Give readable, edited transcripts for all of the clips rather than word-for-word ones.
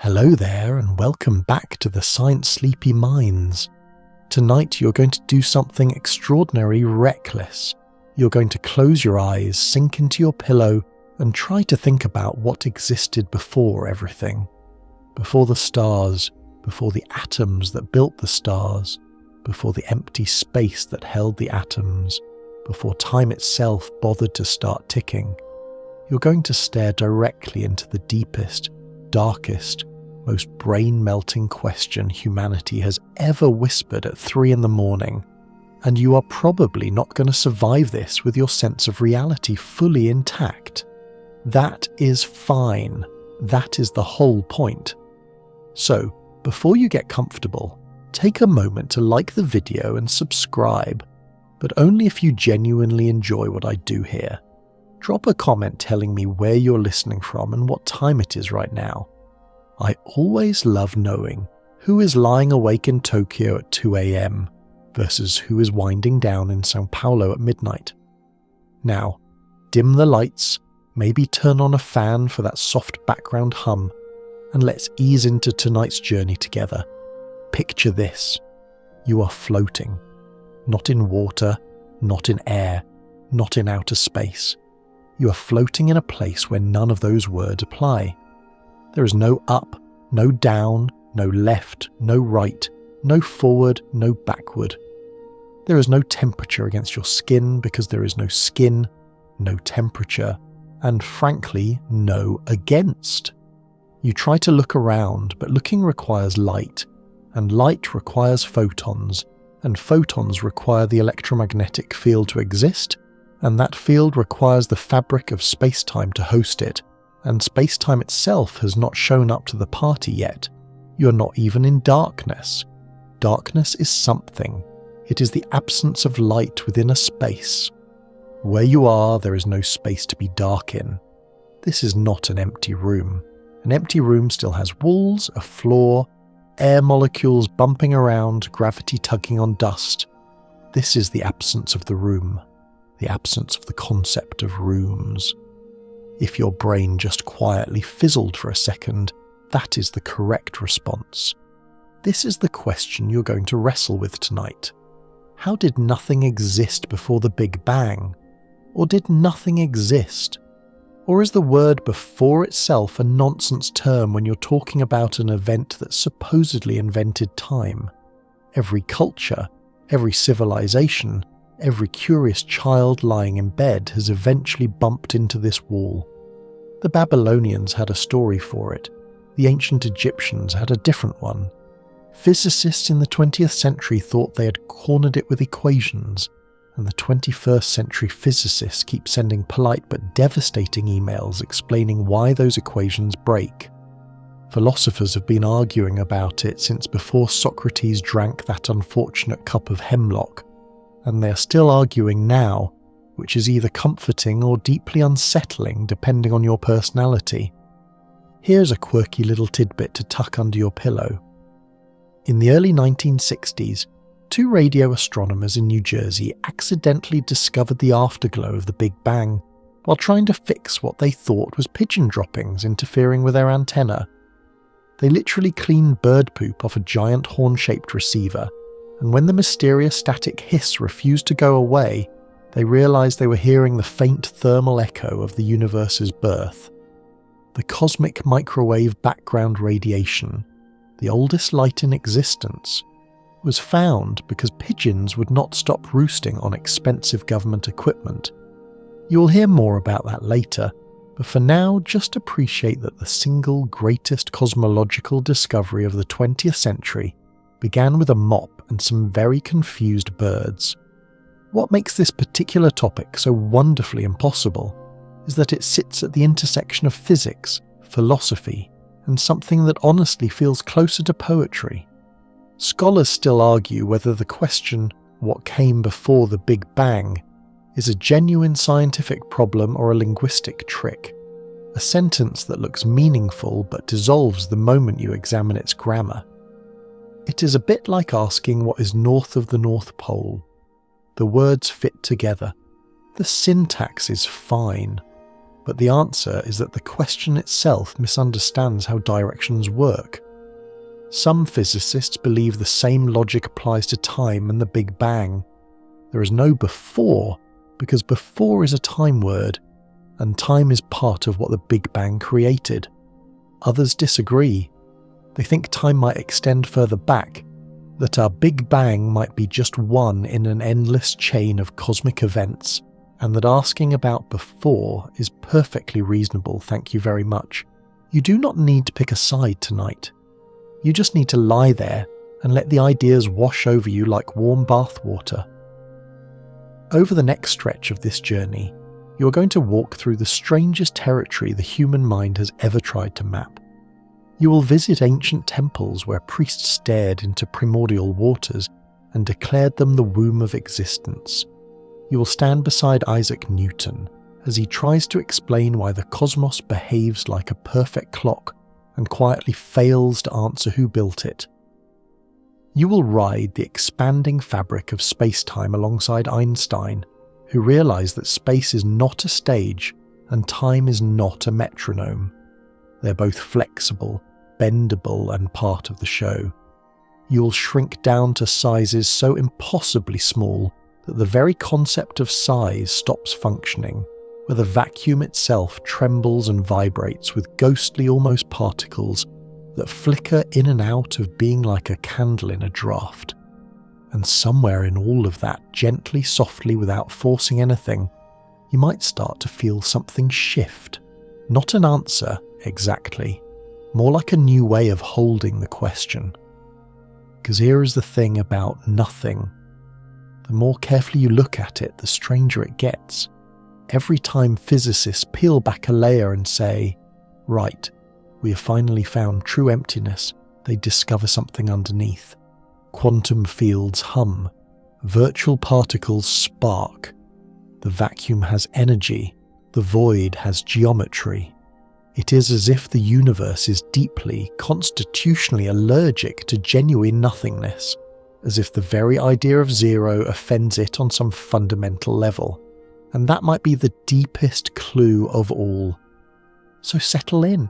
Hello there and welcome back to the Science Sleepy Minds. Tonight you're going to do something extraordinary reckless. You're going to close your eyes, sink into your pillow and try to think about what existed before everything. Before the stars, before the atoms that built the stars, before the empty space that held the atoms, before time itself bothered to start ticking. You're going to stare directly into the deepest, darkest, most brain-melting question humanity has ever whispered at 3 a.m, and you are probably not going to survive this with your sense of reality fully intact. That is fine. That is the whole point. So, before you get comfortable, take a moment to like the video and subscribe, but only if you genuinely enjoy what I do here. Drop a comment telling me where you're listening from and what time it is right now. I always love knowing who is lying awake in Tokyo at 2 a.m. versus who is winding down in Sao Paulo at midnight. Now, dim the lights, maybe turn on a fan for that soft background hum, and let's ease into tonight's journey together. Picture this. You are floating. Not in water, not in air, not in outer space. You are floating in a place where none of those words apply. There is no up, no down, no left, no right, no forward, no backward. There is no temperature against your skin because there is no skin, no temperature, and frankly, no against. You try to look around, but looking requires light, and light requires photons, and photons require the electromagnetic field to exist, and that field requires the fabric of spacetime to host it. And spacetime itself has not shown up to the party yet. You're not even in darkness. Darkness is something. It is the absence of light within a space. Where you are, there is no space to be dark in. This is not an empty room. An empty room still has walls, a floor, air molecules bumping around, gravity tugging on dust. This is the absence of the room, the absence of the concept of rooms. If your brain just quietly fizzled for a second, that is the correct response. This is the question you're going to wrestle with tonight. How did nothing exist before the Big Bang? Or did nothing exist? Or is the word before itself a nonsense term when you're talking about an event that supposedly invented time? Every culture, every civilization, every curious child lying in bed has eventually bumped into this wall. The Babylonians had a story for it. The ancient Egyptians had a different one. Physicists in the 20th century thought they had cornered it with equations, and the 21st century physicists keep sending polite but devastating emails explaining why those equations break. Philosophers have been arguing about it since before Socrates drank that unfortunate cup of hemlock, and they are still arguing now, which is either comforting or deeply unsettling depending on your personality. Here's a quirky little tidbit to tuck under your pillow. In the early 1960s, 2 radio astronomers in New Jersey accidentally discovered the afterglow of the Big Bang while trying to fix what they thought was pigeon droppings interfering with their antenna. They literally cleaned bird poop off a giant horn-shaped receiver, and when the mysterious static hiss refused to go away, they realized they were hearing the faint thermal echo of the universe's birth. The cosmic microwave background radiation, the oldest light in existence, was found because pigeons would not stop roosting on expensive government equipment. You'll hear more about that later, but for now just appreciate that the single greatest cosmological discovery of the 20th century began with a mop and some very confused birds. What makes this particular topic so wonderfully impossible is that it sits at the intersection of physics, philosophy, and something that honestly feels closer to poetry. Scholars still argue whether the question, what came before the Big Bang, is a genuine scientific problem or a linguistic trick, a sentence that looks meaningful but dissolves the moment you examine its grammar. It is a bit like asking what is north of the North Pole. The words fit together. The syntax is fine. But the answer is that the question itself misunderstands how directions work. Some physicists believe the same logic applies to time and the Big Bang. There is no before, because before is a time word, and time is part of what the Big Bang created. Others disagree. They think time might extend further back, that our Big Bang might be just one in an endless chain of cosmic events, and that asking about before is perfectly reasonable, thank you very much. You do not need to pick a side tonight. You just need to lie there and let the ideas wash over you like warm bath water. Over the next stretch of this journey, you are going to walk through the strangest territory the human mind has ever tried to map. You will visit ancient temples where priests stared into primordial waters and declared them the womb of existence. You will stand beside Isaac Newton as he tries to explain why the cosmos behaves like a perfect clock and quietly fails to answer who built it. You will ride the expanding fabric of spacetime alongside Einstein, who realised that space is not a stage and time is not a metronome. They're both flexible, bendable and part of the show. You will shrink down to sizes so impossibly small that the very concept of size stops functioning, where the vacuum itself trembles and vibrates with ghostly almost particles that flicker in and out of being like a candle in a draught. And somewhere in all of that, gently, softly, without forcing anything, you might start to feel something shift. Not an answer, exactly. More like a new way of holding the question. Because here is the thing about nothing. The more carefully you look at it, the stranger it gets. Every time physicists peel back a layer and say, right, we have finally found true emptiness, they discover something underneath. Quantum fields hum. Virtual particles spark. The vacuum has energy. The void has geometry. It is as if the universe is deeply, constitutionally allergic to genuine nothingness, as if the very idea of zero offends it on some fundamental level. And that might be the deepest clue of all. So settle in.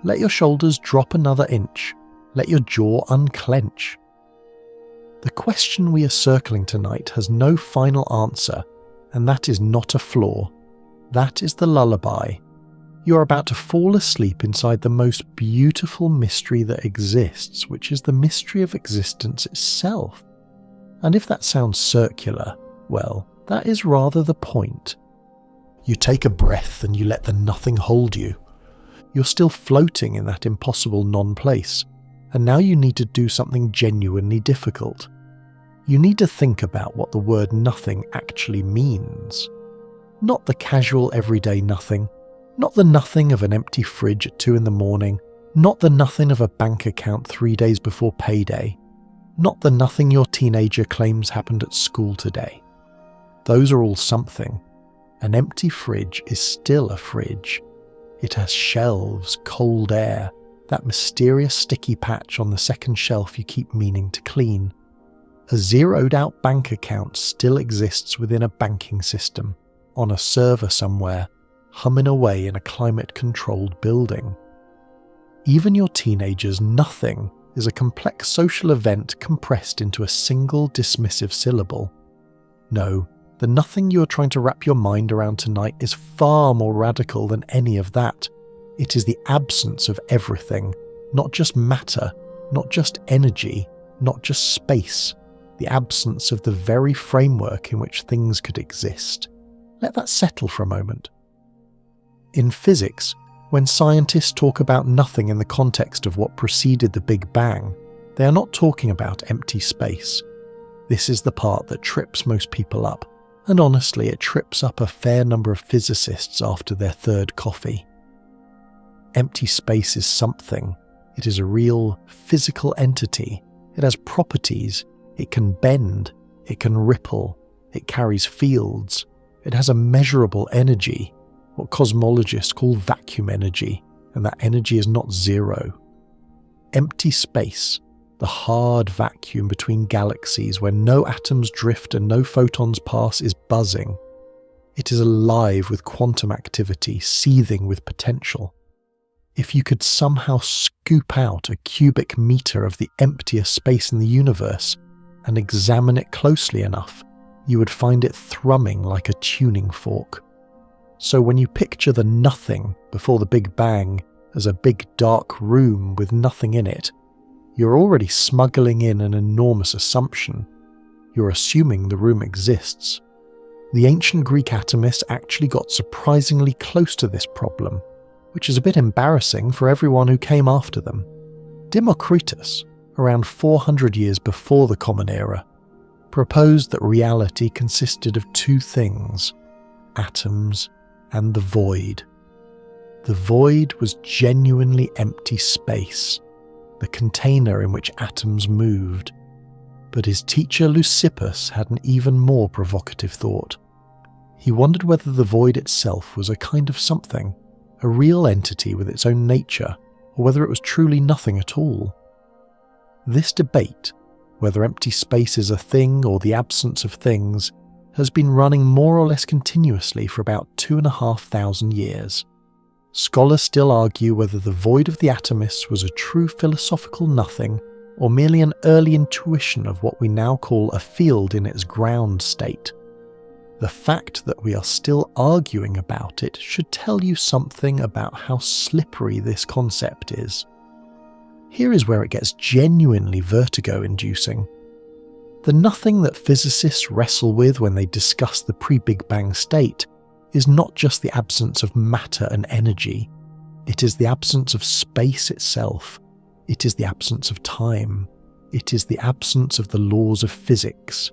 Let your shoulders drop another inch. Let your jaw unclench. The question we are circling tonight has no final answer, and that is not a flaw. That is the lullaby. You are about to fall asleep inside the most beautiful mystery that exists, which is the mystery of existence itself. And if that sounds circular, well, that is rather the point. You take a breath and you let the nothing hold you. You're still floating in that impossible non-place, and now you need to do something genuinely difficult. You need to think about what the word nothing actually means. Not the casual everyday nothing, not the nothing of an empty fridge at 2 a.m, not the nothing of a bank account 3 days before payday, not the nothing your teenager claims happened at school today. Those are all something. An empty fridge is still a fridge. It has shelves, cold air, that mysterious sticky patch on the second shelf you keep meaning to clean. A zeroed-out bank account still exists within a banking system, on a server somewhere, humming away in a climate-controlled building. Even your teenager's nothing is a complex social event compressed into a single dismissive syllable. No, the nothing you are trying to wrap your mind around tonight is far more radical than any of that. It is the absence of everything, not just matter, not just energy, not just space, the absence of the very framework in which things could exist. Let that settle for a moment. In physics, when scientists talk about nothing in the context of what preceded the Big Bang, they are not talking about empty space. This is the part that trips most people up, and honestly it trips up a fair number of physicists after their third coffee. Empty space is something. It is a real physical entity. It has properties. It can bend. It can ripple. It carries fields. It has a measurable energy, what cosmologists call vacuum energy, and that energy is not zero. Empty space, the hard vacuum between galaxies where no atoms drift and no photons pass, is buzzing. It is alive with quantum activity, seething with potential. If you could somehow scoop out a cubic meter of the emptiest space in the universe and examine it closely enough, you would find it thrumming like a tuning fork. So when you picture the nothing before the Big Bang as a big dark room with nothing in it, you're already smuggling in an enormous assumption. You're assuming the room exists. The ancient Greek atomists actually got surprisingly close to this problem, which is a bit embarrassing for everyone who came after them. Democritus, around 400 years before the Common Era, proposed that reality consisted of two things: atoms and the void. The void was genuinely empty space, the container in which atoms moved. But his teacher Leucippus had an even more provocative thought. He wondered whether the void itself was a kind of something, a real entity with its own nature, or whether it was truly nothing at all. This debate, whether empty space is a thing or the absence of things, has been running more or less continuously for about 2,500 years. Scholars still argue whether the void of the atomists was a true philosophical nothing or merely an early intuition of what we now call a field in its ground state. The fact that we are still arguing about it should tell you something about how slippery this concept is. Here is where it gets genuinely vertigo-inducing. The nothing that physicists wrestle with when they discuss the pre-Big Bang state is not just the absence of matter and energy. It is the absence of space itself. It is the absence of time. It is the absence of the laws of physics.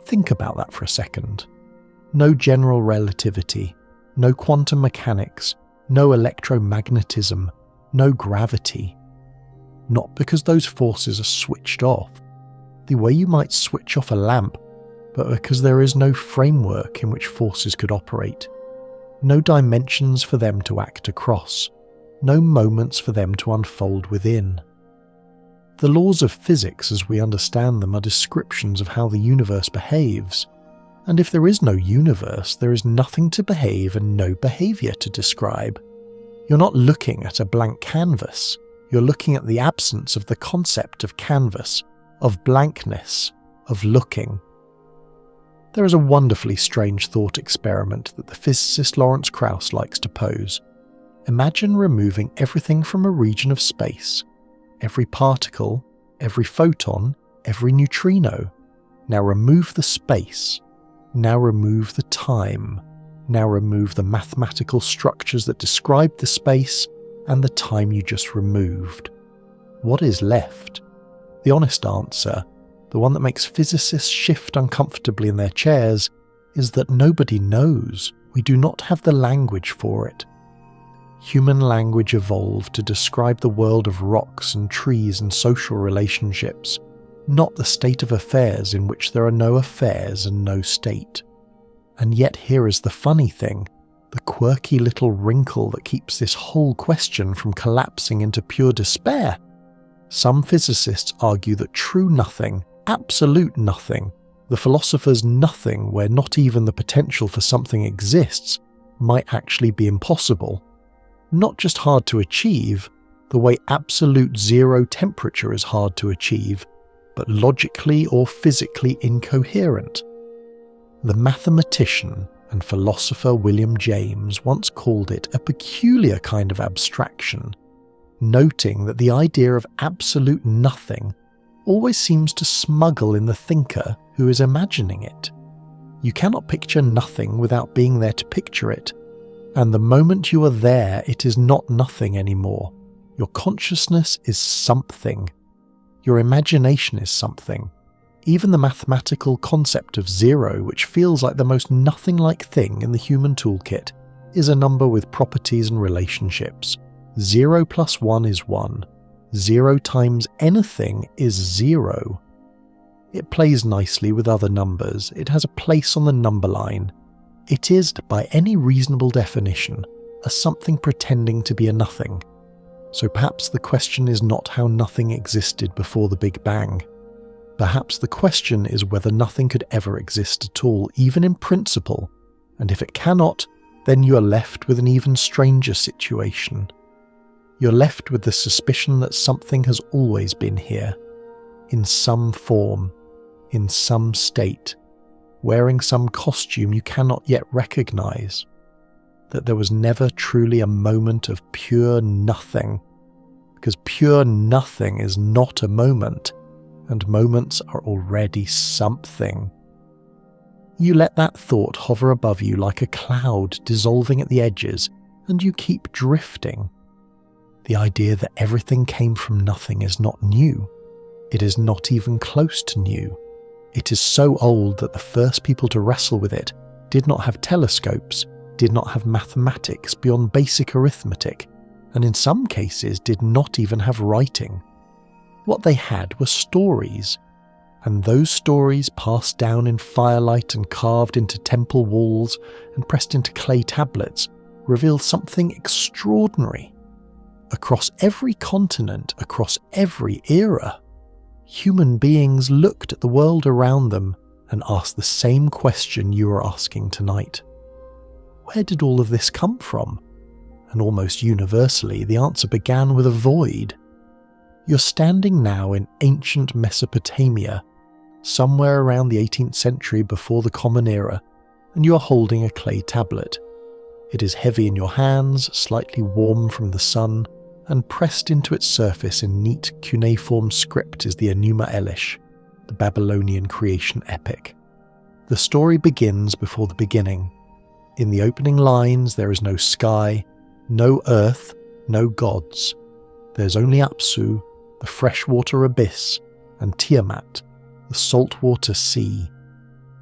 Think about that for a second. No general relativity, no quantum mechanics, no electromagnetism, no gravity. Not because those forces are switched off, the way you might switch off a lamp, but because there is no framework in which forces could operate. No dimensions for them to act across. No moments for them to unfold within. The laws of physics as we understand them are descriptions of how the universe behaves, and if there is no universe, there is nothing to behave and no behaviour to describe. You're not looking at a blank canvas, you're looking at the absence of the concept of canvas, of blankness, of looking. There is a wonderfully strange thought experiment that the physicist Lawrence Krauss likes to pose. Imagine removing everything from a region of space. Every particle, every photon, every neutrino. Now remove the space. Now remove the time. Now remove the mathematical structures that describe the space and the time you just removed. What is left? The honest answer, the one that makes physicists shift uncomfortably in their chairs, is that nobody knows. We do not have the language for it. Human language evolved to describe the world of rocks and trees and social relationships, not the state of affairs in which there are no affairs and no state. And yet here is the funny thing, the quirky little wrinkle that keeps this whole question from collapsing into pure despair. Some physicists argue that true nothing, absolute nothing, the philosopher's nothing where not even the potential for something exists, might actually be impossible. Not just hard to achieve, the way absolute zero temperature is hard to achieve, but logically or physically incoherent. The mathematician and philosopher William James once called it a peculiar kind of abstraction, noting that the idea of absolute nothing always seems to smuggle in the thinker who is imagining it. You cannot picture nothing without being there to picture it, and the moment you are there, it is not nothing anymore. Your consciousness is something. Your imagination is something. Even the mathematical concept of zero, which feels like the most nothing-like thing in the human toolkit, is a number with properties and relationships. 0 plus 1 is 1. 0 times anything is 0. It plays nicely with other numbers. It has a place on the number line. It is, by any reasonable definition, a something pretending to be a nothing. So perhaps the question is not how nothing existed before the Big Bang. Perhaps the question is whether nothing could ever exist at all, even in principle, and if it cannot, then you are left with an even stranger situation. You're left with the suspicion that something has always been here, in some form, in some state, wearing some costume you cannot yet recognize, that there was never truly a moment of pure nothing, because pure nothing is not a moment, and moments are already something. You let that thought hover above you like a cloud dissolving at the edges, and you keep drifting. The idea that everything came from nothing is not new. It is not even close to new. It is so old that the first people to wrestle with it did not have telescopes, did not have mathematics beyond basic arithmetic, and in some cases did not even have writing. What they had were stories, and those stories passed down in firelight and carved into temple walls and pressed into clay tablets reveal something extraordinary. Across every continent, across every era, human beings looked at the world around them and asked the same question you are asking tonight. Where did all of this come from? And almost universally, the answer began with a void. You're standing now in ancient Mesopotamia, somewhere around the 18th century before the Common Era, and you are holding a clay tablet. It is heavy in your hands, slightly warm from the sun, and pressed into its surface in neat cuneiform script is the Enuma Elish, the Babylonian creation epic. The story begins before the beginning. In the opening lines there is no sky, no earth, no gods. There's only Apsu, the freshwater abyss, and Tiamat, the saltwater sea,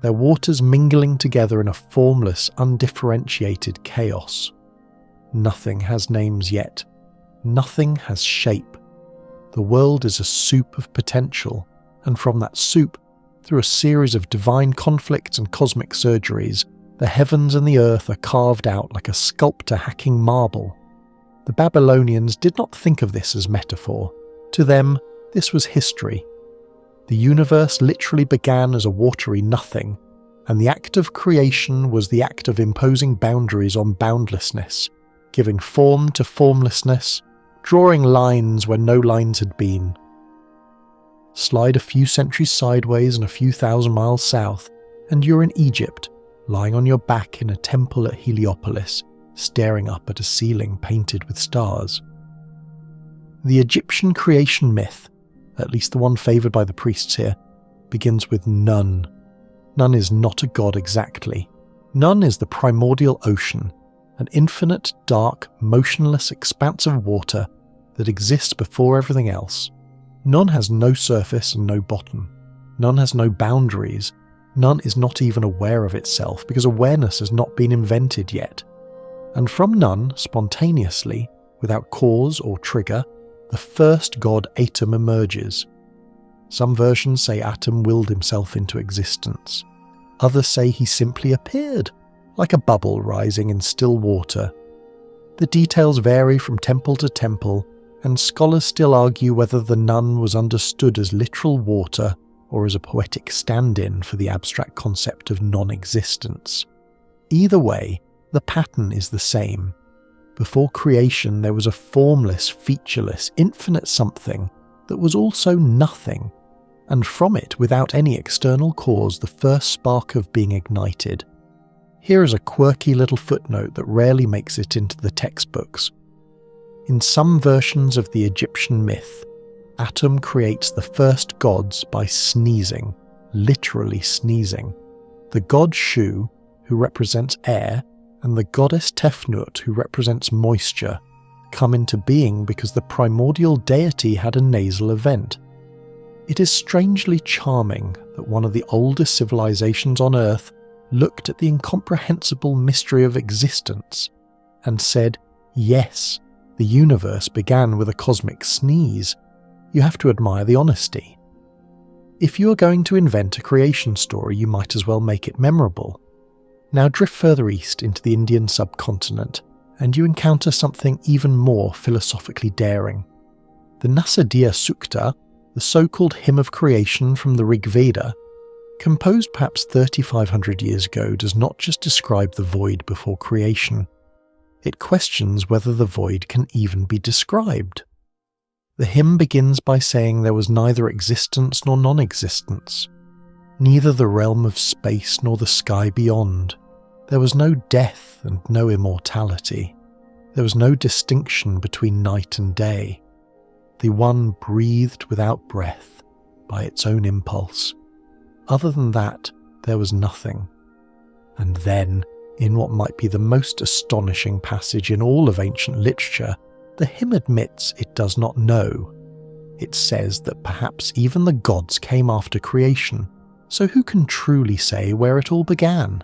their waters mingling together in a formless, undifferentiated chaos. Nothing has names yet. Nothing has shape. The world is a soup of potential, and from that soup, through a series of divine conflicts and cosmic surgeries, the heavens and the earth are carved out like a sculptor hacking marble. The Babylonians did not think of this as metaphor. To them, this was history. The universe literally began as a watery nothing, and the act of creation was the act of imposing boundaries on boundlessness, giving form to formlessness, drawing lines where no lines had been. Slide a few centuries sideways and a few thousand miles south, and you're in Egypt, lying on your back in a temple at Heliopolis, staring up at a ceiling painted with stars. The Egyptian creation myth, at least the one favoured by the priests here, begins with Nun. Nun is not a god exactly. Nun is the primordial ocean, an infinite, dark, motionless expanse of water that exists before everything else. Nun has no surface and no bottom. Nun has no boundaries. Nun is not even aware of itself because awareness has not been invented yet. And from Nun, spontaneously, without cause or trigger, the first god Atum emerges. Some versions say Atum willed himself into existence. Others say he simply appeared, like a bubble rising in still water. The details vary from temple to temple, and scholars still argue whether the Nun was understood as literal water or as a poetic stand-in for the abstract concept of non-existence. Either way, the pattern is the same. Before creation there was a formless, featureless, infinite something that was also nothing, and from it, without any external cause, the first spark of being ignited. Here is a quirky little footnote that rarely makes it into the textbooks. In some versions of the Egyptian myth, Atum creates the first gods by sneezing, literally sneezing. The god Shu, who represents air, and the goddess Tefnut, who represents moisture, come into being because the primordial deity had a nasal event. It is strangely charming that one of the oldest civilizations on Earth looked at the incomprehensible mystery of existence and said, yes, the universe began with a cosmic sneeze. You have to admire the honesty. If you are going to invent a creation story, you might as well make it memorable. Now drift further east into the Indian subcontinent, and you encounter something even more philosophically daring. The Nasadiya Sukta, the so-called hymn of creation from the Rig Veda, composed perhaps 3,500 years ago, does not just describe the void before creation. It questions whether the void can even be described. The hymn begins by saying there was neither existence nor non-existence, neither the realm of space nor the sky beyond. There was no death and no immortality. There was no distinction between night and day. The one breathed without breath, by its own impulse. Other than that, there was nothing. And then, in what might be the most astonishing passage in all of ancient literature, the hymn admits it does not know. It says that perhaps even the gods came after creation, so who can truly say where it all began?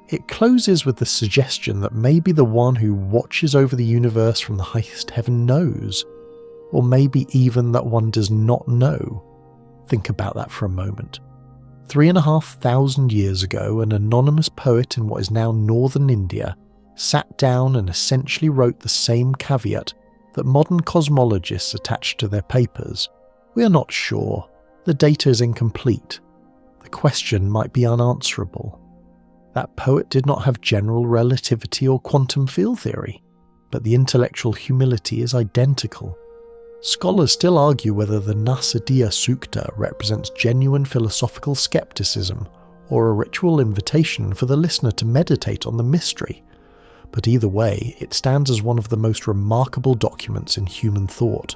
It closes with the suggestion that maybe the one who watches over the universe from the highest heaven knows, or maybe even that one does not know. Think about that for a moment. 3,500 years ago, an anonymous poet in what is now northern India sat down and essentially wrote the same caveat that modern cosmologists attach to their papers. We are not sure. The data is incomplete. The question might be unanswerable. That poet did not have general relativity or quantum field theory, but the intellectual humility is identical. Scholars still argue whether the Nasadiya Sukta represents genuine philosophical skepticism or a ritual invitation for the listener to meditate on the mystery, but either way, it stands as one of the most remarkable documents in human thought.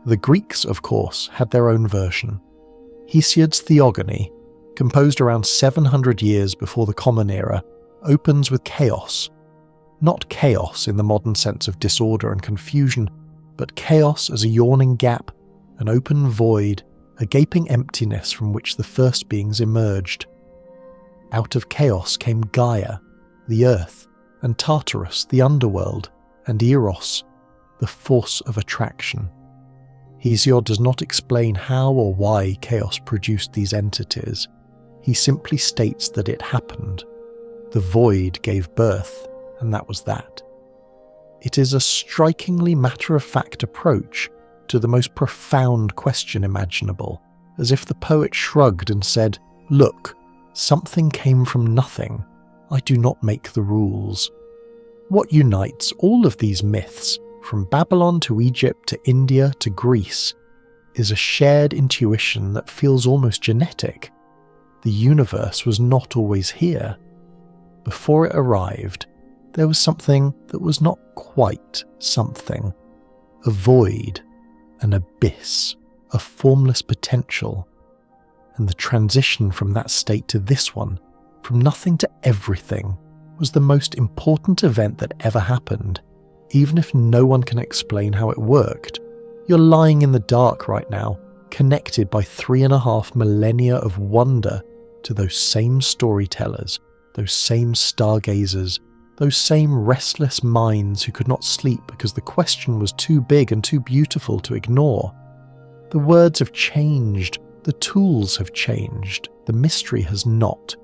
The Greeks, of course, had their own version. Hesiod's Theogony, composed around 700 years before the Common Era, opens with chaos. Not chaos in the modern sense of disorder and confusion, but chaos as a yawning gap, an open void, a gaping emptiness from which the first beings emerged. Out of chaos came Gaia, the earth, and Tartarus, the underworld, and Eros, the force of attraction. Hesiod does not explain how or why chaos produced these entities. He simply states that it happened. The void gave birth, and that was that. It is a strikingly matter-of-fact approach to the most profound question imaginable, as if the poet shrugged and said, "Look, something came from nothing. I do not make the rules." What unites all of these myths, from Babylon to Egypt to India to Greece, is a shared intuition that feels almost genetic. The universe was not always here. Before it arrived, there was something that was not quite something. A void, an abyss, a formless potential. And the transition from that state to this one, from nothing to everything, was the most important event that ever happened, even if no one can explain how it worked. You're lying in the dark right now, connected by 3.5 millennia of wonder to those same storytellers, those same stargazers, those same restless minds who could not sleep because the question was too big and too beautiful to ignore. The words have changed, the tools have changed, the mystery has not.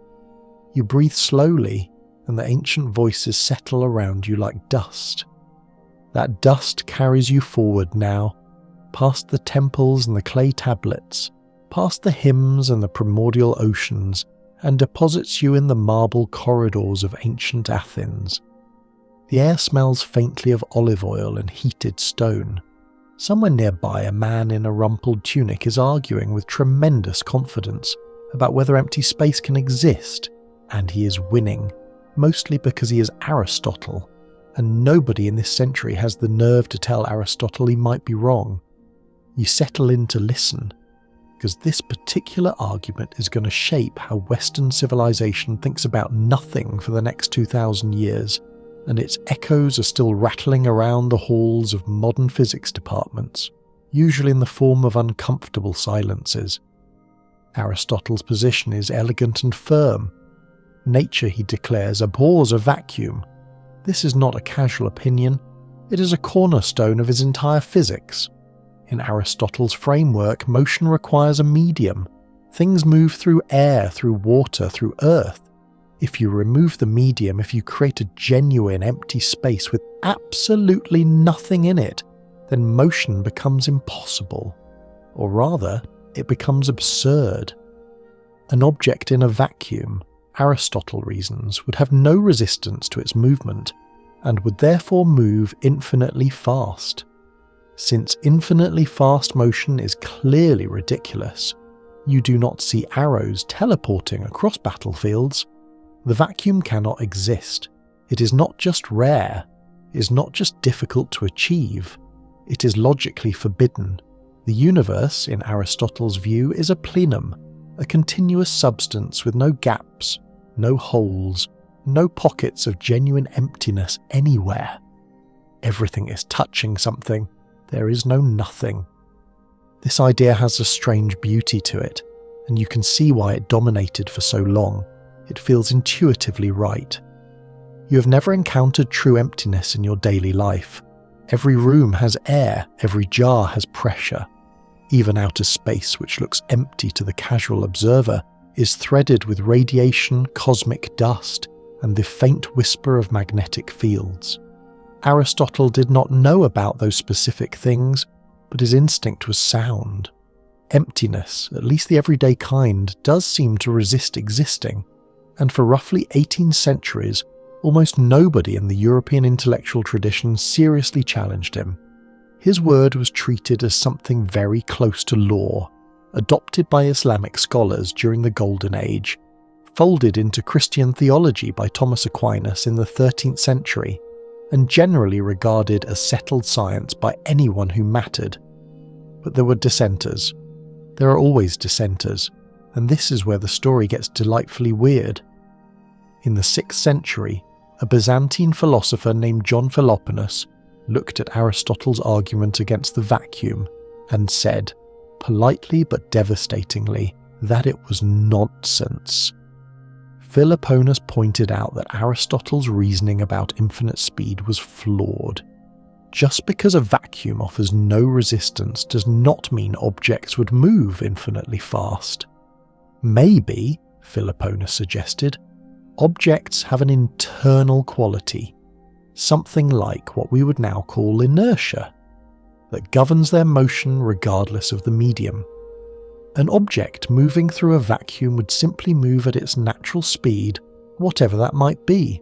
You breathe slowly, and the ancient voices settle around you like dust. That dust carries you forward now, past the temples and the clay tablets, past the hymns and the primordial oceans, and deposits you in the marble corridors of ancient Athens. The air smells faintly of olive oil and heated stone. Somewhere nearby, a man in a rumpled tunic is arguing with tremendous confidence about whether empty space can exist, and he is winning, mostly because he is Aristotle, and nobody in this century has the nerve to tell Aristotle he might be wrong. You settle in to listen, because this particular argument is going to shape how Western civilization thinks about nothing for the next 2,000 years, and its echoes are still rattling around the halls of modern physics departments, usually in the form of uncomfortable silences. Aristotle's position is elegant and firm. Nature, he declares, abhors a vacuum. This is not a casual opinion. It is a cornerstone of his entire physics. In Aristotle's framework, motion requires a medium. Things move through air, through water, through earth. If you remove the medium, if you create a genuine empty space with absolutely nothing in it, then motion becomes impossible. Or rather, it becomes absurd. An object in a vacuum, Aristotle reasons, would have no resistance to its movement, and would therefore move infinitely fast. Since infinitely fast motion is clearly ridiculous, you do not see arrows teleporting across battlefields. The vacuum cannot exist. It is not just rare, it is not just difficult to achieve, it is logically forbidden. The universe, in Aristotle's view, is a plenum, a continuous substance with no gaps, no holes, no pockets of genuine emptiness anywhere. Everything is touching something, there is no nothing. This idea has a strange beauty to it, and you can see why it dominated for so long. It feels intuitively right. You have never encountered true emptiness in your daily life. Every room has air, every jar has pressure. Even outer space, which looks empty to the casual observer, is threaded with radiation, cosmic dust, and the faint whisper of magnetic fields. Aristotle did not know about those specific things, but his instinct was sound. Emptiness, at least the everyday kind, does seem to resist existing, and for roughly 18 centuries, almost nobody in the European intellectual tradition seriously challenged him. His word was treated as something very close to law, adopted by Islamic scholars during the Golden Age, folded into Christian theology by Thomas Aquinas in the 13th century, and generally regarded as settled science by anyone who mattered. But there were dissenters. There are always dissenters, and this is where the story gets delightfully weird. In the 6th century, a Byzantine philosopher named John Philoponus looked at Aristotle's argument against the vacuum and said, politely but devastatingly, that it was nonsense. Philoponus pointed out that Aristotle's reasoning about infinite speed was flawed. Just because a vacuum offers no resistance does not mean objects would move infinitely fast. Maybe, Philoponus suggested, objects have an internal quality, something like what we would now call inertia, that governs their motion regardless of the medium. An object moving through a vacuum would simply move at its natural speed, whatever that might be.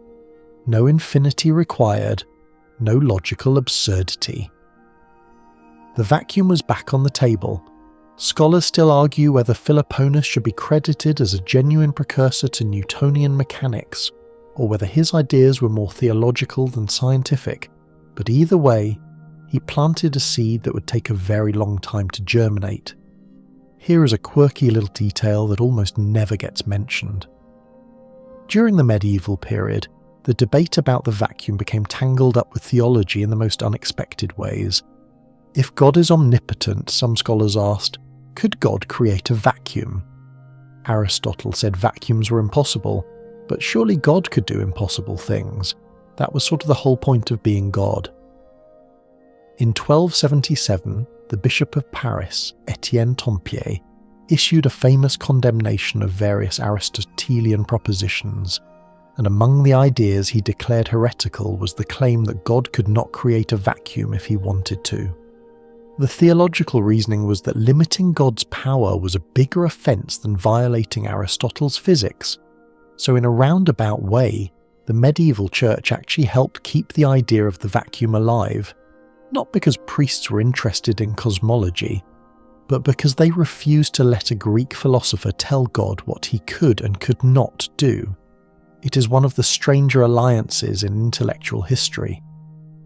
No infinity required, no logical absurdity. The vacuum was back on the table. Scholars still argue whether Philoponus should be credited as a genuine precursor to Newtonian mechanics, or whether his ideas were more theological than scientific, but either way, he planted a seed that would take a very long time to germinate. Here is a quirky little detail that almost never gets mentioned. During the medieval period, the debate about the vacuum became tangled up with theology in the most unexpected ways. If God is omnipotent, some scholars asked, could God create a vacuum? Aristotle said vacuums were impossible, but surely God could do impossible things. That was sort of the whole point of being God. In 1277, the Bishop of Paris, Etienne Tempier, issued a famous condemnation of various Aristotelian propositions, and among the ideas he declared heretical was the claim that God could not create a vacuum if he wanted to. The theological reasoning was that limiting God's power was a bigger offence than violating Aristotle's physics. So in a roundabout way, the medieval church actually helped keep the idea of the vacuum alive, not because priests were interested in cosmology, but because they refused to let a Greek philosopher tell God what he could and could not do. It is one of the stranger alliances in intellectual history.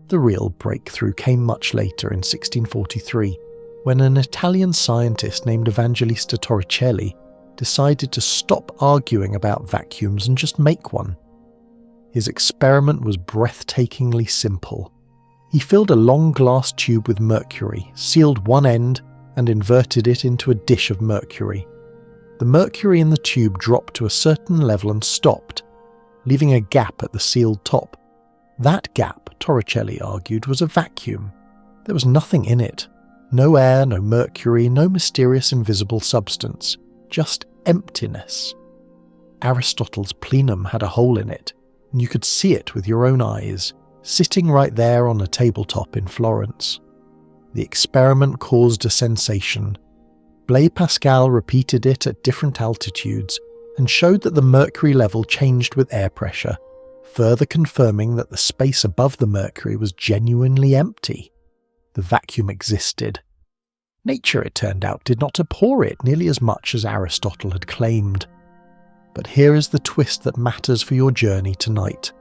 The real breakthrough came much later in 1643, when an Italian scientist named Evangelista Torricelli decided to stop arguing about vacuums and just make one. His experiment was breathtakingly simple. He filled a long glass tube with mercury, sealed one end, and inverted it into a dish of mercury. The mercury in the tube dropped to a certain level and stopped, leaving a gap at the sealed top. That gap, Torricelli argued, was a vacuum. There was nothing in it. No air, no mercury, no mysterious invisible substance. Just emptiness. Aristotle's plenum had a hole in it, and you could see it with your own eyes, sitting right there on a tabletop in Florence. The experiment caused a sensation. Blaise Pascal repeated it at different altitudes and showed that the mercury level changed with air pressure, further confirming that the space above the mercury was genuinely empty. The vacuum existed. Nature, it turned out, did not abhor it nearly as much as Aristotle had claimed. But here is the twist that matters for your journey tonight.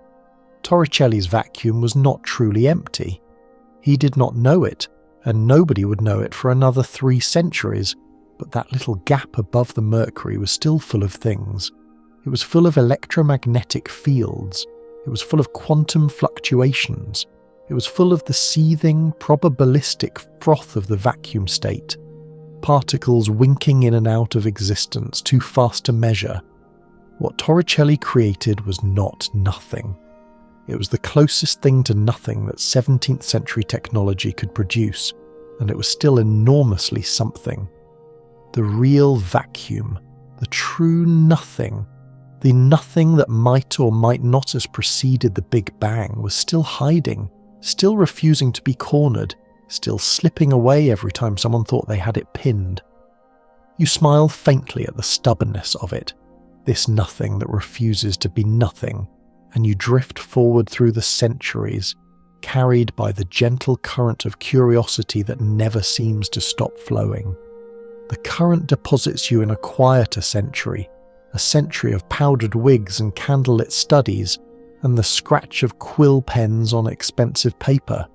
Torricelli's vacuum was not truly empty. He did not know it, and nobody would know it for another 3 centuries, but that little gap above the mercury was still full of things. It was full of electromagnetic fields. It was full of quantum fluctuations. It was full of the seething, probabilistic froth of the vacuum state. Particles winking in and out of existence, too fast to measure. What Torricelli created was not nothing. It was the closest thing to nothing that 17th century technology could produce, and it was still enormously something. The real vacuum, the true nothing, the nothing that might or might not have preceded the Big Bang, was still hiding, still refusing to be cornered, still slipping away every time someone thought they had it pinned. You smile faintly at the stubbornness of it, this nothing that refuses to be nothing, and you drift forward through the centuries, carried by the gentle current of curiosity that never seems to stop flowing. The current deposits you in a quieter century, a century of powdered wigs and candlelit studies, and the scratch of quill pens on expensive paper.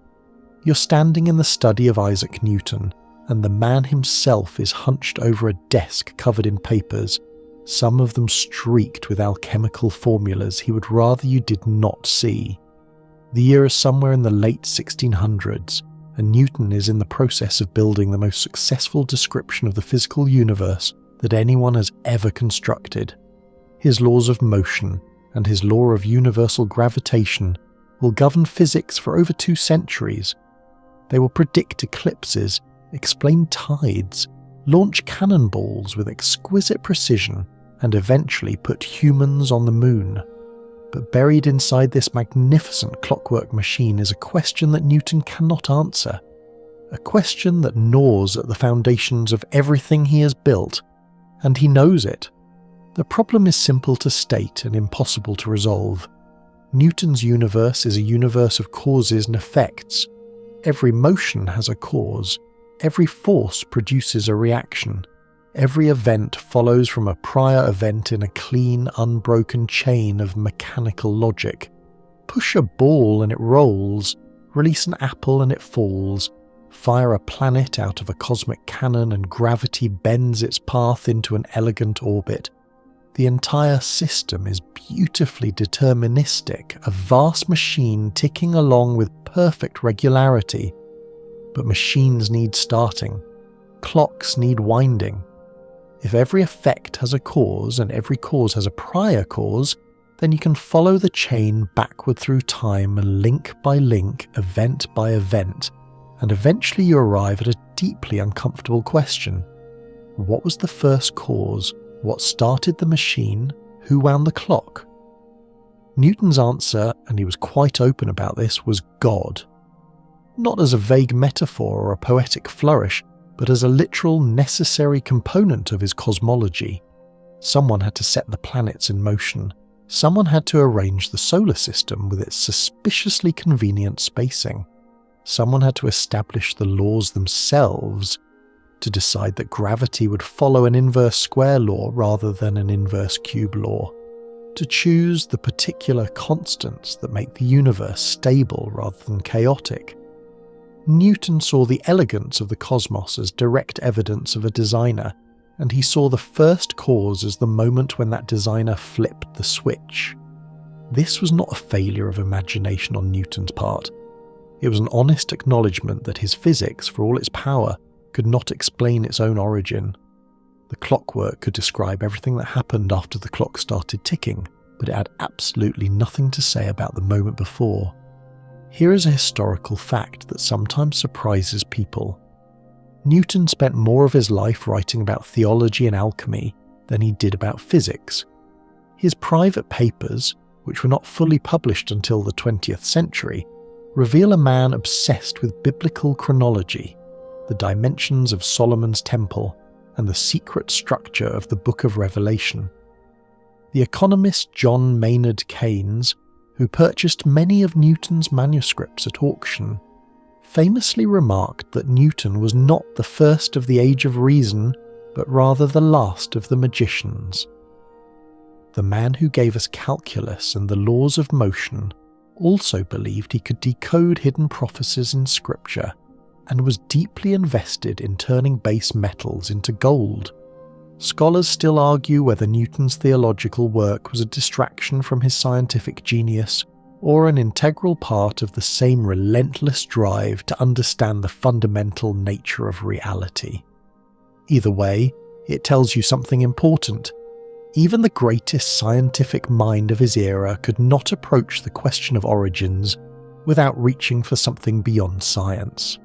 You're standing in the study of Isaac Newton, and the man himself is hunched over a desk covered in papers, some of them streaked with alchemical formulas he would rather you did not see. The year is somewhere in the late 1600s, and Newton is in the process of building the most successful description of the physical universe that anyone has ever constructed. His laws of motion and his law of universal gravitation will govern physics for over 2 centuries. They will predict eclipses, explain tides, launch cannonballs with exquisite precision, and eventually put humans on the moon. But buried inside this magnificent clockwork machine is a question that Newton cannot answer, a question that gnaws at the foundations of everything he has built, and he knows it. The problem is simple to state and impossible to resolve. Newton's universe is a universe of causes and effects. Every motion has a cause. Every force produces a reaction. Every event follows from a prior event in a clean, unbroken chain of mechanical logic. Push a ball and it rolls. Release an apple and it falls. Fire a planet out of a cosmic cannon and gravity bends its path into an elegant orbit. The entire system is beautifully deterministic, a vast machine ticking along with perfect regularity. But machines need starting. Clocks need winding. If every effect has a cause and every cause has a prior cause, then you can follow the chain backward through time, link by link, event by event, and eventually you arrive at a deeply uncomfortable question. What was the first cause? What started the machine? Who wound the clock? Newton's answer, and he was quite open about this, was God. Not as a vague metaphor or a poetic flourish, but as a literal necessary component of his cosmology. Someone had to set the planets in motion. Someone had to arrange the solar system with its suspiciously convenient spacing. Someone had to establish the laws themselves, to decide that gravity would follow an inverse square law rather than an inverse cube law, to choose the particular constants that make the universe stable rather than chaotic. Newton saw the elegance of the cosmos as direct evidence of a designer, and he saw the first cause as the moment when that designer flipped the switch. This was not a failure of imagination on Newton's part. It was an honest acknowledgement that his physics, for all its power, could not explain its own origin. The clockwork could describe everything that happened after the clock started ticking, but it had absolutely nothing to say about the moment before. Here is a historical fact that sometimes surprises people. Newton spent more of his life writing about theology and alchemy than he did about physics. His private papers, which were not fully published until the 20th century, reveal a man obsessed with biblical chronology, the dimensions of Solomon's temple, and the secret structure of the Book of Revelation. The economist John Maynard Keynes, who purchased many of Newton's manuscripts at auction, famously remarked that Newton was not the first of the age of reason, but rather the last of the magicians. The man who gave us calculus and the laws of motion also believed he could decode hidden prophecies in Scripture, and was deeply invested in turning base metals into gold. Scholars still argue whether Newton's theological work was a distraction from his scientific genius, or an integral part of the same relentless drive to understand the fundamental nature of reality. Either way, it tells you something important. Even the greatest scientific mind of his era could not approach the question of origins without reaching for something beyond science.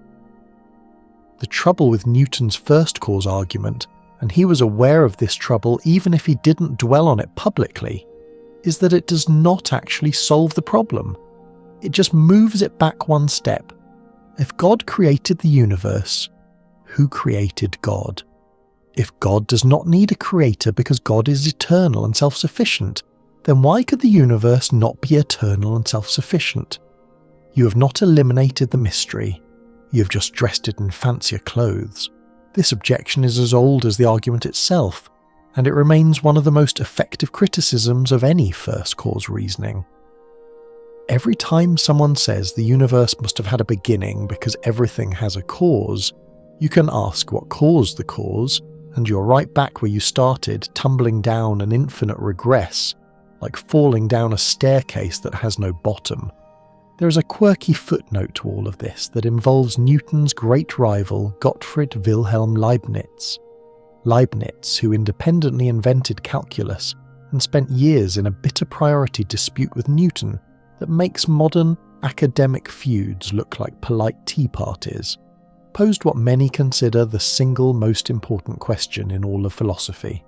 The trouble with Newton's first cause argument, and he was aware of this trouble even if he didn't dwell on it publicly, is that it does not actually solve the problem. It just moves it back one step. If God created the universe, who created God? If God does not need a creator because God is eternal and self-sufficient, then why could the universe not be eternal and self-sufficient? You have not eliminated the mystery. You have just dressed it in fancier clothes. This objection is as old as the argument itself, and it remains one of the most effective criticisms of any first cause reasoning. Every time someone says the universe must have had a beginning because everything has a cause, you can ask what caused the cause, and you're right back where you started, tumbling down an infinite regress, like falling down a staircase that has no bottom. There is a quirky footnote to all of this that involves Newton's great rival Gottfried Wilhelm Leibniz. Leibniz, who independently invented calculus and spent years in a bitter priority dispute with Newton that makes modern academic feuds look like polite tea parties, posed what many consider the single most important question in all of philosophy.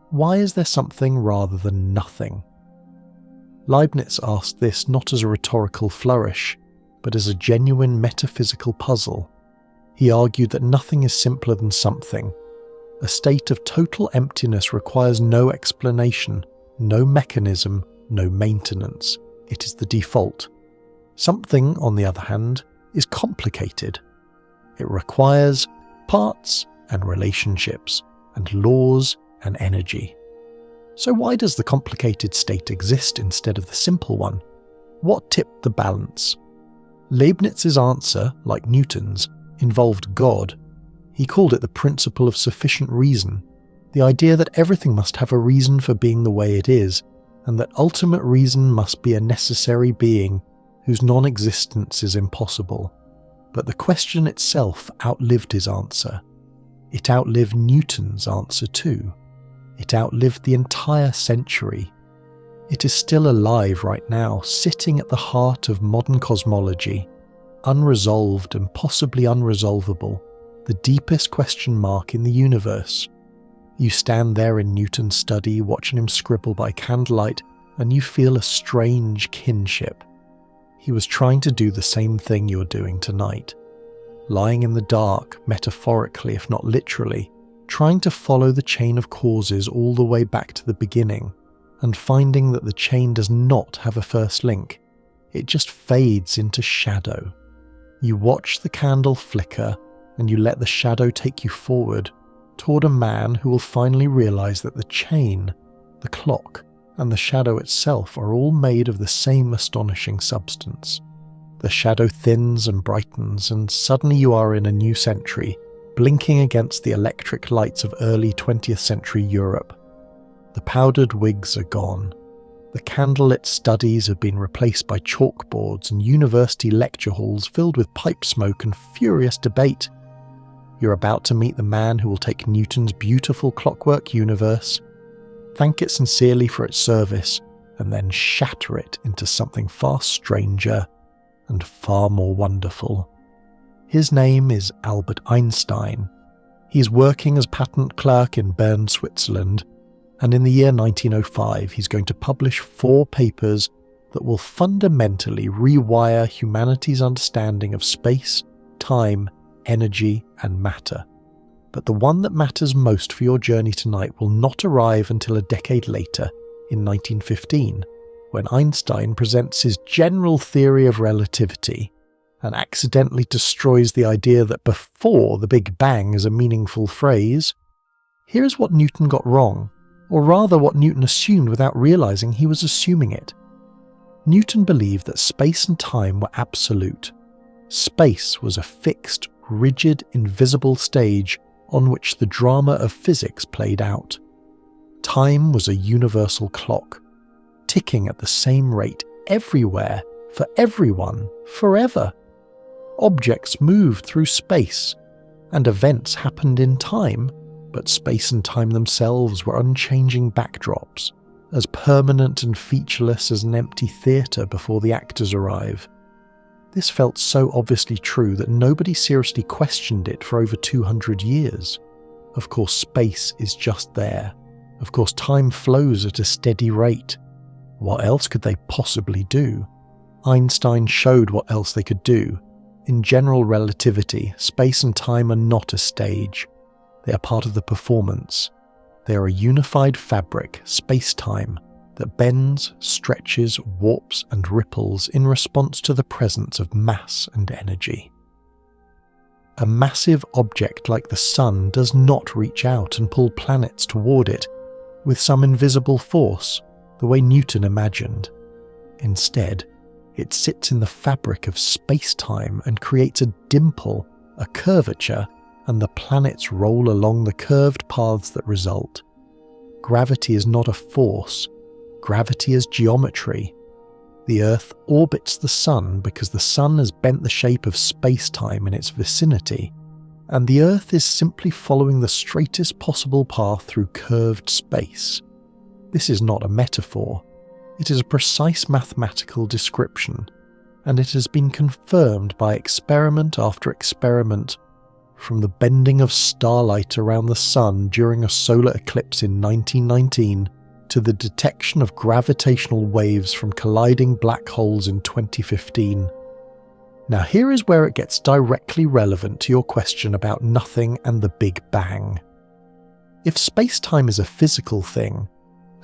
Why is there something rather than nothing? Leibniz asked this not as a rhetorical flourish, but as a genuine metaphysical puzzle. He argued that nothing is simpler than something. A state of total emptiness requires no explanation, no mechanism, no maintenance. It is the default. Something, on the other hand, is complicated. It requires parts and relationships, and laws and energy. So why does the complicated state exist instead of the simple one? What tipped the balance? Leibniz's answer, like Newton's, involved God. He called it the principle of sufficient reason, the idea that everything must have a reason for being the way it is, and that ultimate reason must be a necessary being whose non-existence is impossible. But the question itself outlived his answer. It outlived Newton's answer too. It outlived the entire century. It is still alive right now, sitting at the heart of modern cosmology, unresolved and possibly unresolvable, the deepest question mark in the universe. You stand there in Newton's study watching him scribble by candlelight, and you feel a strange kinship. He was trying to do the same thing you're doing tonight. Lying in the dark, metaphorically if not literally, trying to follow the chain of causes all the way back to the beginning, and finding that the chain does not have a first link. It just fades into shadow. You watch the candle flicker, and you let the shadow take you forward, toward a man who will finally realize that the chain, the clock, and the shadow itself are all made of the same astonishing substance. The shadow thins and brightens, and suddenly you are in a new century, blinking against the electric lights of early 20th century Europe. The powdered wigs are gone. The candlelit studies have been replaced by chalkboards and university lecture halls filled with pipe smoke and furious debate. You're about to meet the man who will take Newton's beautiful clockwork universe, thank it sincerely for its service, and then shatter it into something far stranger and far more wonderful. His name is Albert Einstein. He's working as patent clerk in Bern, Switzerland, and in the year 1905 he's going to publish 4 papers that will fundamentally rewire humanity's understanding of space, time, energy, and matter. But the one that matters most for your journey tonight will not arrive until a decade later, in 1915, when Einstein presents his general theory of relativity and accidentally destroys the idea that before the Big Bang is a meaningful phrase. Here's what Newton got wrong, or rather what Newton assumed without realizing he was assuming it. Newton believed that space and time were absolute. Space was a fixed, rigid, invisible stage on which the drama of physics played out. Time was a universal clock, ticking at the same rate everywhere, for everyone, forever. Objects moved through space, and events happened in time, but space and time themselves were unchanging backdrops, as permanent and featureless as an empty theatre before the actors arrive. This felt so obviously true that nobody seriously questioned it for over 200 years. Of course, space is just there. Of course, time flows at a steady rate. What else could they possibly do? Einstein showed what else they could do. In general relativity, space and time are not a stage. They are part of the performance. They are a unified fabric, space-time, that bends, stretches, warps and ripples in response to the presence of mass and energy. A massive object like the Sun does not reach out and pull planets toward it with some invisible force, the way Newton imagined. Instead, it sits in the fabric of space-time and creates a dimple, a curvature, and the planets roll along the curved paths that result. Gravity is not a force. Gravity is geometry. The Earth orbits the Sun because the Sun has bent the shape of space-time in its vicinity, and the Earth is simply following the straightest possible path through curved space. This is not a metaphor. It is a precise mathematical description, and it has been confirmed by experiment after experiment, from the bending of starlight around the Sun during a solar eclipse in 1919 to the detection of gravitational waves from colliding black holes in 2015. Now here is where it gets directly relevant to your question about nothing and the Big Bang. If space-time is a physical thing,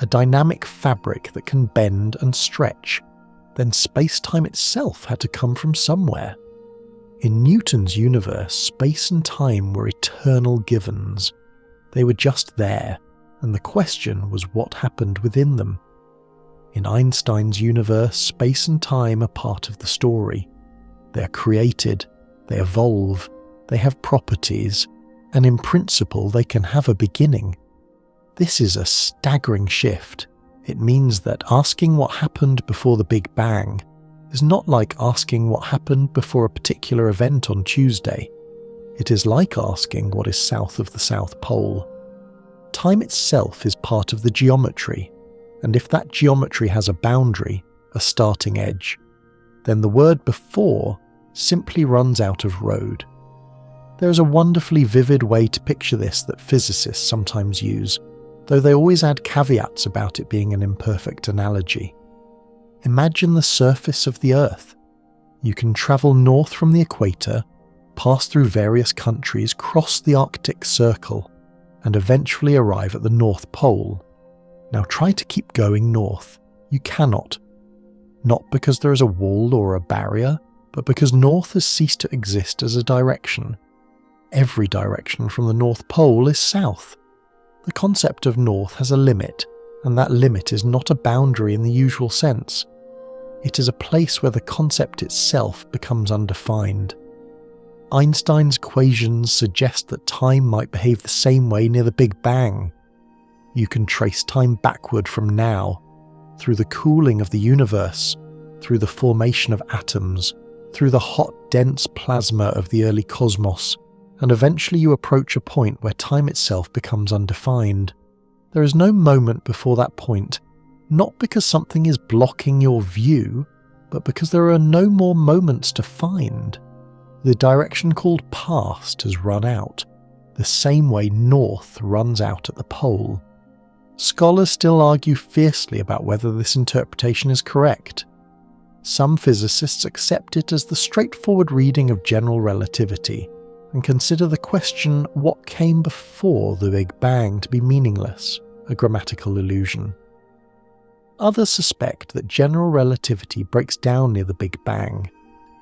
a dynamic fabric that can bend and stretch, then space-time itself had to come from somewhere. In Newton's universe, space and time were eternal givens. They were just there, and the question was what happened within them. In Einstein's universe, space and time are part of the story. They are created, they evolve, they have properties, and in principle they can have a beginning. This is a staggering shift. It means that asking what happened before the Big Bang is not like asking what happened before a particular event on Tuesday. It is like asking what is south of the South Pole. Time itself is part of the geometry, and if that geometry has a boundary, a starting edge, then the word before simply runs out of road. There is a wonderfully vivid way to picture this that physicists sometimes use, though they always add caveats about it being an imperfect analogy. Imagine the surface of the Earth. You can travel north from the equator, pass through various countries, cross the Arctic Circle, and eventually arrive at the North Pole. Now try to keep going north. You cannot. Not because there is a wall or a barrier, but because north has ceased to exist as a direction. Every direction from the North Pole is south. The concept of north has a limit, and that limit is not a boundary in the usual sense. It is a place where the concept itself becomes undefined. Einstein's equations suggest that time might behave the same way near the Big Bang. You can trace time backward from now, through the cooling of the universe, through the formation of atoms, through the hot, dense plasma of the early cosmos, and eventually you approach a point where time itself becomes undefined. There is no moment before that point, not because something is blocking your view, but because there are no more moments to find. The direction called past has run out, the same way north runs out at the pole. Scholars still argue fiercely about whether this interpretation is correct. Some physicists accept it as the straightforward reading of general relativity, and consider the question what came before the Big Bang to be meaningless, a grammatical illusion. Others suspect that general relativity breaks down near the Big Bang,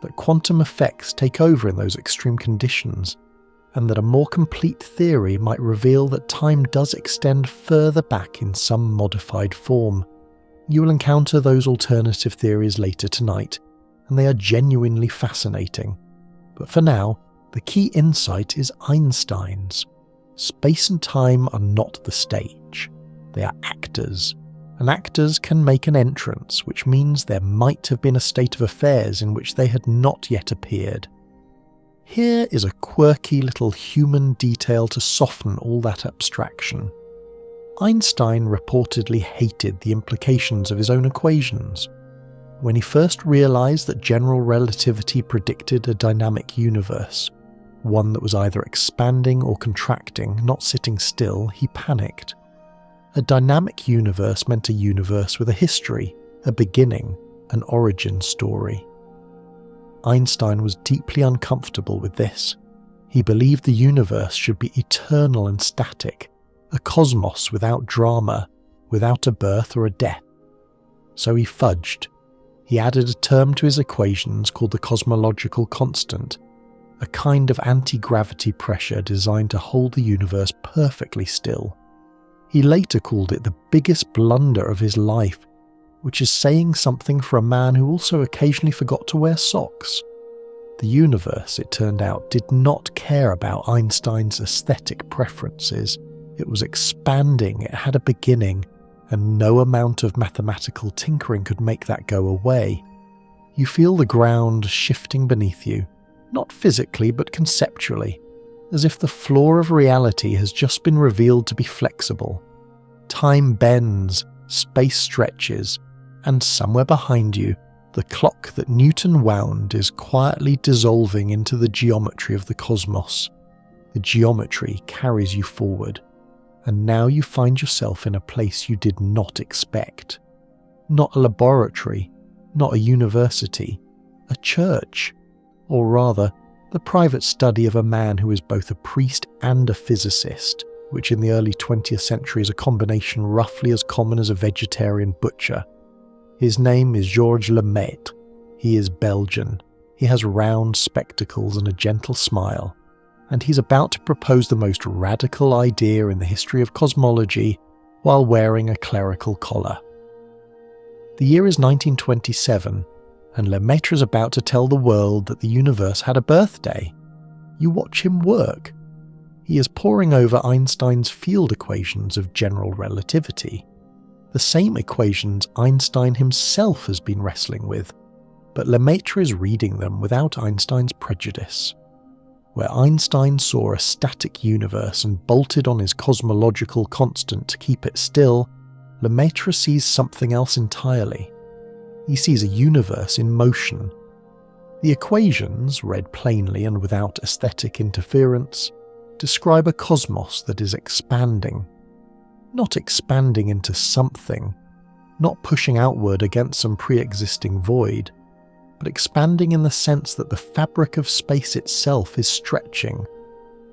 that quantum effects take over in those extreme conditions, and that a more complete theory might reveal that time does extend further back in some modified form. You will encounter those alternative theories later tonight, and they are genuinely fascinating. But for now, the key insight is Einstein's. Space and time are not the stage. They are actors, and actors can make an entrance, which means there might have been a state of affairs in which they had not yet appeared. Here is a quirky little human detail to soften all that abstraction. Einstein reportedly hated the implications of his own equations. When he first realized that general relativity predicted a dynamic universe, one that was either expanding or contracting, not sitting still, he panicked. A dynamic universe meant a universe with a history, a beginning, an origin story. Einstein was deeply uncomfortable with this. He believed the universe should be eternal and static, a cosmos without drama, without a birth or a death. So he fudged. He added a term to his equations called the cosmological constant, a kind of anti-gravity pressure designed to hold the universe perfectly still. He later called it the biggest blunder of his life, which is saying something for a man who also occasionally forgot to wear socks. The universe, it turned out, did not care about Einstein's aesthetic preferences. It was expanding, it had a beginning, and no amount of mathematical tinkering could make that go away. You feel the ground shifting beneath you, not physically but conceptually, as if the floor of reality has just been revealed to be flexible. Time bends, space stretches, and somewhere behind you, the clock that Newton wound is quietly dissolving into the geometry of the cosmos. The geometry carries you forward, and now you find yourself in a place you did not expect. Not a laboratory, not a university, a church, or rather, the private study of a man who is both a priest and a physicist, which in the early 20th century is a combination roughly as common as a vegetarian butcher. His name is Georges Lemaitre. He is Belgian. He has round spectacles and a gentle smile, and he's about to propose the most radical idea in the history of cosmology while wearing a clerical collar. The year is 1927, and Lemaitre is about to tell the world that the universe had a birthday. You watch him work. He is poring over Einstein's field equations of general relativity, the same equations Einstein himself has been wrestling with, but Lemaitre is reading them without Einstein's prejudice. Where Einstein saw a static universe and bolted on his cosmological constant to keep it still, Lemaitre sees something else entirely. He sees a universe in motion. The equations, read plainly and without aesthetic interference, describe a cosmos that is expanding. Not expanding into something, not pushing outward against some pre-existing void, but expanding in the sense that the fabric of space itself is stretching,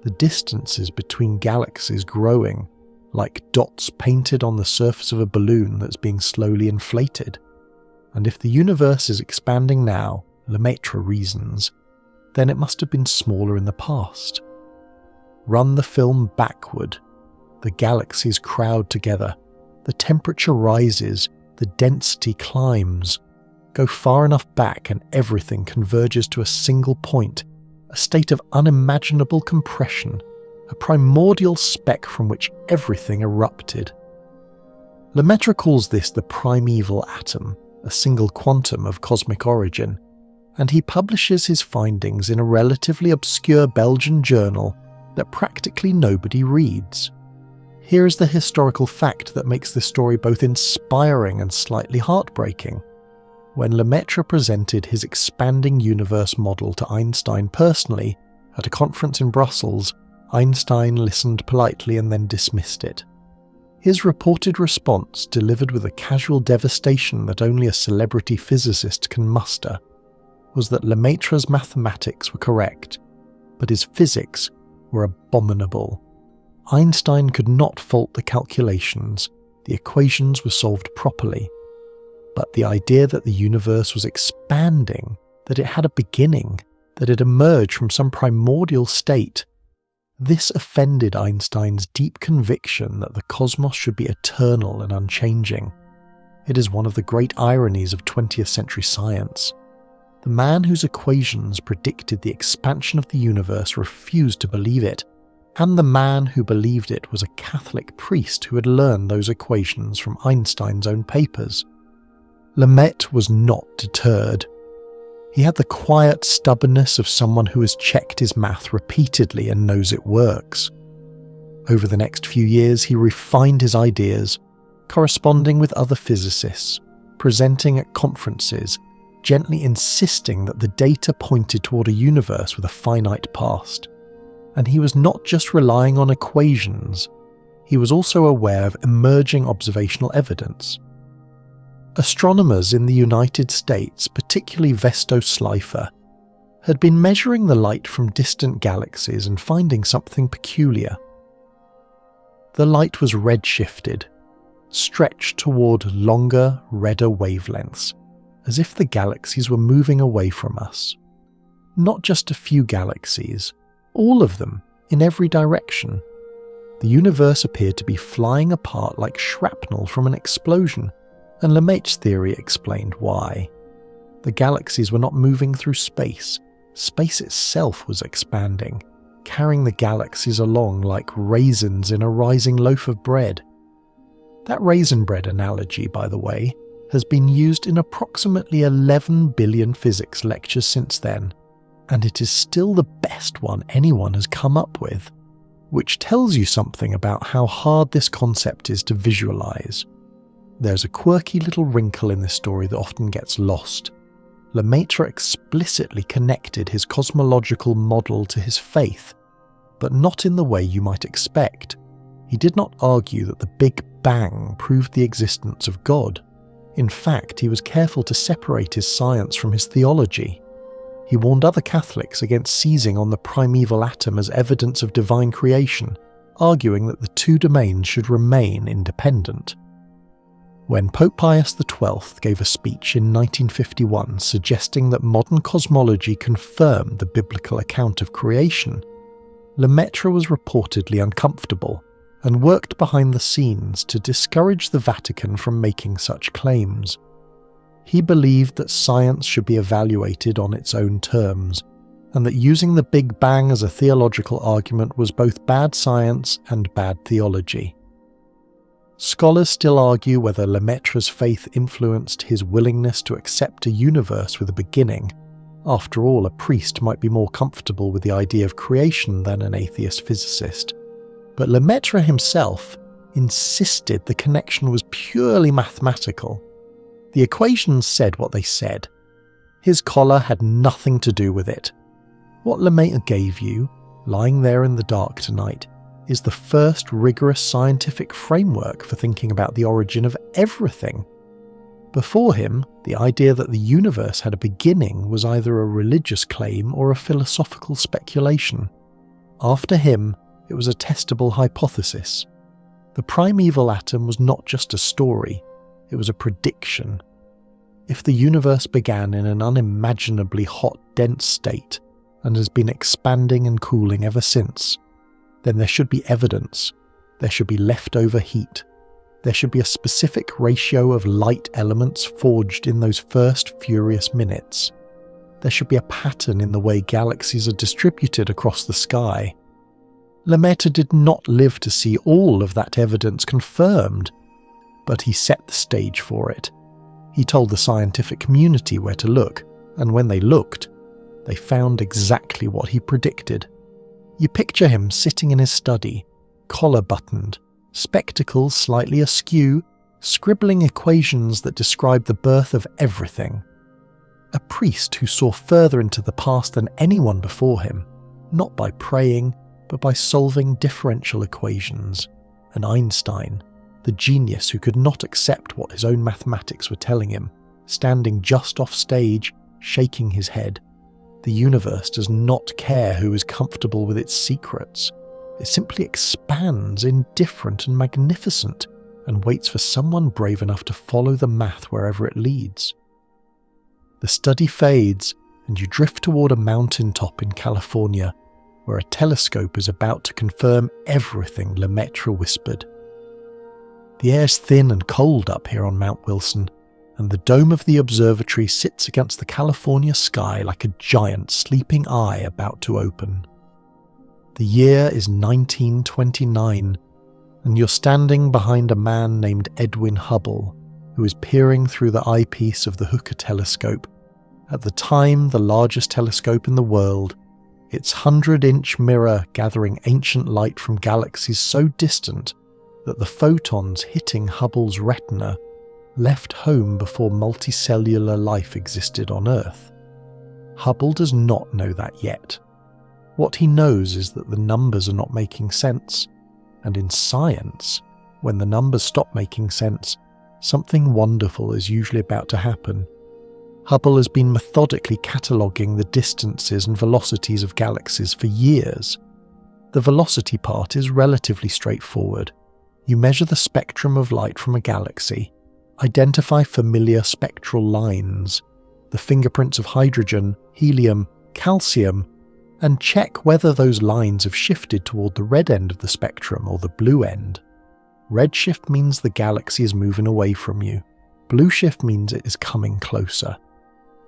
the distances between galaxies growing, like dots painted on the surface of a balloon that's being slowly inflated. And if the universe is expanding now, Lemaitre reasons, then it must have been smaller in the past. Run the film backward. The galaxies crowd together, the temperature rises, the density climbs. Go far enough back and everything converges to a single point, a state of unimaginable compression, a primordial speck from which everything erupted. Lemaitre calls this the primeval atom, a single quantum of cosmic origin, and he publishes his findings in a relatively obscure Belgian journal that practically nobody reads. Here is the historical fact that makes this story both inspiring and slightly heartbreaking. When Lemaitre presented his expanding universe model to Einstein personally at a conference in Brussels, Einstein listened politely and then dismissed it. His reported response, delivered with a casual devastation that only a celebrity physicist can muster, was that Lemaitre's mathematics were correct, but his physics were abominable. Einstein could not fault the calculations, the equations were solved properly. But the idea that the universe was expanding, that it had a beginning, that it emerged from some primordial state, this offended Einstein's deep conviction that the cosmos should be eternal and unchanging. It is one of the great ironies of 20th century science. The man whose equations predicted the expansion of the universe refused to believe it, and the man who believed it was a Catholic priest who had learned those equations from Einstein's own papers. Lemaitre was not deterred. He had the quiet stubbornness of someone who has checked his math repeatedly and knows it works. Over the next few years, he refined his ideas, corresponding with other physicists, presenting at conferences, gently insisting that the data pointed toward a universe with a finite past. And he was not just relying on equations, he was also aware of emerging observational evidence. Astronomers in the United States, particularly Vesto Slipher, had been measuring the light from distant galaxies and finding something peculiar. The light was redshifted, stretched toward longer, redder wavelengths, as if the galaxies were moving away from us. Not just a few galaxies, all of them, in every direction. The universe appeared to be flying apart like shrapnel from an explosion, and Lemaitre's theory explained why. The galaxies were not moving through space. Space itself was expanding, carrying the galaxies along like raisins in a rising loaf of bread. That raisin bread analogy, by the way, has been used in approximately 11 billion physics lectures since then, and it is still the best one anyone has come up with, which tells you something about how hard this concept is to visualize. There's a quirky little wrinkle in this story that often gets lost. Lemaitre explicitly connected his cosmological model to his faith, but not in the way you might expect. He did not argue that the Big Bang proved the existence of God. In fact, he was careful to separate his science from his theology. He warned other Catholics against seizing on the primeval atom as evidence of divine creation, arguing that the two domains should remain independent. When Pope Pius XII gave a speech in 1951 suggesting that modern cosmology confirmed the biblical account of creation, Lemaitre was reportedly uncomfortable and worked behind the scenes to discourage the Vatican from making such claims. He believed that science should be evaluated on its own terms, and that using the Big Bang as a theological argument was both bad science and bad theology. Scholars still argue whether Lemaitre's faith influenced his willingness to accept a universe with a beginning. After all, a priest might be more comfortable with the idea of creation than an atheist physicist. But Lemaitre himself insisted the connection was purely mathematical. The equations said what they said. His collar had nothing to do with it. What Lemaitre gave you, lying there in the dark tonight, is the first rigorous scientific framework for thinking about the origin of everything. Before him, the idea that the universe had a beginning was either a religious claim or a philosophical speculation. After him, it was a testable hypothesis. The primeval atom was not just a story, it was a prediction. If the universe began in an unimaginably hot, dense state, and has been expanding and cooling ever since, then there should be evidence, there should be leftover heat, there should be a specific ratio of light elements forged in those first furious minutes. There should be a pattern in the way galaxies are distributed across the sky. Lemaitre did not live to see all of that evidence confirmed, but he set the stage for it. He told the scientific community where to look, and when they looked, they found exactly what he predicted. You picture him sitting in his study, collar buttoned, spectacles slightly askew, scribbling equations that describe the birth of everything. A priest who saw further into the past than anyone before him, not by praying, but by solving differential equations. And Einstein, the genius who could not accept what his own mathematics were telling him, standing just off stage, shaking his head. The universe does not care who is comfortable with its secrets. It simply expands, indifferent and magnificent, and waits for someone brave enough to follow the math wherever it leads. The study fades, and you drift toward a mountaintop in California, where a telescope is about to confirm everything Lemaitre whispered. The air's thin and cold up here on Mount Wilson, and the dome of the observatory sits against the California sky like a giant sleeping eye about to open. The year is 1929, and you're standing behind a man named Edwin Hubble, who is peering through the eyepiece of the Hooker telescope, at the time the largest telescope in the world, its 100-inch mirror gathering ancient light from galaxies so distant that the photons hitting Hubble's retina left home before multicellular life existed on Earth. Hubble does not know that yet. What he knows is that the numbers are not making sense, and in science, when the numbers stop making sense, something wonderful is usually about to happen. Hubble has been methodically cataloguing the distances and velocities of galaxies for years. The velocity part is relatively straightforward. You measure the spectrum of light from a galaxy, identify familiar spectral lines, the fingerprints of hydrogen, helium, calcium, and check whether those lines have shifted toward the red end of the spectrum or the blue end. Redshift means the galaxy is moving away from you. Blue shift means it is coming closer.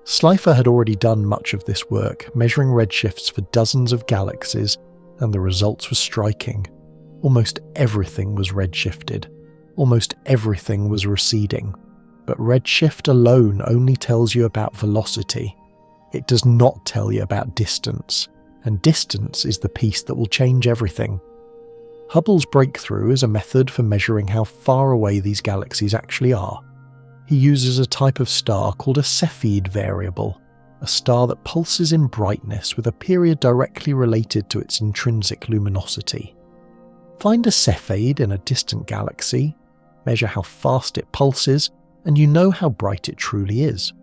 Slipher had already done much of this work, measuring redshifts for dozens of galaxies, and the results were striking. Almost everything was redshifted. Almost everything was receding. But redshift alone only tells you about velocity. It does not tell you about distance, and distance is the piece that will change everything. Hubble's breakthrough is a method for measuring how far away these galaxies actually are. He uses a type of star called a Cepheid variable, a star that pulses in brightness with a period directly related to its intrinsic luminosity. Find a Cepheid in a distant galaxy, measure how fast it pulses, and you know how bright it truly is.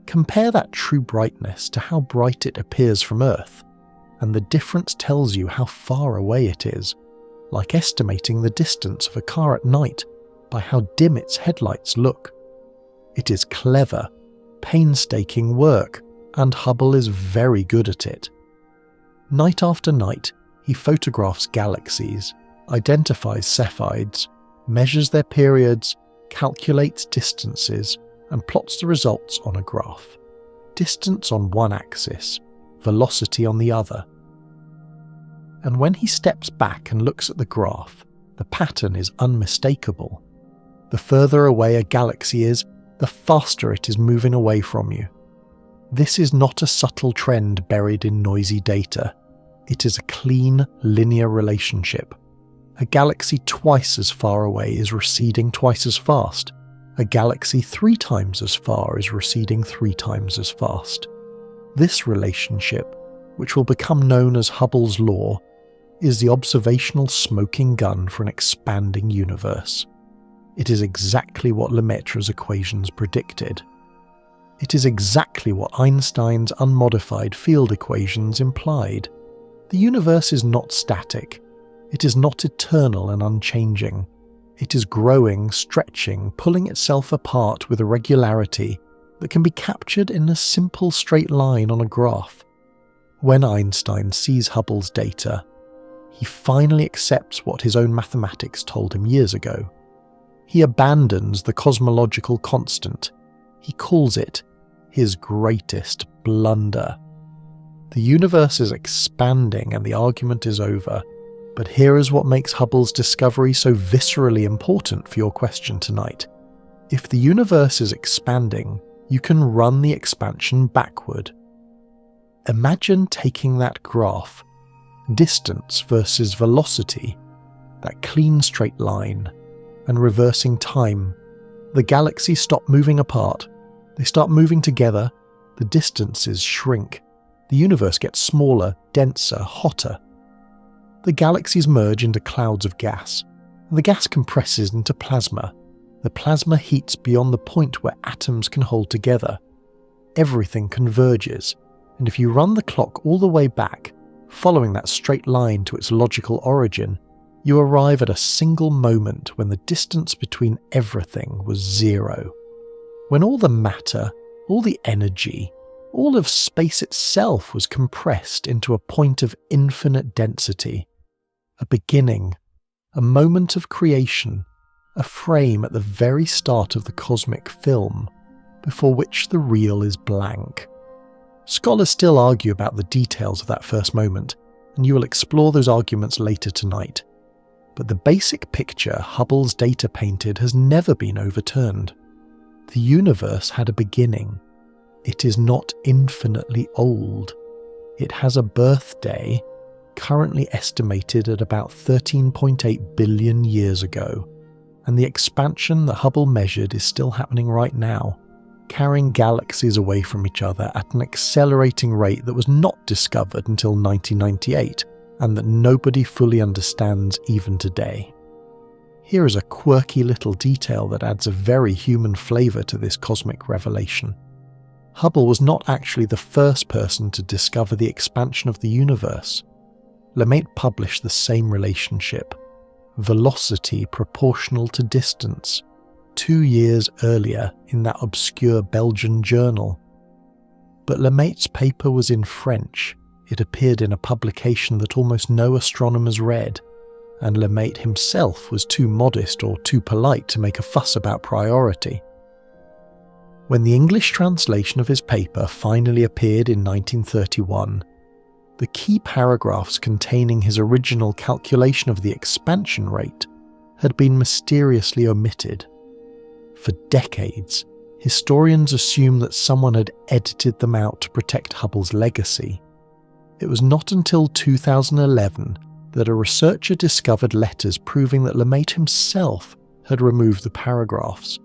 Compare that true brightness to how bright it appears from Earth, and the difference tells you how far away it is, like estimating the distance of a car at night by how dim its headlights look. It is clever, painstaking work, and Hubble is very good at it. Night after night, he photographs galaxies, identifies Cepheids, measures their periods, calculates distances, and plots the results on a graph. Distance on one axis, velocity on the other. And when he steps back and looks at the graph, the pattern is unmistakable. The further away a galaxy is, the faster it is moving away from you. This is not a subtle trend buried in noisy data. It is a clean, linear relationship. A galaxy twice as far away is receding twice as fast. A galaxy 3 times as far is receding 3 times as fast. This relationship, which will become known as Hubble's law, is the observational smoking gun for an expanding universe. It is exactly what Lemaitre's equations predicted. It is exactly what Einstein's unmodified field equations implied. The universe is not static. It is not eternal and unchanging. It is growing, stretching, pulling itself apart with a regularity that can be captured in a simple straight line on a graph. When Einstein sees Hubble's data, he finally accepts what his own mathematics told him years ago. He abandons the cosmological constant. He calls it his greatest blunder. The universe is expanding and the argument is over. But here is what makes Hubble's discovery so viscerally important for your question tonight. If the universe is expanding, you can run the expansion backward. Imagine taking that graph, distance versus velocity, that clean straight line, and reversing time. The galaxies stop moving apart. They start moving together. The distances shrink. The universe gets smaller, denser, hotter. The galaxies merge into clouds of gas, and the gas compresses into plasma. The plasma heats beyond the point where atoms can hold together. Everything converges. and if you run the clock all the way back, following that straight line to its logical origin, you arrive at a single moment when the distance between everything was zero. When all the matter, all the energy, all of space itself was compressed into a point of infinite density. A beginning, a moment of creation, a frame at the very start of the cosmic film, before which the real is blank. Scholars still argue about the details of that first moment, and you will explore those arguments later tonight. But the basic picture Hubble's data painted has never been overturned. The universe had a beginning. It is not infinitely old. It has a birthday, currently estimated at about 13.8 billion years ago, and the expansion that Hubble measured is still happening right now, carrying galaxies away from each other at an accelerating rate that was not discovered until 1998, and that nobody fully understands even today. Here is a quirky little detail that adds a very human flavour to this cosmic revelation. Hubble was not actually the first person to discover the expansion of the universe. Lemaitre published the same relationship, velocity proportional to distance, 2 years earlier in that obscure Belgian journal. But Lemaitre's paper was in French. It appeared in a publication that almost no astronomers read, and Lemaitre himself was too modest or too polite to make a fuss about priority. When the English translation of his paper finally appeared in 1931, the key paragraphs containing his original calculation of the expansion rate had been mysteriously omitted. For decades, historians assumed that someone had edited them out to protect Hubble's legacy. It was not until 2011 that a researcher discovered letters proving that Lemaitre himself had removed the paragraphs,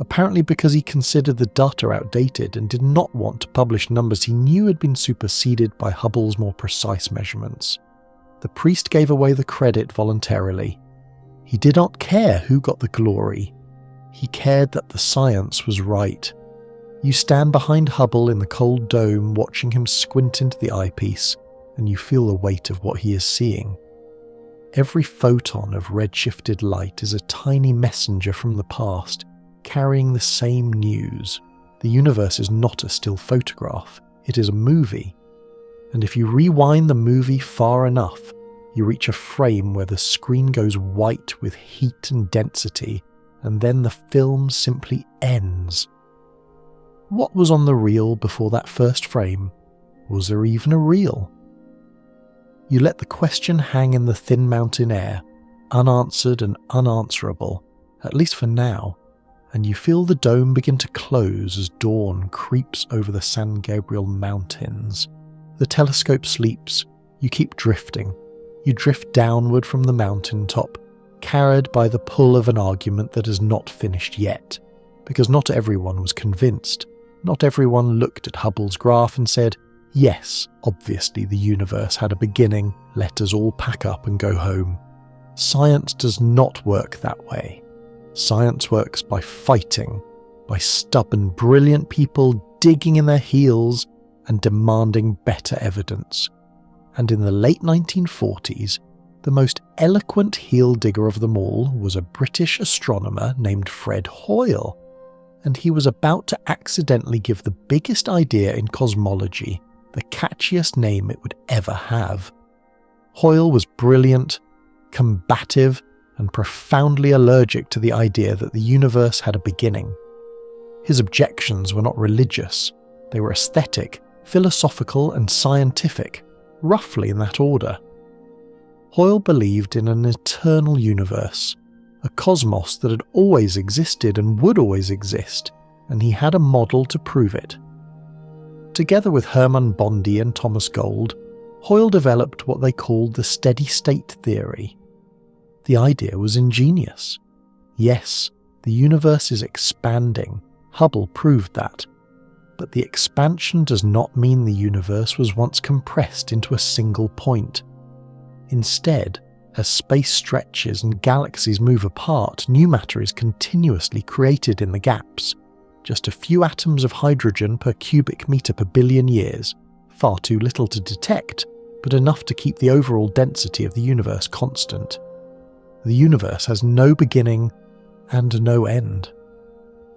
apparently because he considered the data outdated and did not want to publish numbers he knew had been superseded by Hubble's more precise measurements. The priest gave away the credit voluntarily. He did not care who got the glory. He cared that the science was right. You stand behind Hubble in the cold dome watching him squint into the eyepiece, and you feel the weight of what he is seeing. Every photon of redshifted light is a tiny messenger from the past, carrying the same news. The universe is not a still photograph, it is a movie. And if you rewind the movie far enough, you reach a frame where the screen goes white with heat and density, and then the film simply ends. What was on the reel before that first frame? Was there even a reel? You let the question hang in the thin mountain air, unanswered and unanswerable, at least for now, and you feel the dome begin to close as dawn creeps over the San Gabriel Mountains. The telescope sleeps, you keep drifting. You drift downward from the mountaintop, carried by the pull of an argument that is not finished yet, because not everyone was convinced. Not everyone looked at Hubble's graph and said, yes, obviously the universe had a beginning, let us all pack up and go home. Science does not work that way. Science works by fighting, by stubborn, brilliant people digging in their heels and demanding better evidence. And in the late 1940s, the most eloquent heel digger of them all was a British astronomer named Fred Hoyle, and he was about to accidentally give the biggest idea in cosmology the catchiest name it would ever have. Hoyle was brilliant, combative, and profoundly allergic to the idea that the universe had a beginning. His objections were not religious, they were aesthetic, philosophical, and scientific, roughly in that order. Hoyle believed in an eternal universe, a cosmos that had always existed and would always exist, and he had a model to prove it. Together with Hermann Bondi and Thomas Gold, Hoyle developed what they called the steady-state theory. The idea was ingenious. Yes, the universe is expanding. Hubble proved that. But the expansion does not mean the universe was once compressed into a single point. Instead, as space stretches and galaxies move apart, new matter is continuously created in the gaps. Just a few atoms of hydrogen per cubic meter per billion years, far too little to detect, but enough to keep the overall density of the universe constant. The universe has no beginning and no end.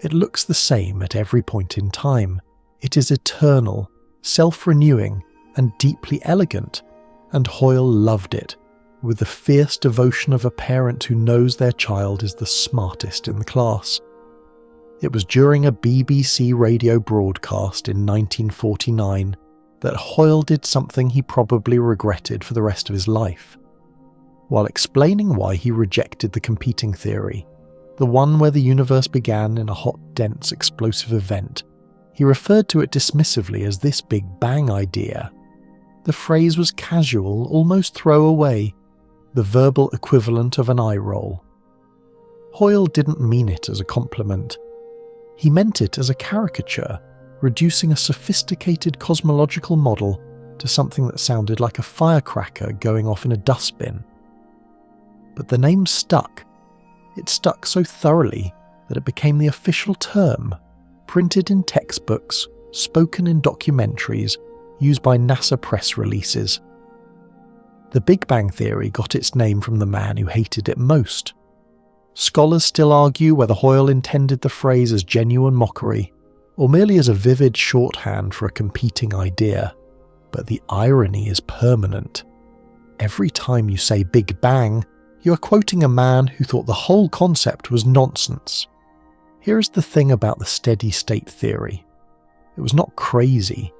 It looks the same at every point in time. It is eternal, self-renewing, and deeply elegant, and Hoyle loved it, with the fierce devotion of a parent who knows their child is the smartest in the class. It was during a BBC radio broadcast in 1949 that Hoyle did something he probably regretted for the rest of his life. While explaining why he rejected the competing theory, the one where the universe began in a hot, dense, explosive event, he referred to it dismissively as this Big Bang idea. The phrase was casual, almost throwaway, the verbal equivalent of an eye roll. Hoyle didn't mean it as a compliment. He meant it as a caricature, reducing a sophisticated cosmological model to something that sounded like a firecracker going off in a dustbin. But the name stuck. It stuck so thoroughly that it became the official term, printed in textbooks, spoken in documentaries, used by NASA press releases. The Big Bang Theory got its name from the man who hated it most. Scholars still argue whether Hoyle intended the phrase as genuine mockery, or merely as a vivid shorthand for a competing idea. But the irony is permanent. Every time you say Big Bang, you are quoting a man who thought the whole concept was nonsense. Here is the thing about the steady-state theory. It was not crazy.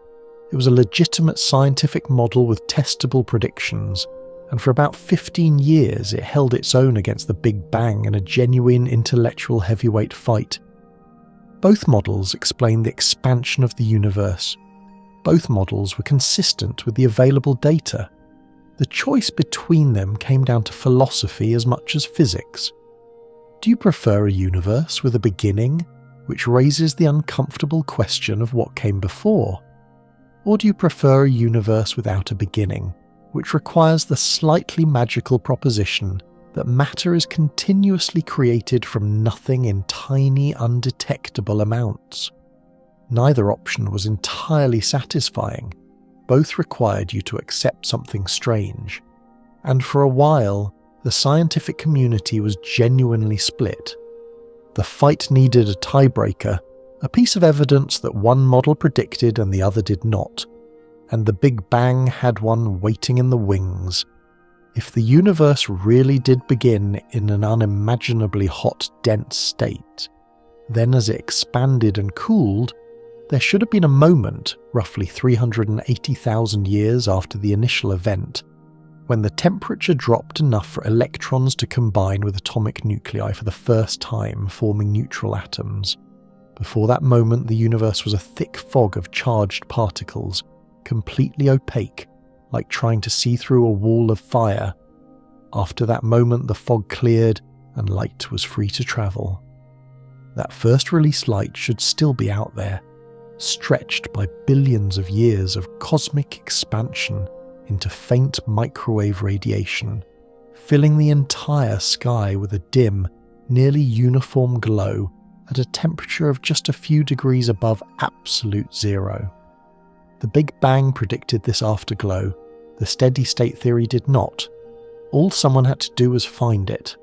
It was a legitimate scientific model with testable predictions, and for about 15 years it held its own against the Big Bang in a genuine intellectual heavyweight fight. Both models explained the expansion of the universe. Both models were consistent with the available data. The choice between them came down to philosophy as much as physics. Do you prefer a universe with a beginning, which raises the uncomfortable question of what came before? Or do you prefer a universe without a beginning, which requires the slightly magical proposition that matter is continuously created from nothing in tiny, undetectable amounts? Neither option was entirely satisfying. Both required you to accept something strange. And for a while, the scientific community was genuinely split. The fight needed a tiebreaker, a piece of evidence that one model predicted and the other did not. And the Big Bang had one waiting in the wings. If the universe really did begin in an unimaginably hot, dense state, then as it expanded and cooled, there should have been a moment, roughly 380,000 years after the initial event, when the temperature dropped enough for electrons to combine with atomic nuclei for the first time, forming neutral atoms. Before that moment, the universe was a thick fog of charged particles, completely opaque, like trying to see through a wall of fire. After that moment, the fog cleared and light was free to travel. That first released light should still be out there, stretched by billions of years of cosmic expansion into faint microwave radiation, filling the entire sky with a dim, nearly uniform glow at a temperature of just a few degrees above absolute zero. The Big Bang predicted this afterglow. The steady-state theory did not. All someone had to do was find it.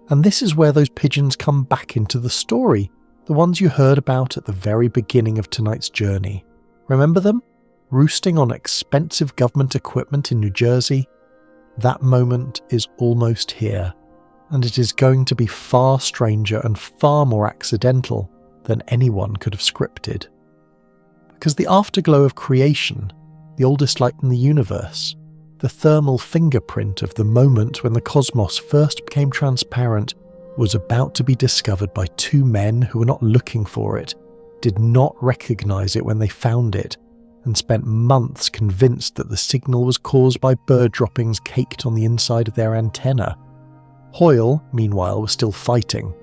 And this is where those pigeons come back into the story, the ones you heard about at the very beginning of tonight's journey. Remember them? Roosting on expensive government equipment in New Jersey? That moment is almost here, and it is going to be far stranger and far more accidental than anyone could have scripted. Because the afterglow of creation, the oldest light in the universe, the thermal fingerprint of the moment when the cosmos first became transparent, was about to be discovered by two men who were not looking for it, did not recognize it when they found it, and spent months convinced that the signal was caused by bird droppings caked on the inside of their antenna. Hoyle, meanwhile, was still fighting.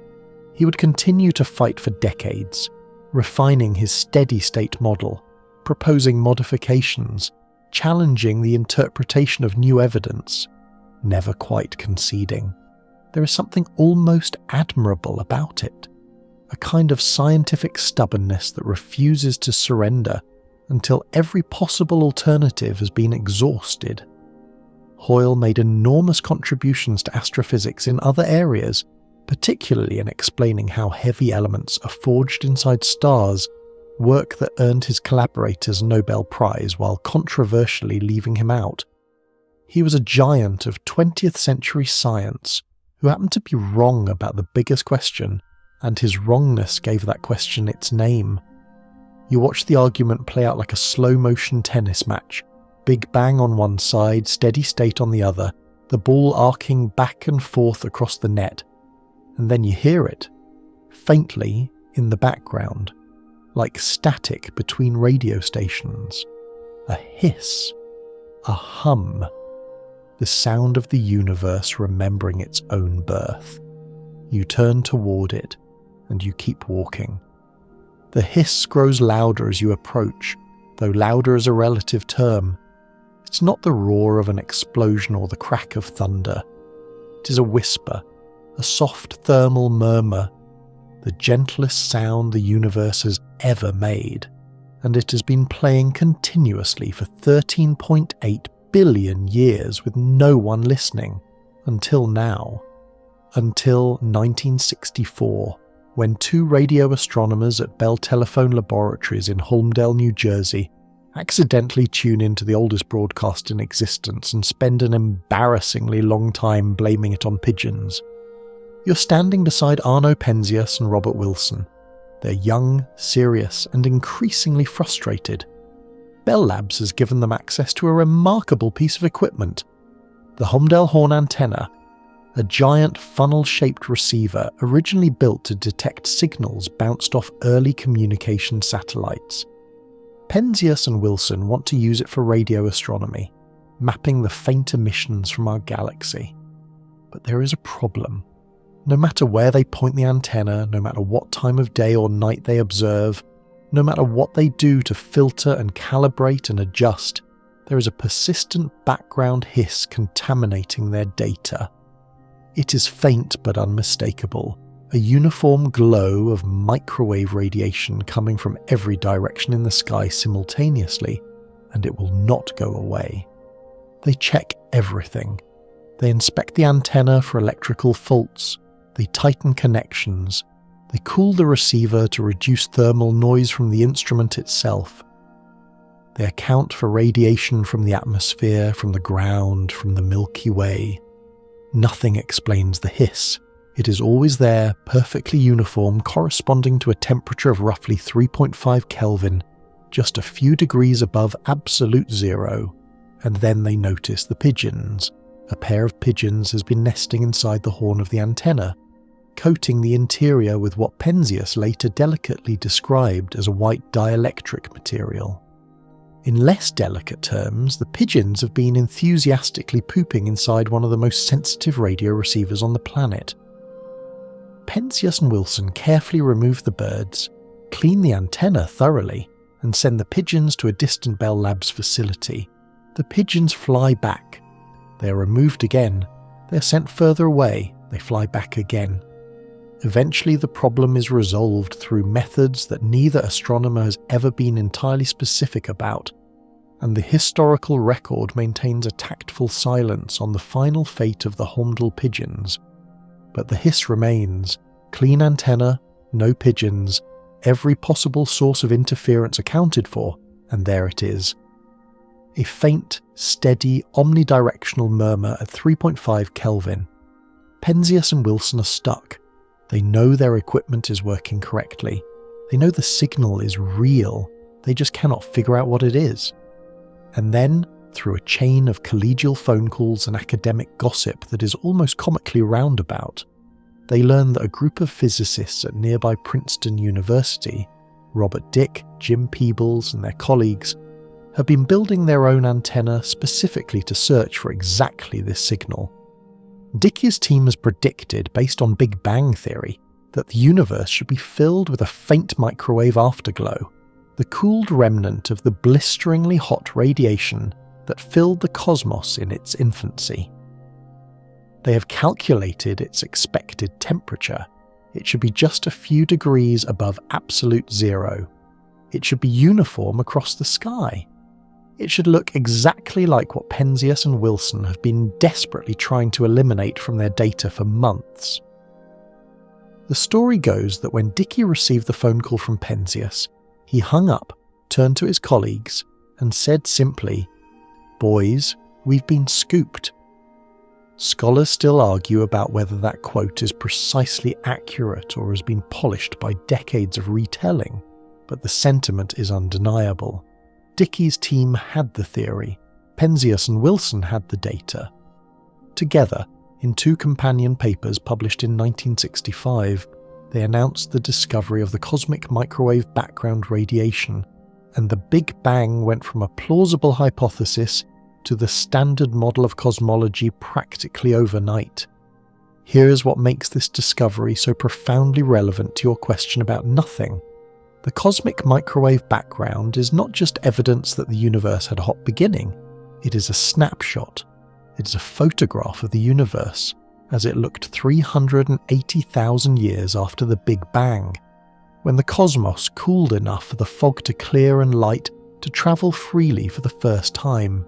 He would continue to fight for decades, refining his steady-state model, proposing modifications, challenging the interpretation of new evidence, never quite conceding. There is something almost admirable about it, a kind of scientific stubbornness that refuses to surrender until every possible alternative has been exhausted. Hoyle made enormous contributions to astrophysics in other areas, particularly in explaining how heavy elements are forged inside stars, work that earned his collaborators a Nobel Prize while controversially leaving him out. He was a giant of 20th century science who happened to be wrong about the biggest question, and his wrongness gave that question its name. You watch the argument play out like a slow-motion tennis match, Big Bang on one side, steady state on the other, the ball arcing back and forth across the net, and then you hear it, faintly in the background, like static between radio stations. A hiss, a hum, the sound of the universe remembering its own birth. You turn toward it, and you keep walking. The hiss grows louder as you approach, though louder is a relative term. It's not the roar of an explosion or the crack of thunder. It is a whisper, a soft thermal murmur, the gentlest sound the universe has ever made, and it has been playing continuously for 13.8 billion years with no one listening, until now. Until 1964, when two radio astronomers at Bell Telephone Laboratories in Holmdel, New Jersey, accidentally tune into the oldest broadcast in existence and spend an embarrassingly long time blaming it on pigeons. You're standing beside Arno Penzias and Robert Wilson. They're young, serious, and increasingly frustrated. Bell Labs has given them access to a remarkable piece of equipment, the Holmdel horn antenna, a giant funnel-shaped receiver originally built to detect signals bounced off early communication satellites. Penzias and Wilson want to use it for radio astronomy, mapping the faint emissions from our galaxy. But there is a problem. No matter where they point the antenna, no matter what time of day or night they observe, no matter what they do to filter and calibrate and adjust, there is a persistent background hiss contaminating their data. It is faint but unmistakable, a uniform glow of microwave radiation coming from every direction in the sky simultaneously, and it will not go away. They check everything. They inspect the antenna for electrical faults, they tighten connections, they cool the receiver to reduce thermal noise from the instrument itself. They account for radiation from the atmosphere, from the ground, from the Milky Way. Nothing explains the hiss. It is always there, perfectly uniform, corresponding to a temperature of roughly 3.5 Kelvin, just a few degrees above absolute zero. And then they notice the pigeons. A pair of pigeons has been nesting inside the horn of the antenna, coating the interior with what Penzias later delicately described as a white dielectric material. In less delicate terms, the pigeons have been enthusiastically pooping inside one of the most sensitive radio receivers on the planet. Penzias and Wilson carefully remove the birds, clean the antenna thoroughly, and send the pigeons to a distant Bell Labs facility. The pigeons fly back. They are removed again. They are sent further away. They fly back again. Eventually the problem is resolved through methods that neither astronomer has ever been entirely specific about, and the historical record maintains a tactful silence on the final fate of the Holmdel pigeons. But the hiss remains. Clean antenna, no pigeons, every possible source of interference accounted for, and there it is. A faint, steady, omnidirectional murmur at 3.5 Kelvin. Penzias and Wilson are stuck. They know their equipment is working correctly. They know the signal is real. They just cannot figure out what it is. And then, through a chain of collegial phone calls and academic gossip that is almost comically roundabout, they learn that a group of physicists at nearby Princeton University, Robert Dick, Jim Peebles, and their colleagues, have been building their own antenna specifically to search for exactly this signal. Dickey's team has predicted, based on Big Bang theory, that the universe should be filled with a faint microwave afterglow, the cooled remnant of the blisteringly hot radiation that filled the cosmos in its infancy. They have calculated its expected temperature. It should be just a few degrees above absolute zero. It should be uniform across the sky. It should look exactly like what Penzias and Wilson have been desperately trying to eliminate from their data for months. The story goes that when Dickey received the phone call from Penzias, he hung up, turned to his colleagues, and said simply, "Boys, we've been scooped." Scholars still argue about whether that quote is precisely accurate or has been polished by decades of retelling, but the sentiment is undeniable. Dickey's team had the theory, Penzias and Wilson had the data. Together, in 2 companion papers published in 1965, they announced the discovery of the cosmic microwave background radiation, and the Big Bang went from a plausible hypothesis to the standard model of cosmology practically overnight. Here is what makes this discovery so profoundly relevant to your question about nothing. The cosmic microwave background is not just evidence that the universe had a hot beginning, it is a snapshot. It is a photograph of the universe as it looked 380,000 years after the Big Bang, when the cosmos cooled enough for the fog to clear and light to travel freely for the first time.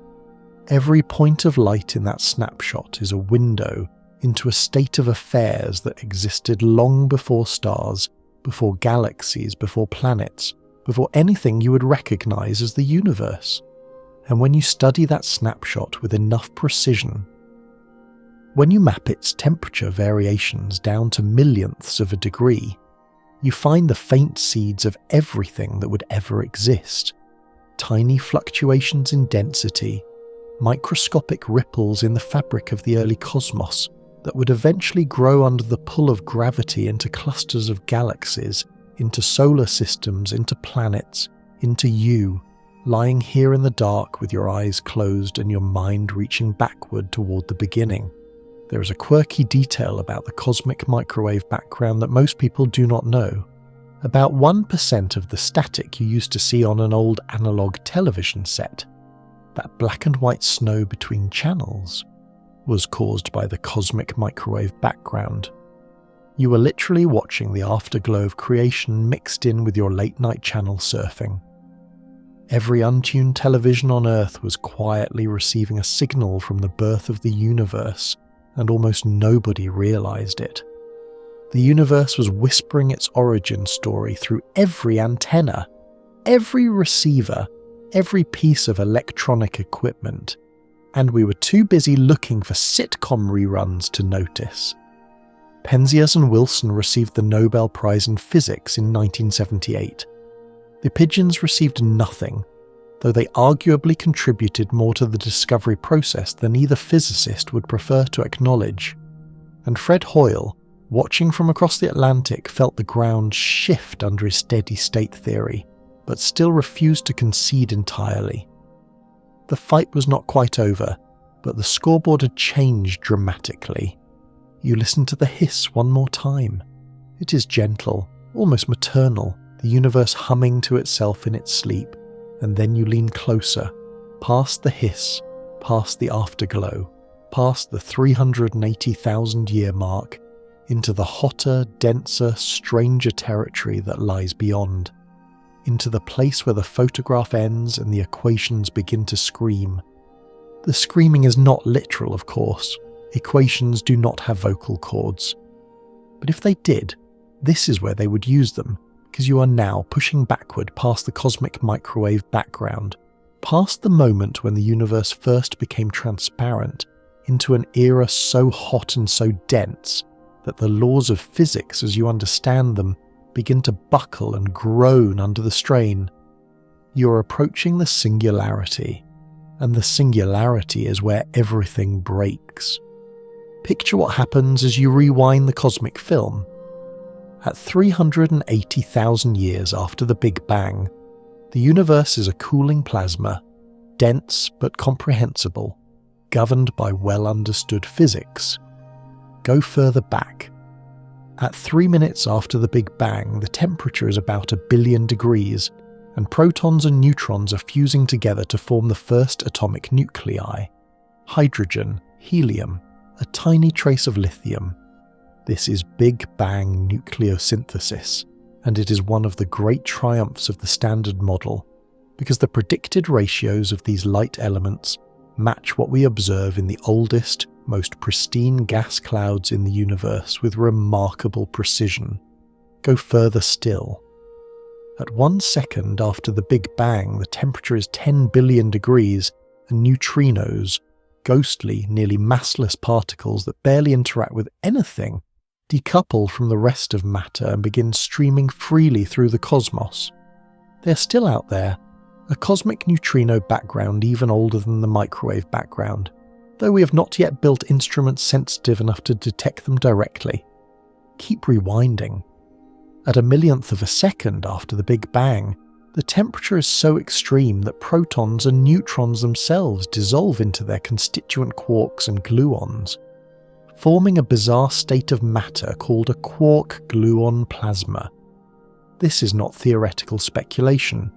Every point of light in that snapshot is a window into a state of affairs that existed long before stars, before galaxies, before planets, before anything you would recognize as the universe. And when you study that snapshot with enough precision, when you map its temperature variations down to millionths of a degree, you find the faint seeds of everything that would ever exist. Tiny fluctuations in density, microscopic ripples in the fabric of the early cosmos that would eventually grow under the pull of gravity into clusters of galaxies, into solar systems, into planets, into you, lying here in the dark with your eyes closed and your mind reaching backward toward the beginning. There is a quirky detail about the cosmic microwave background that most people do not know. About 1% of the static you used to see on an old analog television set, that black and white snow between channels, was caused by the cosmic microwave background. You were literally watching the afterglow of creation mixed in with your late-night channel surfing. Every untuned television on Earth was quietly receiving a signal from the birth of the universe, and almost nobody realized it. The universe was whispering its origin story through every antenna, every receiver, every piece of electronic equipment, and we were too busy looking for sitcom reruns to notice. Penzias and Wilson received the Nobel Prize in Physics in 1978. The pigeons received nothing, though they arguably contributed more to the discovery process than either physicist would prefer to acknowledge. And Fred Hoyle, watching from across the Atlantic, felt the ground shift under his steady-state theory, but still refused to concede entirely. The fight was not quite over, but the scoreboard had changed dramatically. You listen to the hiss one more time. It is gentle, almost maternal, the universe humming to itself in its sleep, and then you lean closer, past the hiss, past the afterglow, past the 380,000-year mark, into the hotter, denser, stranger territory that lies beyond, into the place where the photograph ends and the equations begin to scream. The screaming is not literal, of course. Equations do not have vocal cords. But if they did, this is where they would use them, because you are now pushing backward past the cosmic microwave background, past the moment when the universe first became transparent, into an era so hot and so dense that the laws of physics as you understand them begin to buckle and groan under the strain. You're approaching the singularity, and the singularity is where everything breaks. Picture what happens as you rewind the cosmic film. At 380,000 years after the Big Bang, the universe is a cooling plasma, dense but comprehensible, governed by well-understood physics. Go further back. At 3 minutes after the Big Bang, the temperature is about 1 billion degrees, and protons and neutrons are fusing together to form the first atomic nuclei: hydrogen, helium, a tiny trace of lithium. This is Big Bang nucleosynthesis, and it is one of the great triumphs of the Standard Model, because the predicted ratios of these light elements match what we observe in the oldest, most pristine gas clouds in the universe with remarkable precision. Go further still. At 1 second after the Big Bang, the temperature is 10 billion degrees, and neutrinos, ghostly, nearly massless particles that barely interact with anything, decouple from the rest of matter and begin streaming freely through the cosmos. They are still out there, a cosmic neutrino background even older than the microwave background, though we have not yet built instruments sensitive enough to detect them directly. Keep rewinding. At a millionth of a second after the Big Bang, the temperature is so extreme that protons and neutrons themselves dissolve into their constituent quarks and gluons, forming a bizarre state of matter called a quark-gluon plasma. This is not theoretical speculation.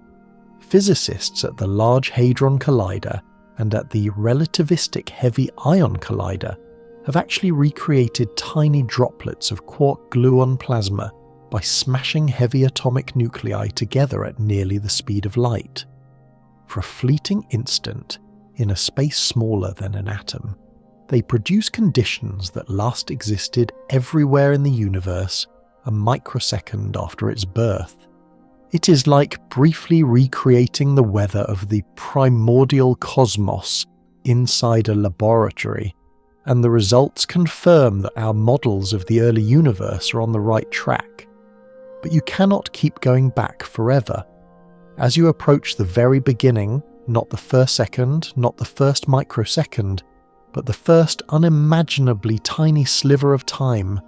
Physicists at the Large Hadron Collider and at the Relativistic Heavy Ion Collider have actually recreated tiny droplets of quark-gluon plasma by smashing heavy atomic nuclei together at nearly the speed of light. For a fleeting instant, in a space smaller than an atom, they produce conditions that last existed everywhere in the universe a microsecond after its birth. It is like briefly recreating the weather of the primordial cosmos inside a laboratory, and the results confirm that our models of the early universe are on the right track. But you cannot keep going back forever. As you approach the very beginning, not the first second, not the first microsecond, but the first unimaginably tiny sliver of time,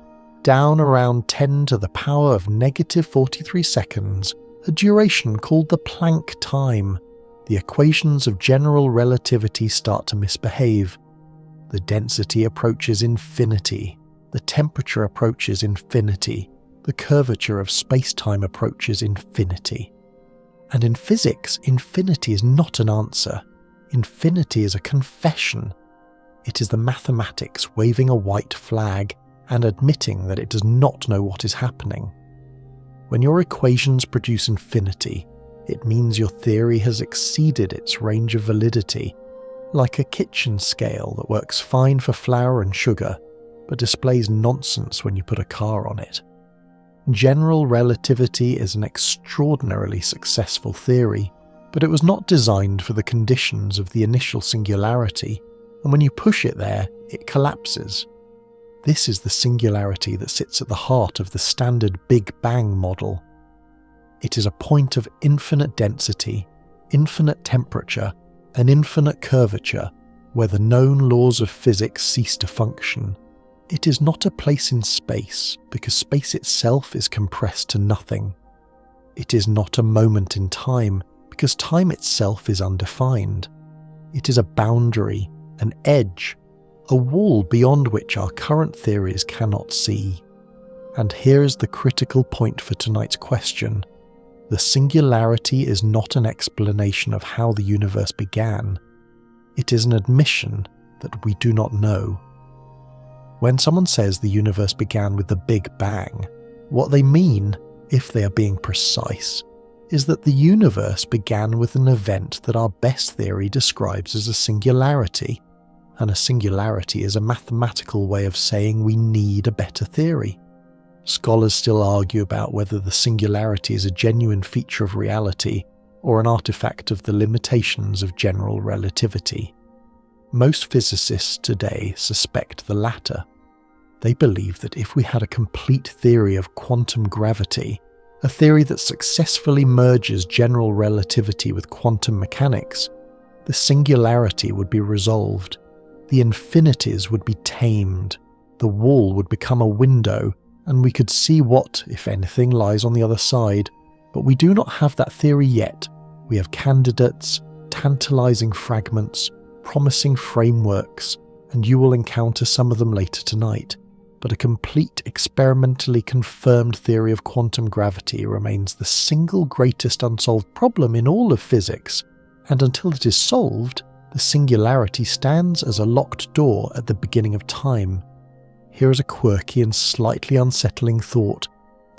down around 10 to the power of negative 43 seconds, a duration called the Planck time, the equations of general relativity start to misbehave. The density approaches infinity, the temperature approaches infinity, the curvature of spacetime approaches infinity. And in physics, infinity is not an answer. Infinity is a confession. It is the mathematics waving a white flag and admitting that it does not know what is happening. When your equations produce infinity, it means your theory has exceeded its range of validity, like a kitchen scale that works fine for flour and sugar, but displays nonsense when you put a car on it. General relativity is an extraordinarily successful theory, but it was not designed for the conditions of the initial singularity, and when you push it there, it collapses. This is the singularity that sits at the heart of the standard Big Bang model. It is a point of infinite density, infinite temperature, and infinite curvature, where the known laws of physics cease to function. It is not a place in space, because space itself is compressed to nothing. It is not a moment in time, because time itself is undefined. It is a boundary, an edge, a wall beyond which our current theories cannot see. And here is the critical point for tonight's question. The singularity is not an explanation of how the universe began. It is an admission that we do not know. When someone says the universe began with the Big Bang, what they mean, if they are being precise, is that the universe began with an event that our best theory describes as a singularity, and a singularity is a mathematical way of saying we need a better theory. Scholars still argue about whether the singularity is a genuine feature of reality or an artifact of the limitations of general relativity. Most physicists today suspect the latter. They believe that if we had a complete theory of quantum gravity, a theory that successfully merges general relativity with quantum mechanics, the singularity would be resolved, the infinities would be tamed, the wall would become a window, and we could see what, if anything, lies on the other side. But we do not have that theory yet. We have candidates, tantalizing fragments, promising frameworks, and you will encounter some of them later tonight. But a complete experimentally confirmed theory of quantum gravity remains the single greatest unsolved problem in all of physics, and until it is solved, the singularity stands as a locked door at the beginning of time. Here is a quirky and slightly unsettling thought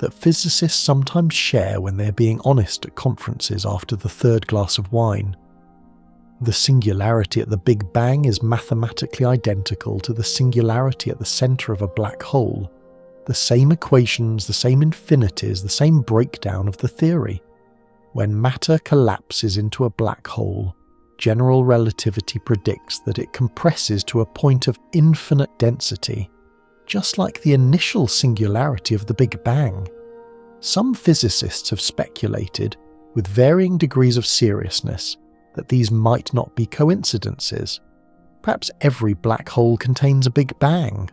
that physicists sometimes share when they're being honest at conferences after the third glass of wine. The singularity at the Big Bang is mathematically identical to the singularity at the centre of a black hole. The same equations, the same infinities, the same breakdown of the theory. When matter collapses into a black hole, general relativity predicts that it compresses to a point of infinite density, just like the initial singularity of the Big Bang. Some physicists have speculated, with varying degrees of seriousness, that these might not be coincidences. Perhaps every black hole contains a Big Bang.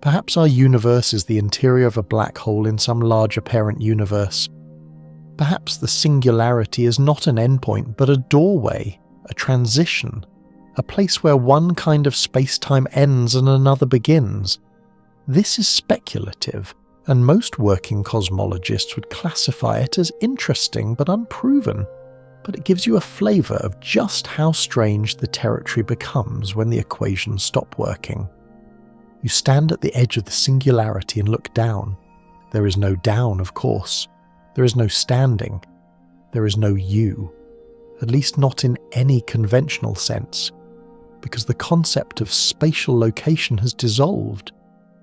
Perhaps our universe is the interior of a black hole in some larger parent universe. Perhaps the singularity is not an endpoint but a doorway, a transition, a place where one kind of space-time ends and another begins. This is speculative, and most working cosmologists would classify it as interesting but unproven. But it gives you a flavour of just how strange the territory becomes when the equations stop working. You stand at the edge of the singularity and look down. There is no down, of course. There is no standing. There is no you. At least not in any conventional sense, because the concept of spatial location has dissolved.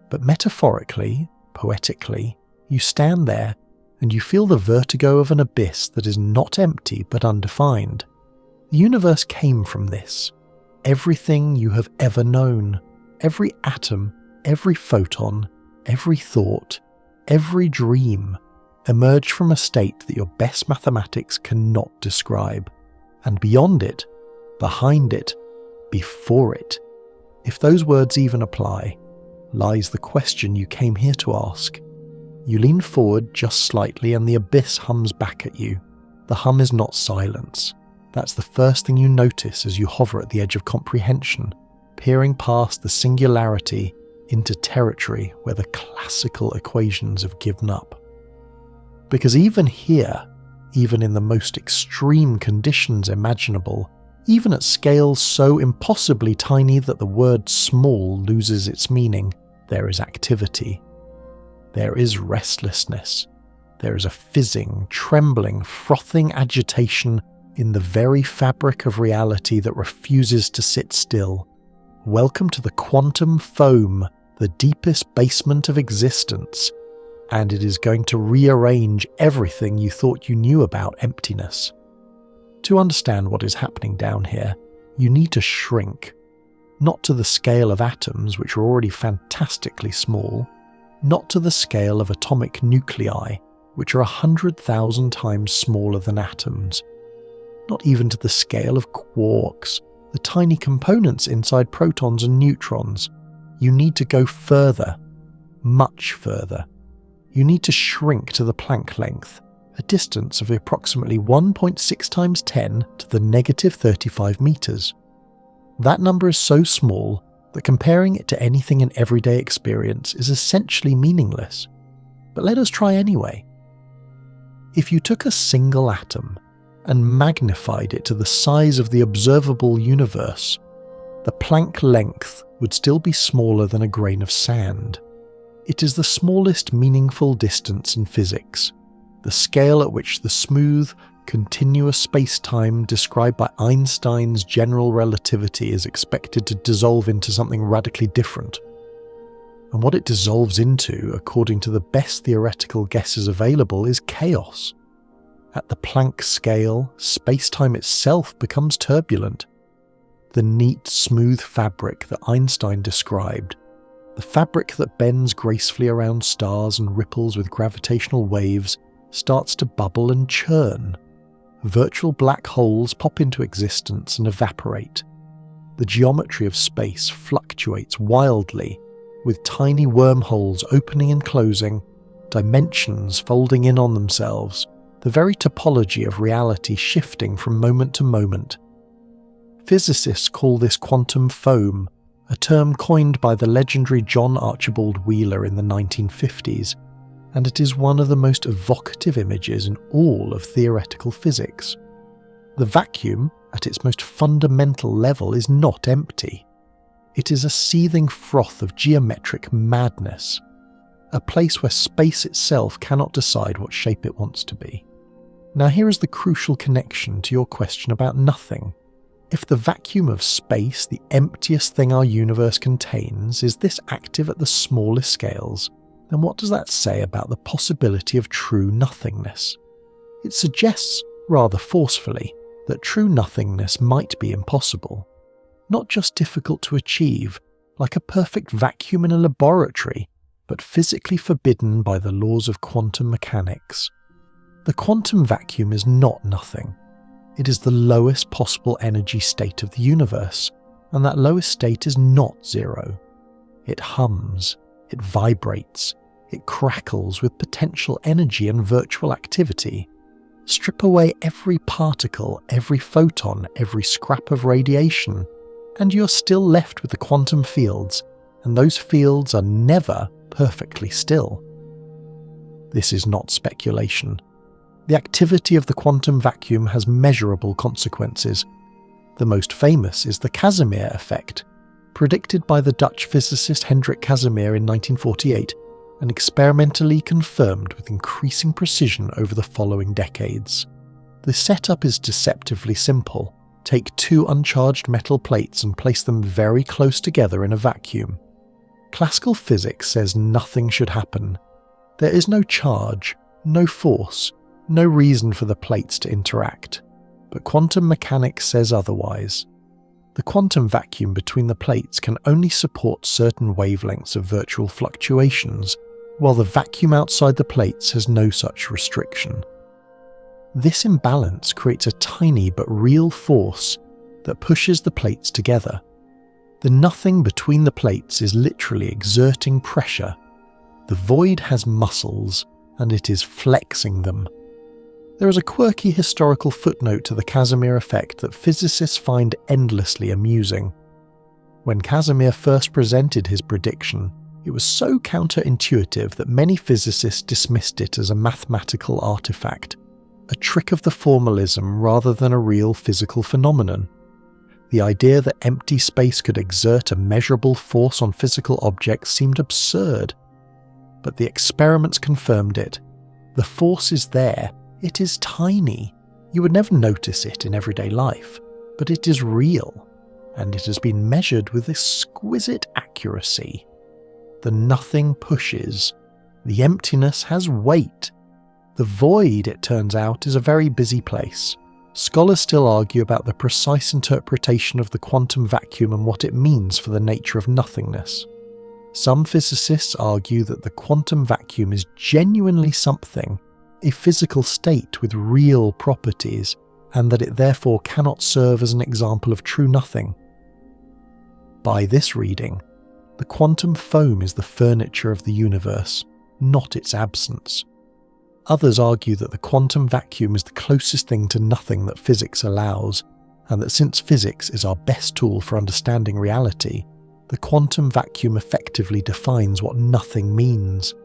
But metaphorically, poetically, you stand there and you feel the vertigo of an abyss that is not empty but undefined. The universe came from this. Everything you have ever known, every atom, every photon, every thought, every dream, emerged from a state that your best mathematics cannot describe. And beyond it, behind it, before it, if those words even apply, lies the question you came here to ask. You lean forward just slightly and the abyss hums back at you. The hum is not silence. That's the first thing you notice as you hover at the edge of comprehension, peering past the singularity into territory where the classical equations have given up. Because even here, even in the most extreme conditions imaginable, even at scales so impossibly tiny that the word small loses its meaning, there is activity. There is restlessness. There is a fizzing, trembling, frothing agitation in the very fabric of reality that refuses to sit still. Welcome to the quantum foam, the deepest basement of existence, and it is going to rearrange everything you thought you knew about emptiness. To understand what is happening down here, you need to shrink, not to the scale of atoms, which are already fantastically small, not to the scale of atomic nuclei, which are 100,000 times smaller than atoms, not even to the scale of quarks, the tiny components inside protons and neutrons. You need to go further, much further. You need to shrink to the Planck length, a distance of approximately 1.6 times 10 to the negative 35 meters. That number is so small that comparing it to anything in everyday experience is essentially meaningless. But let us try anyway. If you took a single atom and magnified it to the size of the observable universe, the Planck length would still be smaller than a grain of sand. It is the smallest meaningful distance in physics, the scale at which the smooth, continuous space-time described by Einstein's general relativity is expected to dissolve into something radically different. And what it dissolves into, according to the best theoretical guesses available, is chaos. At the Planck scale, space-time itself becomes turbulent. The neat, smooth fabric that Einstein described, the fabric that bends gracefully around stars and ripples with gravitational waves, starts to bubble and churn. Virtual black holes pop into existence and evaporate. The geometry of space fluctuates wildly, with tiny wormholes opening and closing, dimensions folding in on themselves, the very topology of reality shifting from moment to moment. Physicists call this quantum foam, a term coined by the legendary John Archibald Wheeler in the 1950s, and it is one of the most evocative images in all of theoretical physics. The vacuum, at its most fundamental level, is not empty. It is a seething froth of geometric madness. a place where space itself cannot decide what shape it wants to be. Now here is the crucial connection to your question about nothing. If the vacuum of space, the emptiest thing our universe contains, is this active at the smallest scales, then what does that say about the possibility of true nothingness? It suggests, rather forcefully, that true nothingness might be impossible. Not just difficult to achieve, like a perfect vacuum in a laboratory, but physically forbidden by the laws of quantum mechanics. The quantum vacuum is not nothing. It is the lowest possible energy state of the universe, and that lowest state is not zero. It hums, it vibrates, it crackles with potential energy and virtual activity. Strip away every particle, every photon, every scrap of radiation, and you're still left with the quantum fields, and those fields are never perfectly still. This is not speculation. The activity of the quantum vacuum has measurable consequences. The most famous is the Casimir effect, predicted by the Dutch physicist Hendrik Casimir in 1948, and experimentally confirmed with increasing precision over the following decades. The setup is deceptively simple. Take two uncharged metal plates and place them very close together in a vacuum. Classical physics says nothing should happen. There is no charge, no force, no reason for the plates to interact. But quantum mechanics says otherwise. The quantum vacuum between the plates can only support certain wavelengths of virtual fluctuations, while the vacuum outside the plates has no such restriction. This imbalance creates a tiny but real force that pushes the plates together. The nothing between the plates is literally exerting pressure. The void has muscles, and it is flexing them. There is a quirky historical footnote to the Casimir effect that physicists find endlessly amusing. When Casimir first presented his prediction, it was so counterintuitive that many physicists dismissed it as a mathematical artifact, a trick of the formalism rather than a real physical phenomenon. The idea that empty space could exert a measurable force on physical objects seemed absurd. But the experiments confirmed it. The force is there. It is tiny. You would never notice it in everyday life, but it is real, and it has been measured with exquisite accuracy. The nothing pushes. The emptiness has weight. The void, it turns out, is a very busy place. Scholars still argue about the precise interpretation of the quantum vacuum and what it means for the nature of nothingness. Some physicists argue that the quantum vacuum is genuinely something, a physical state with real properties, and that it therefore cannot serve as an example of true nothing. By this reading, the quantum foam is the furniture of the universe, not its absence. Others argue that the quantum vacuum is the closest thing to nothing that physics allows, and that since physics is our best tool for understanding reality, the quantum vacuum effectively defines what nothing means.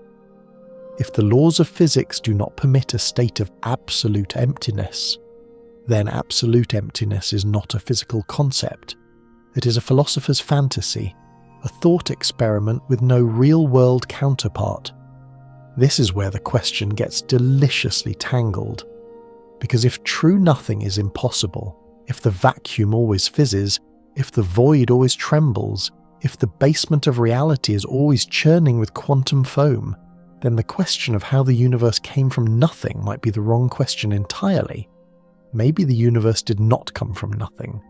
If the laws of physics do not permit a state of absolute emptiness, then absolute emptiness is not a physical concept. It is a philosopher's fantasy, a thought experiment with no real-world counterpart. This is where the question gets deliciously tangled. Because if true nothing is impossible, if the vacuum always fizzes, if the void always trembles, if the basement of reality is always churning with quantum foam, then the question of how the universe came from nothing might be the wrong question entirely. Maybe the universe did not come from nothing.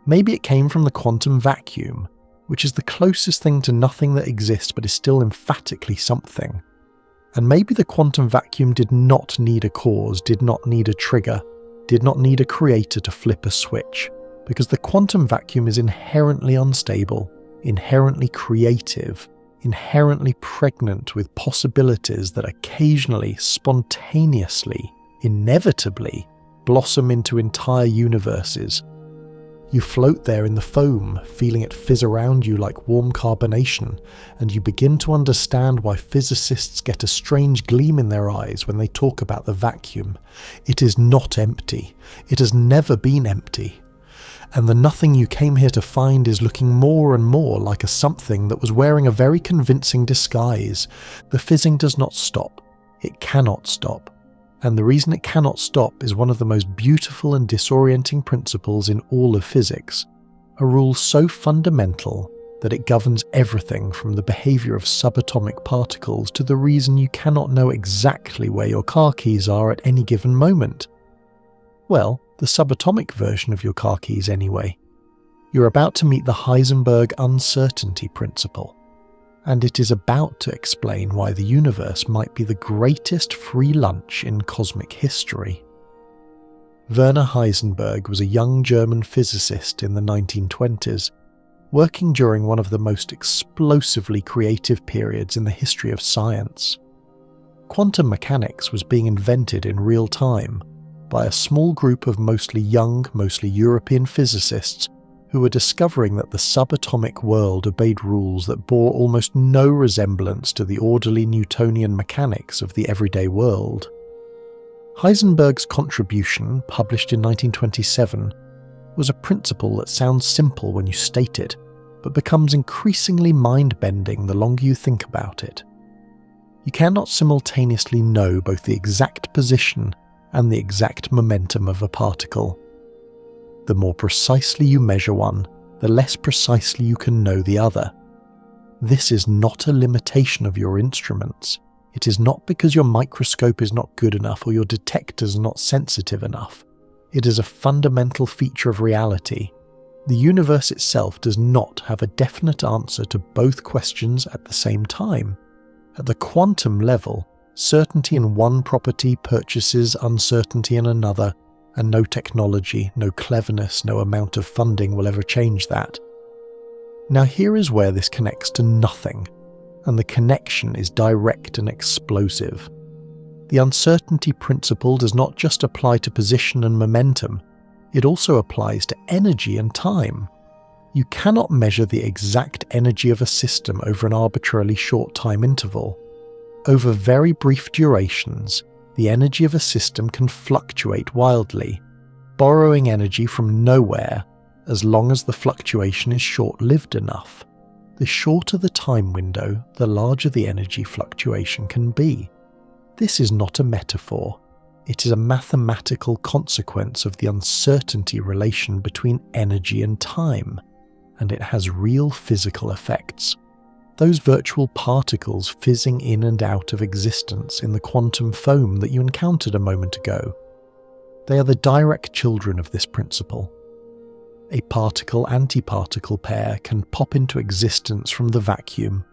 Maybe it came from the quantum vacuum, which is the closest thing to nothing that exists but is still emphatically something. And maybe the quantum vacuum did not need a cause, did not need a trigger, did not need a creator to flip a switch, because the quantum vacuum is inherently unstable, inherently creative, inherently pregnant with possibilities that occasionally, spontaneously, inevitably blossom into entire universes. You float there in the foam, feeling it fizz around you like warm carbonation, and you begin to understand why physicists get a strange gleam in their eyes when they talk about the vacuum. It is not empty. It has never been empty. and the nothing you came here to find is looking more and more like a something that was wearing a very convincing disguise. The fizzing does not stop. It cannot stop. And the reason it cannot stop is one of the most beautiful and disorienting principles in all of physics, a rule so fundamental that it governs everything from the behaviour of subatomic particles to the reason you cannot know exactly where your car keys are at any given moment. Well, the subatomic version of your car keys anyway. You're about to meet the Heisenberg uncertainty principle, and it is about to explain why the universe might be the greatest free lunch in cosmic history. Werner Heisenberg was a young German physicist in the 1920s, working during one of the most explosively creative periods in the history of science. Quantum mechanics was being invented in real time by a small group of mostly young, mostly European physicists who were discovering that the subatomic world obeyed rules that bore almost no resemblance to the orderly Newtonian mechanics of the everyday world. Heisenberg's contribution, published in 1927, was a principle that sounds simple when you state it, but becomes increasingly mind-bending the longer you think about it. You cannot simultaneously know both the exact position and the exact momentum of a particle. The more precisely you measure one, the less precisely you can know the other. This is not a limitation of your instruments. It is not because your microscope is not good enough or your detectors are not sensitive enough. It is a fundamental feature of reality. The universe itself does not have a definite answer to both questions at the same time. At the quantum level, certainty in one property purchases uncertainty in another, and no technology, no cleverness, no amount of funding will ever change that. Now here is where this connects to nothing, and the connection is direct and explosive. The uncertainty principle does not just apply to position and momentum, it also applies to energy and time. You cannot measure the exact energy of a system over an arbitrarily short time interval. Over very brief durations, the energy of a system can fluctuate wildly, borrowing energy from nowhere as long as the fluctuation is short-lived enough. The shorter the time window, the larger the energy fluctuation can be. This is not a metaphor. It is a mathematical consequence of the uncertainty relation between energy and time, and it has real physical effects. Those virtual particles fizzing in and out of existence in the quantum foam that you encountered a moment ago. They are the direct children of this principle. A particle-antiparticle pair can pop into existence from the vacuum,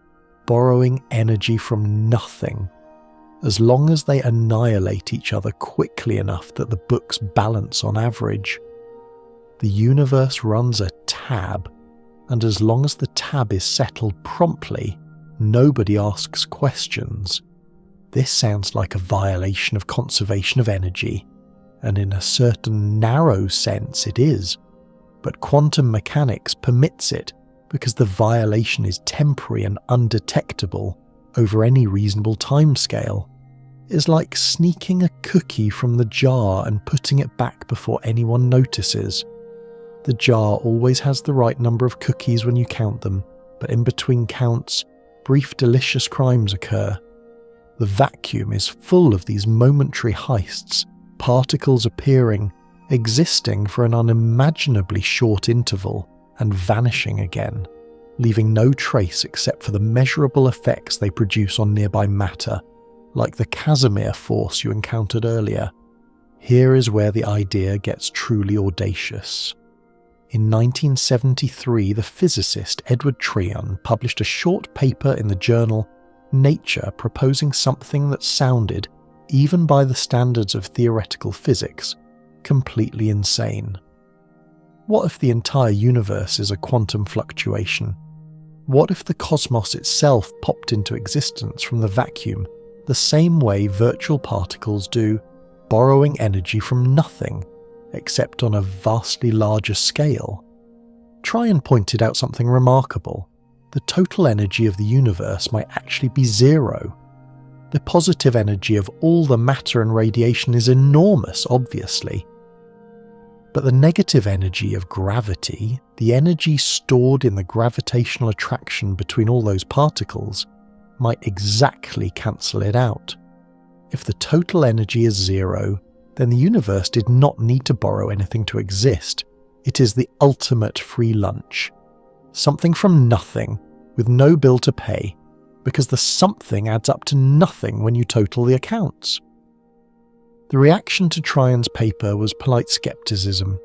borrowing energy from nothing, as long as they annihilate each other quickly enough that the books balance on average. The universe runs a tab, and as long as the tab is settled promptly, nobody asks questions. This sounds like a violation of conservation of energy, and in a certain narrow sense it is, but quantum mechanics permits it because the violation is temporary and undetectable over any reasonable timescale. It is like sneaking a cookie from the jar and putting it back before anyone notices. The jar always has the right number of cookies when you count them, but in between counts, brief delicious crimes occur. The vacuum is full of these momentary heists, particles appearing, existing for an unimaginably short interval, and vanishing again, leaving no trace except for the measurable effects they produce on nearby matter, like the Casimir force you encountered earlier. Here is where the idea gets truly audacious. In 1973, the physicist Edward Tryon published a short paper in the journal Nature proposing something that sounded, even by the standards of theoretical physics, completely insane. What if the entire universe is a quantum fluctuation? What if the cosmos itself popped into existence from the vacuum the same way virtual particles do, borrowing energy from nothing, except on a vastly larger scale? Tryon pointed out something remarkable. The total energy of the universe might actually be zero. The positive energy of all the matter and radiation is enormous, obviously. But the negative energy of gravity, the energy stored in the gravitational attraction between all those particles, might exactly cancel it out. If the total energy is zero, then the universe did not need to borrow anything to exist. It is the ultimate free lunch. Something from nothing, with no bill to pay, because the something adds up to nothing when you total the accounts. The reaction to Trion's paper was polite skepticism.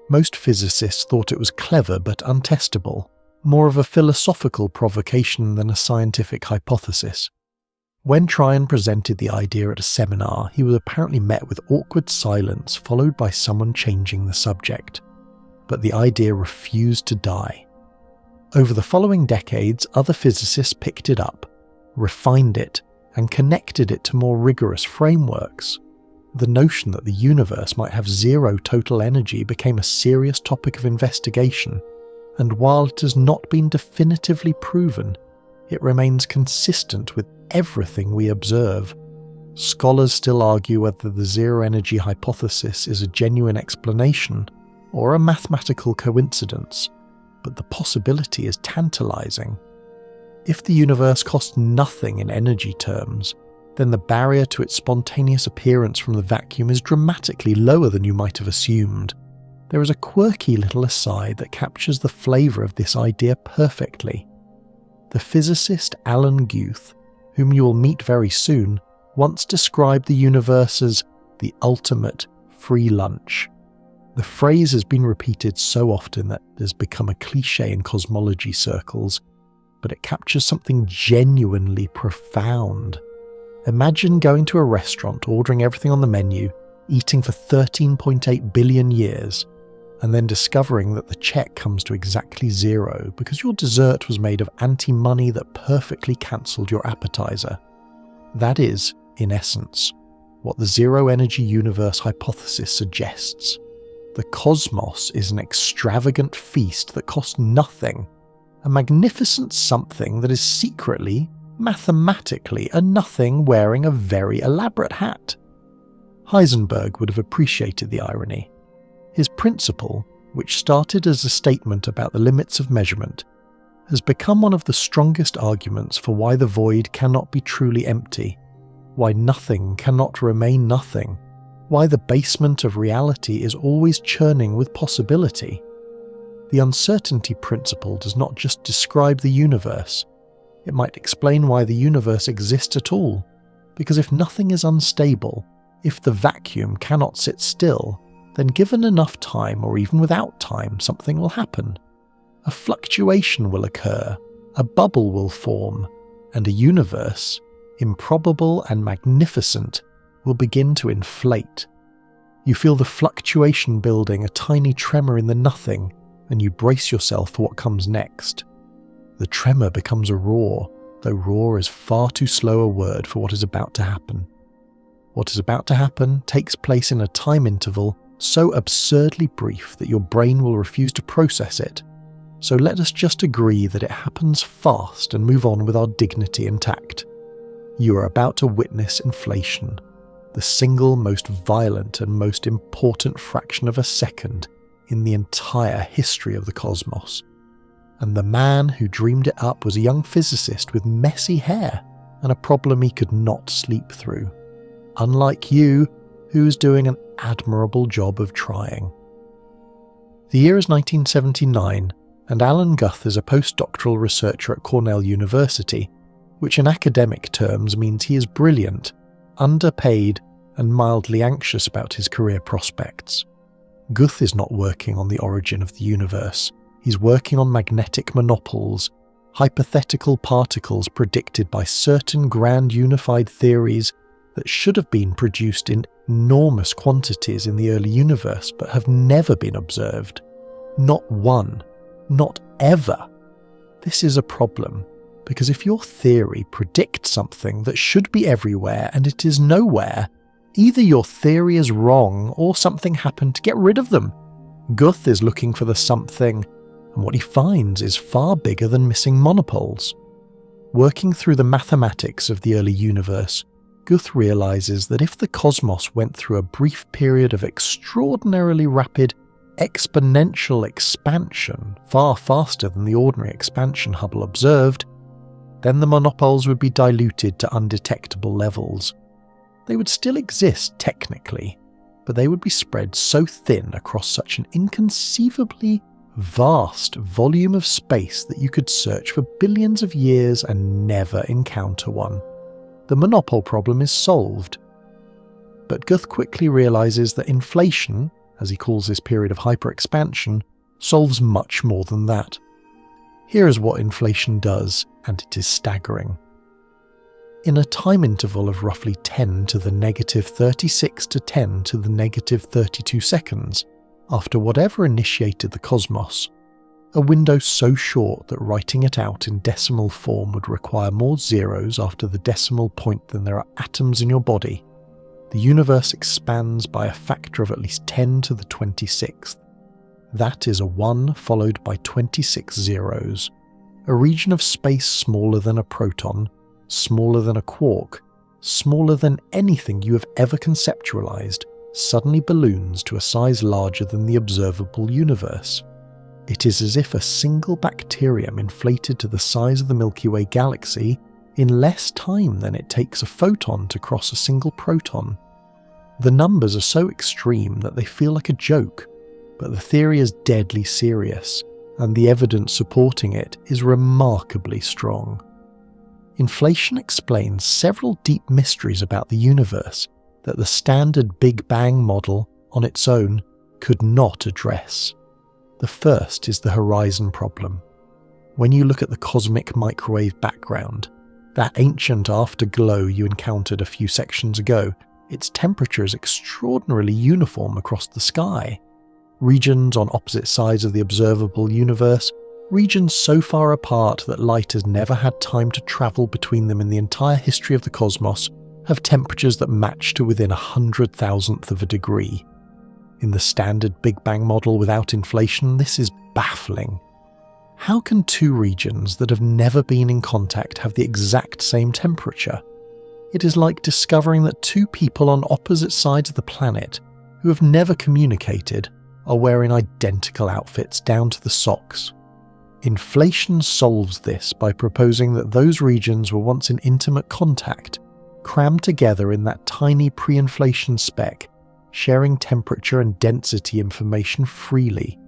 Most physicists thought it was clever but untestable, more of a philosophical provocation than a scientific hypothesis. When Tryon presented the idea at a seminar, he was apparently met with awkward silence followed by someone changing the subject. But the idea refused to die. Over the following decades, other physicists picked it up, refined it, and connected it to more rigorous frameworks. The notion that the universe might have zero total energy became a serious topic of investigation, and while it has not been definitively proven, it remains consistent with everything we observe. Scholars still argue whether the zero-energy hypothesis is a genuine explanation or a mathematical coincidence, but the possibility is tantalizing. If the universe costs nothing in energy terms, then the barrier to its spontaneous appearance from the vacuum is dramatically lower than you might have assumed. There is a quirky little aside that captures the flavour of this idea perfectly. The physicist Alan Guth, whom you will meet very soon, once described the universe as the ultimate free lunch. The phrase has been repeated so often that it has become a cliché in cosmology circles, but it captures something genuinely profound. Imagine going to a restaurant, ordering everything on the menu, eating for 13.8 billion years, and then discovering that the check comes to exactly zero because your dessert was made of anti-money that perfectly cancelled your appetizer. That is, in essence, what the zero-energy universe hypothesis suggests. The cosmos is an extravagant feast that costs nothing, a magnificent something that is secretly, mathematically, a nothing wearing a very elaborate hat. Heisenberg would have appreciated the irony. His principle, which started as a statement about the limits of measurement, has become one of the strongest arguments for why the void cannot be truly empty, why nothing cannot remain nothing, why the basement of reality is always churning with possibility. The uncertainty principle does not just describe the universe, it might explain why the universe exists at all, because if nothing is unstable, if the vacuum cannot sit still, then given enough time or even without time, something will happen. A fluctuation will occur, a bubble will form, and a universe, improbable and magnificent, will begin to inflate. You feel the fluctuation building, a tiny tremor in the nothing, and you brace yourself for what comes next. The tremor becomes a roar, though roar is far too slow a word for what is about to happen. What is about to happen takes place in a time interval so absurdly brief that your brain will refuse to process it. So let us just agree that it happens fast and move on with our dignity intact. You are about to witness inflation, the single most violent and most important fraction of a second in the entire history of the cosmos. And the man who dreamed it up was a young physicist with messy hair and a problem he could not sleep through. Unlike you, who's doing an admirable job of trying. The year is 1979, and Alan Guth is a postdoctoral researcher at Cornell University, which in academic terms means he is brilliant, underpaid, and mildly anxious about his career prospects. Guth is not working on the origin of the universe. He's working on magnetic monopoles, hypothetical particles predicted by certain grand unified theories that should have been produced in enormous quantities in the early universe but have never been observed. Not one, not ever. This is a problem, because if your theory predicts something that should be everywhere and it is nowhere, either your theory is wrong or something happened to get rid of them. Guth is looking for the something, and what he finds is far bigger than missing monopoles. Working through the mathematics of the early universe, Guth realizes that if the cosmos went through a brief period of extraordinarily rapid exponential expansion, far faster than the ordinary expansion Hubble observed, then the monopoles would be diluted to undetectable levels. They would still exist technically, but they would be spread so thin across such an inconceivably vast volume of space that you could search for billions of years and never encounter one. The monopole problem is solved. But Guth quickly realizes that inflation, as he calls this period of hyperexpansion, solves much more than that. Here is what inflation does, and it is staggering. In a time interval of roughly 10 to the negative 36 to 10 to the negative 32 seconds, after whatever initiated the cosmos, a window so short that writing it out in decimal form would require more zeros after the decimal point than there are atoms in your body, the universe expands by a factor of at least 10 to the 26th. That is a 1 followed by 26 zeros, a region of space smaller than a proton, smaller than a quark, smaller than anything you have ever conceptualized, suddenly balloons to a size larger than the observable universe. It is as if a single bacterium inflated to the size of the Milky Way galaxy in less time than it takes a photon to cross a single proton. The numbers are so extreme that they feel like a joke, but the theory is deadly serious, and the evidence supporting it is remarkably strong. Inflation explains several deep mysteries about the universe that the standard Big Bang model, on its own, could not address. The first is the horizon problem. When you look at the cosmic microwave background, that ancient afterglow you encountered a few sections ago, its temperature is extraordinarily uniform across the sky. Regions on opposite sides of the observable universe, regions so far apart that light has never had time to travel between them in the entire history of the cosmos, have temperatures that match to within 100,000th of a degree. In the standard Big Bang model without inflation, this is baffling. How can two regions that have never been in contact have the exact same temperature? It is like discovering that two people on opposite sides of the planet, who have never communicated, are wearing identical outfits down to the socks. Inflation solves this by proposing that those regions were once in intimate contact, crammed together in that tiny pre-inflation speck, sharing temperature and density information freely,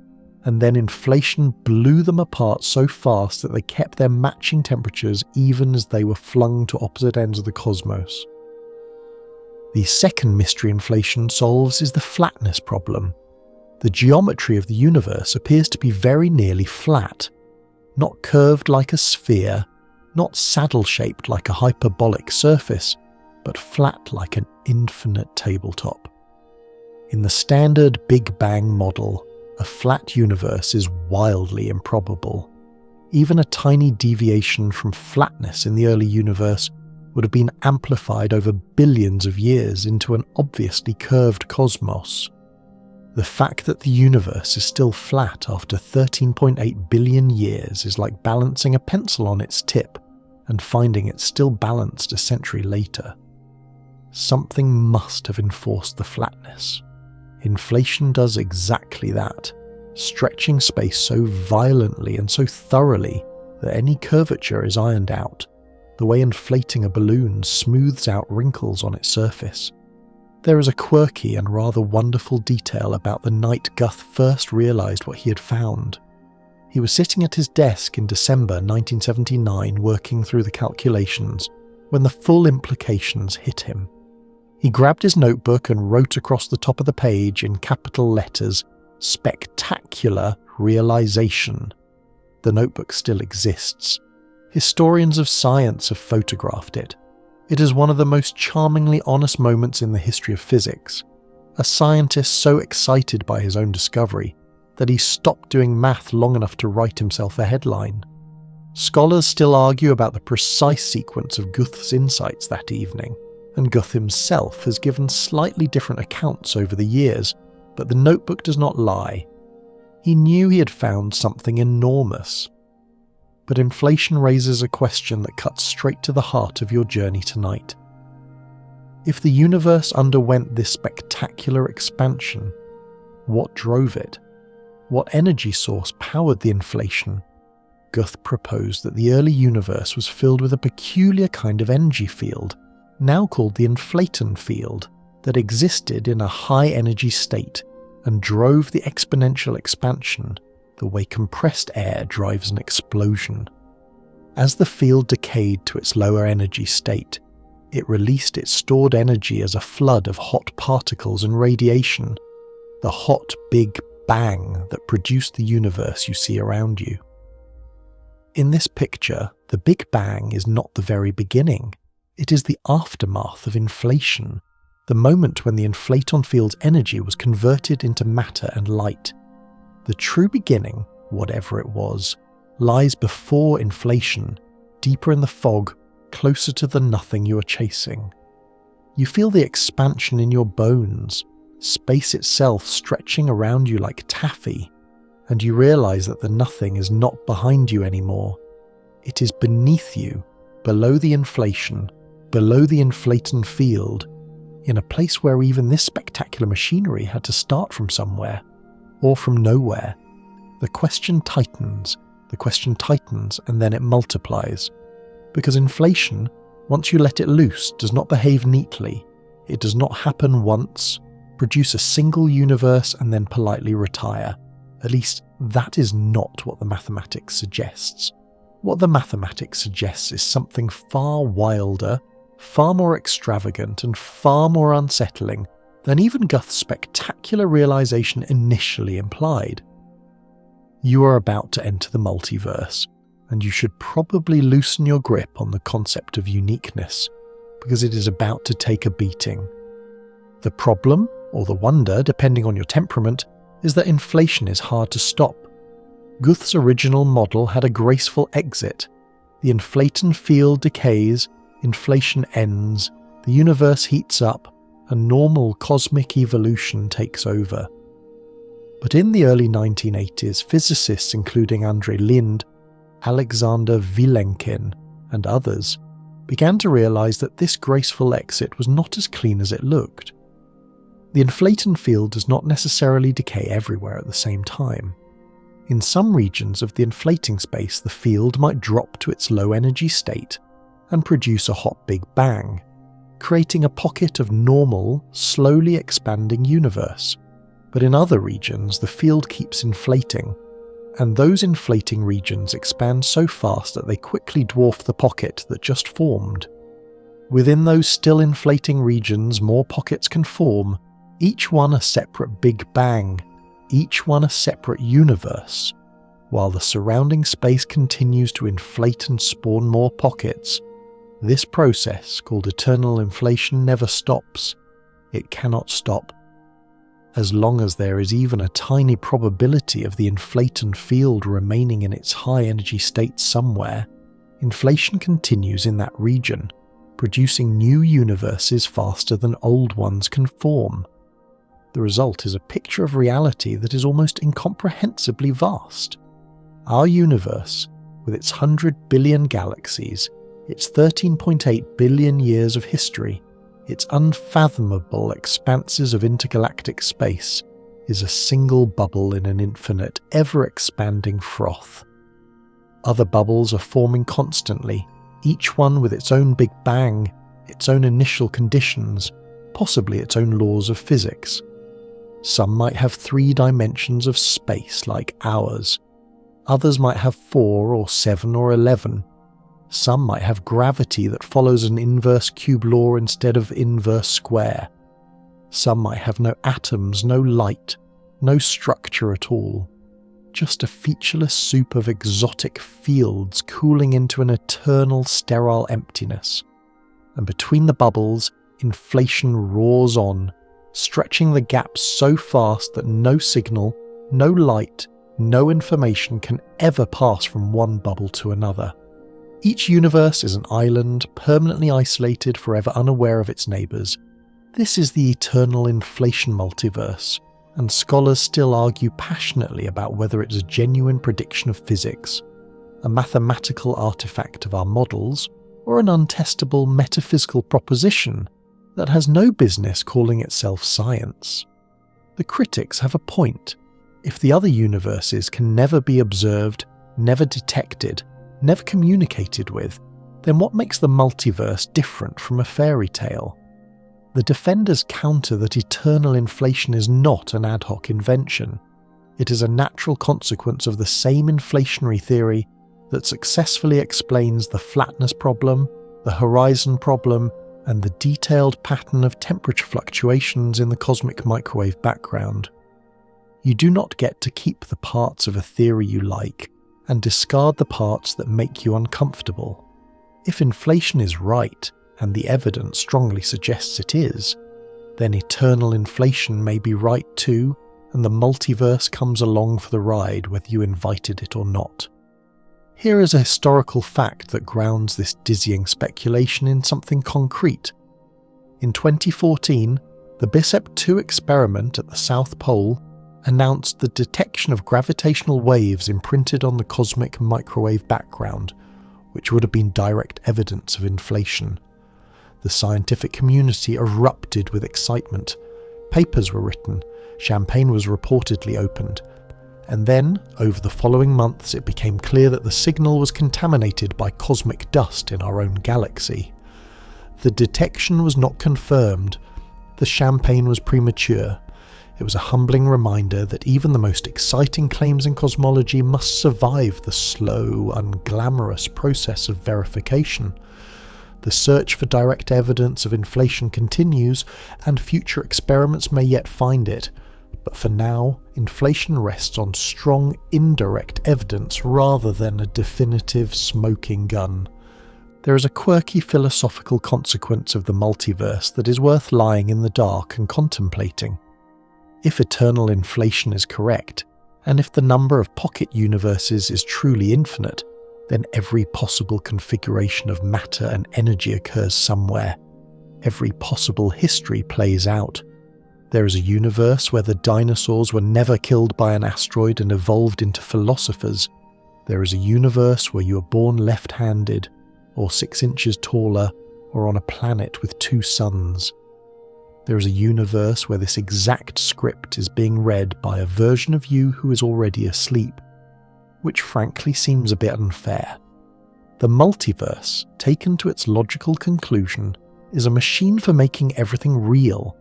and then inflation blew them apart so fast that they kept their matching temperatures even as they were flung to opposite ends of the cosmos. The second mystery inflation solves is the flatness problem. The geometry of the universe appears to be very nearly flat, not curved like a sphere, not saddle-shaped like a hyperbolic surface, but flat like an infinite tabletop. In the standard Big Bang model, a flat universe is wildly improbable. Even a tiny deviation from flatness in the early universe would have been amplified over billions of years into an obviously curved cosmos. The fact that the universe is still flat after 13.8 billion years is like balancing a pencil on its tip and finding it still balanced a century later. Something must have enforced the flatness. Inflation does exactly that, stretching space so violently and so thoroughly that any curvature is ironed out, the way inflating a balloon smooths out wrinkles on its surface. There is a quirky and rather wonderful detail about the night Guth first realized what he had found. He was sitting at his desk in December 1979 working through the calculations when the full implications hit him. He grabbed his notebook and wrote across the top of the page in capital letters, "Spectacular realization." The notebook still exists. Historians of science have photographed it. It is one of the most charmingly honest moments in the history of physics. A scientist so excited by his own discovery that he stopped doing math long enough to write himself a headline. Scholars still argue about the precise sequence of Guth's insights that evening, and Guth himself has given slightly different accounts over the years, but the notebook does not lie. He knew he had found something enormous. But inflation raises a question that cuts straight to the heart of your journey tonight. If the universe underwent this spectacular expansion, what drove it? What energy source powered the inflation? Guth proposed that the early universe was filled with a peculiar kind of energy field, now called the inflaton field, that existed in a high-energy state and drove the exponential expansion the way compressed air drives an explosion. As the field decayed to its lower energy state, it released its stored energy as a flood of hot particles and radiation, the hot Big Bang that produced the universe you see around you. In this picture, the Big Bang is not the very beginning. It is the aftermath of inflation, the moment when the inflaton field's energy was converted into matter and light. The true beginning, whatever it was, lies before inflation, deeper in the fog, closer to the nothing you are chasing. You feel the expansion in your bones, space itself stretching around you like taffy, and you realize that the nothing is not behind you anymore. It is beneath you, below the inflation, below the inflaton field, in a place where even this spectacular machinery had to start from somewhere, or from nowhere. The question tightens, and then it multiplies. Because inflation, once you let it loose, does not behave neatly. It does not happen once, produce a single universe and then politely retire. At least, that is not what the mathematics suggests. What the mathematics suggests is something far wilder, far more extravagant, and far more unsettling than even Guth's spectacular realization initially implied. You are about to enter the multiverse, and you should probably loosen your grip on the concept of uniqueness, because it is about to take a beating. The problem, or the wonder, depending on your temperament, is that inflation is hard to stop. Guth's original model had a graceful exit. The inflaton field decays, inflation ends, the universe heats up, and normal cosmic evolution takes over. But in the early 1980s, physicists including Andrei Lind, Alexander Vilenkin, and others began to realize that this graceful exit was not as clean as it looked. The inflaton field does not necessarily decay everywhere at the same time. In some regions of the inflating space, the field might drop to its low energy state and produce a hot Big Bang, creating a pocket of normal, slowly expanding universe. But in other regions, the field keeps inflating, and those inflating regions expand so fast that they quickly dwarf the pocket that just formed. Within those still inflating regions, more pockets can form, each one a separate Big Bang, each one a separate universe. While the surrounding space continues to inflate and spawn more pockets, this process, called eternal inflation, never stops. It cannot stop. As long as there is even a tiny probability of the inflaton field remaining in its high energy state somewhere, inflation continues in that region, producing new universes faster than old ones can form. The result is a picture of reality that is almost incomprehensibly vast. Our universe, with its 100 billion galaxies, its 13.8 billion years of history, its unfathomable expanses of intergalactic space, is a single bubble in an infinite, ever-expanding froth. Other bubbles are forming constantly, each one with its own Big Bang, its own initial conditions, possibly its own laws of physics. Some might have 3 dimensions of space like ours. Others might have 4 or 7 or 11. Some might have gravity that follows an inverse cube law instead of inverse square. Some might have no atoms, no light, no structure at all. Just a featureless soup of exotic fields cooling into an eternal sterile emptiness. And between the bubbles, inflation roars on, stretching the gaps so fast that no signal, no light, no information can ever pass from one bubble to another. Each universe is an island, permanently isolated, forever unaware of its neighbours. This is the eternal inflation multiverse, and scholars still argue passionately about whether it is a genuine prediction of physics, a mathematical artifact of our models, or an untestable metaphysical proposition that has no business calling itself science. The critics have a point. If the other universes can never be observed, never detected, never communicated with, then what makes the multiverse different from a fairy tale? The defenders counter that eternal inflation is not an ad hoc invention. It is a natural consequence of the same inflationary theory that successfully explains the flatness problem, the horizon problem, and the detailed pattern of temperature fluctuations in the cosmic microwave background. You do not get to keep the parts of a theory you like and discard the parts that make you uncomfortable. If inflation is right, and the evidence strongly suggests it is, then eternal inflation may be right too, and the multiverse comes along for the ride whether you invited it or not. Here is a historical fact that grounds this dizzying speculation in something concrete. In 2014, the BICEP 2 experiment at the South Pole announced the detection of gravitational waves imprinted on the cosmic microwave background, which would have been direct evidence of inflation. The scientific community erupted with excitement. Papers were written, champagne was reportedly opened, and then, over the following months, it became clear that the signal was contaminated by cosmic dust in our own galaxy. The detection was not confirmed. The champagne was premature. It was a humbling reminder that even the most exciting claims in cosmology must survive the slow, unglamorous process of verification. The search for direct evidence of inflation continues, and future experiments may yet find it. But for now, inflation rests on strong indirect evidence rather than a definitive smoking gun. There is a quirky philosophical consequence of the multiverse that is worth lying in the dark and contemplating. If eternal inflation is correct, and if the number of pocket universes is truly infinite, then every possible configuration of matter and energy occurs somewhere. Every possible history plays out. There is a universe where the dinosaurs were never killed by an asteroid and evolved into philosophers. There is a universe where you are born left-handed, or 6 inches taller, or on a planet with 2 suns. There is a universe where this exact script is being read by a version of you who is already asleep, which frankly seems a bit unfair. The multiverse, taken to its logical conclusion, is a machine for making everything real.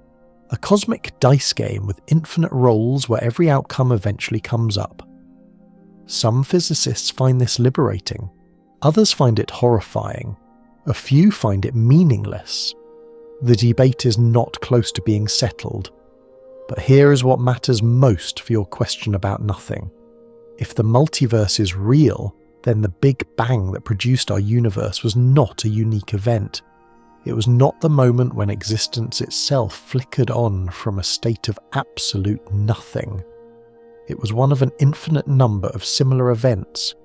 A cosmic dice game with infinite rolls where every outcome eventually comes up. Some physicists find this liberating. Others find it horrifying. A few find it meaningless. The debate is not close to being settled. But here is what matters most for your question about nothing. If the multiverse is real, then the Big Bang that produced our universe was not a unique event. It was not the moment when existence itself flickered on from a state of absolute nothing. It was one of an infinite number of similar events,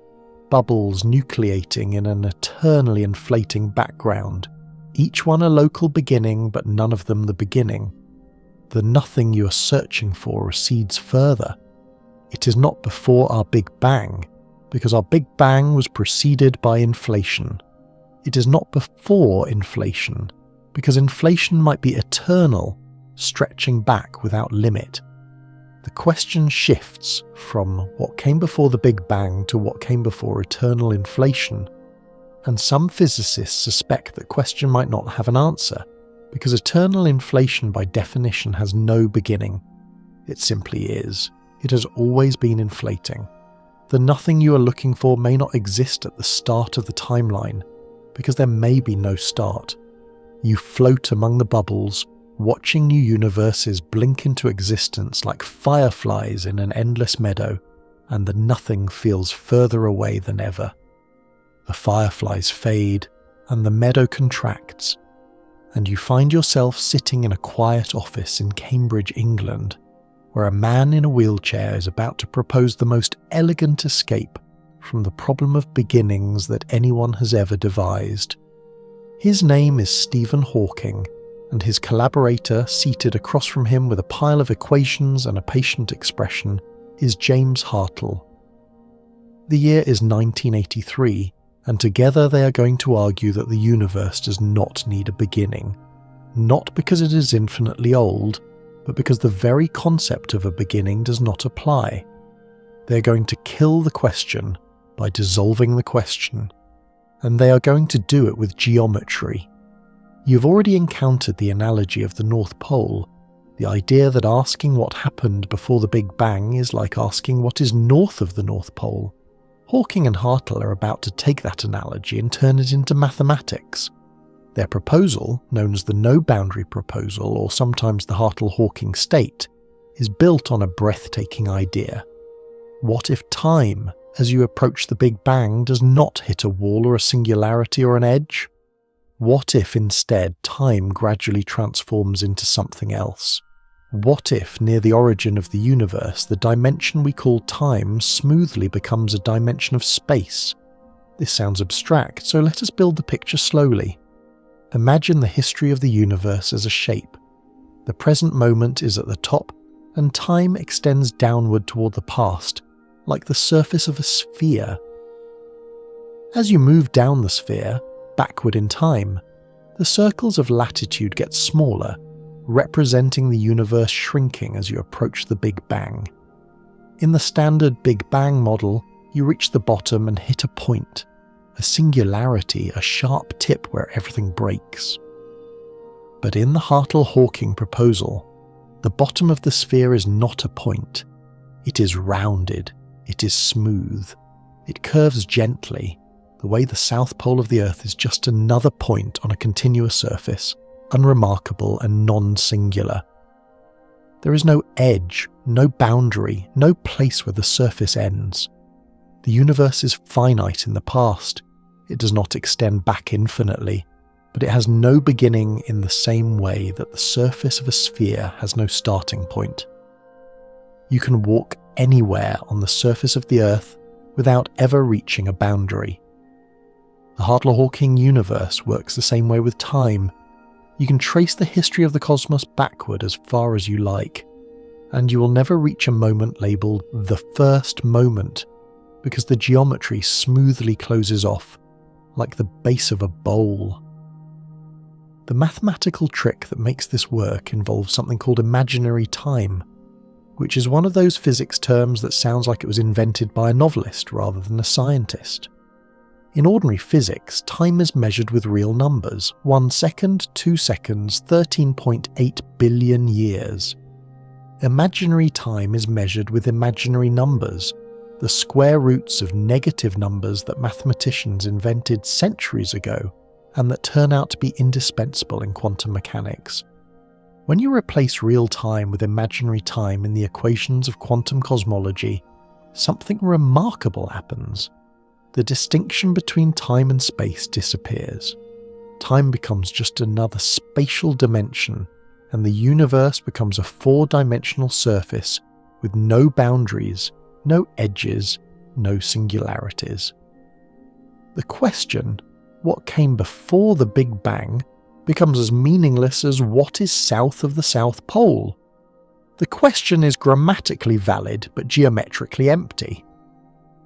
bubbles nucleating in an eternally inflating background, each one a local beginning but none of them the beginning. The nothing you are searching for recedes further. It is not before our Big Bang, because our Big Bang was preceded by inflation. It is not before inflation, because inflation might be eternal, stretching back without limit. The question shifts from what came before the Big Bang to what came before eternal inflation, and some physicists suspect that question might not have an answer, because eternal inflation by definition has no beginning. It simply is. It has always been inflating. The nothing you are looking for may not exist at the start of the timeline, because there may be no start. You float among the bubbles, watching new universes blink into existence like fireflies in an endless meadow, and the nothing feels further away than ever. The fireflies fade, and the meadow contracts, and you find yourself sitting in a quiet office in Cambridge, England, where a man in a wheelchair is about to propose the most elegant escape from the problem of beginnings that anyone has ever devised. His name is Stephen Hawking, and his collaborator, seated across from him with a pile of equations and a patient expression, is James Hartle. The year is 1983, and together they are going to argue that the universe does not need a beginning, not because it is infinitely old, but because the very concept of a beginning does not apply. They're going to kill the question by dissolving the question, and they are going to do it with geometry. You've already encountered the analogy of the North Pole, the idea that asking what happened before the Big Bang is like asking what is north of the North Pole. Hawking and Hartle are about to take that analogy and turn it into mathematics. Their proposal, known as the no-boundary proposal, or sometimes the Hartle-Hawking state, is built on a breathtaking idea. What if time, as you approach the Big Bang, does not hit a wall or a singularity or an edge? What if instead time gradually transforms into something else? What if near the origin of the universe the dimension we call time smoothly becomes a dimension of space? This sounds abstract, so let us build the picture slowly. Imagine the history of the universe as a shape. The present moment is at the top, and time extends downward toward the past, like the surface of a sphere. As you move down the sphere, backward in time, the circles of latitude get smaller, representing the universe shrinking as you approach the Big Bang. In the standard Big Bang model, you reach the bottom and hit a point, a singularity, a sharp tip where everything breaks. But in the Hartle-Hawking proposal, the bottom of the sphere is not a point. It is rounded, it is smooth, it curves gently, the way the south pole of the Earth is just another point on a continuous surface, unremarkable and non-singular. There is no edge, no boundary, no place where the surface ends. The universe is finite in the past. It does not extend back infinitely, but it has no beginning in the same way that the surface of a sphere has no starting point. You can walk anywhere on the surface of the Earth without ever reaching a boundary. The Hartle-Hawking universe works the same way with time. You can trace the history of the cosmos backward as far as you like, and you will never reach a moment labelled the first moment, because the geometry smoothly closes off, like the base of a bowl. The mathematical trick that makes this work involves something called imaginary time, which is one of those physics terms that sounds like it was invented by a novelist rather than a scientist. In ordinary physics, time is measured with real numbers: 1 second, 2 seconds, 13.8 billion years. Imaginary time is measured with imaginary numbers, the square roots of negative numbers that mathematicians invented centuries ago and that turn out to be indispensable in quantum mechanics. When you replace real time with imaginary time in the equations of quantum cosmology, something remarkable happens. The distinction between time and space disappears. Time becomes just another spatial dimension, and the universe becomes a four-dimensional surface with no boundaries, no edges, no singularities. The question, what came before the Big Bang, becomes as meaningless as what is south of the South Pole. The question is grammatically valid but geometrically empty.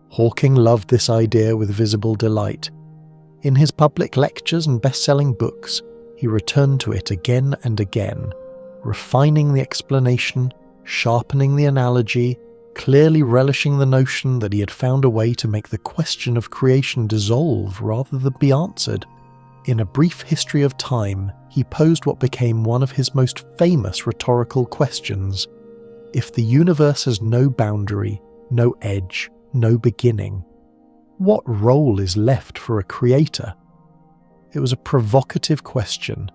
Hawking loved this idea with visible delight. In his public lectures and best-selling books, he returned to it again and again, refining the explanation, sharpening the analogy, clearly relishing the notion that he had found a way to make the question of creation dissolve rather than be answered. In A Brief History of Time, he posed what became one of his most famous rhetorical questions. If the universe has no boundary, no edge, no beginning, what role is left for a creator? It was a provocative question,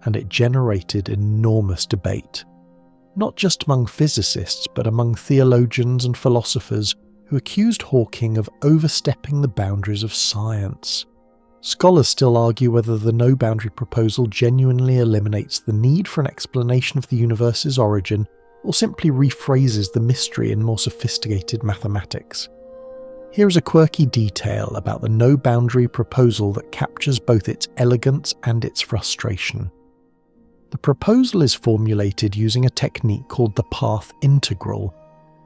and it generated enormous debate, not just among physicists but among theologians and philosophers who accused Hawking of overstepping the boundaries of science. Scholars still argue whether the no-boundary proposal genuinely eliminates the need for an explanation of the universe's origin or simply rephrases the mystery in more sophisticated mathematics. Here is a quirky detail about the no-boundary proposal that captures both its elegance and its frustration. The proposal is formulated using a technique called the path integral,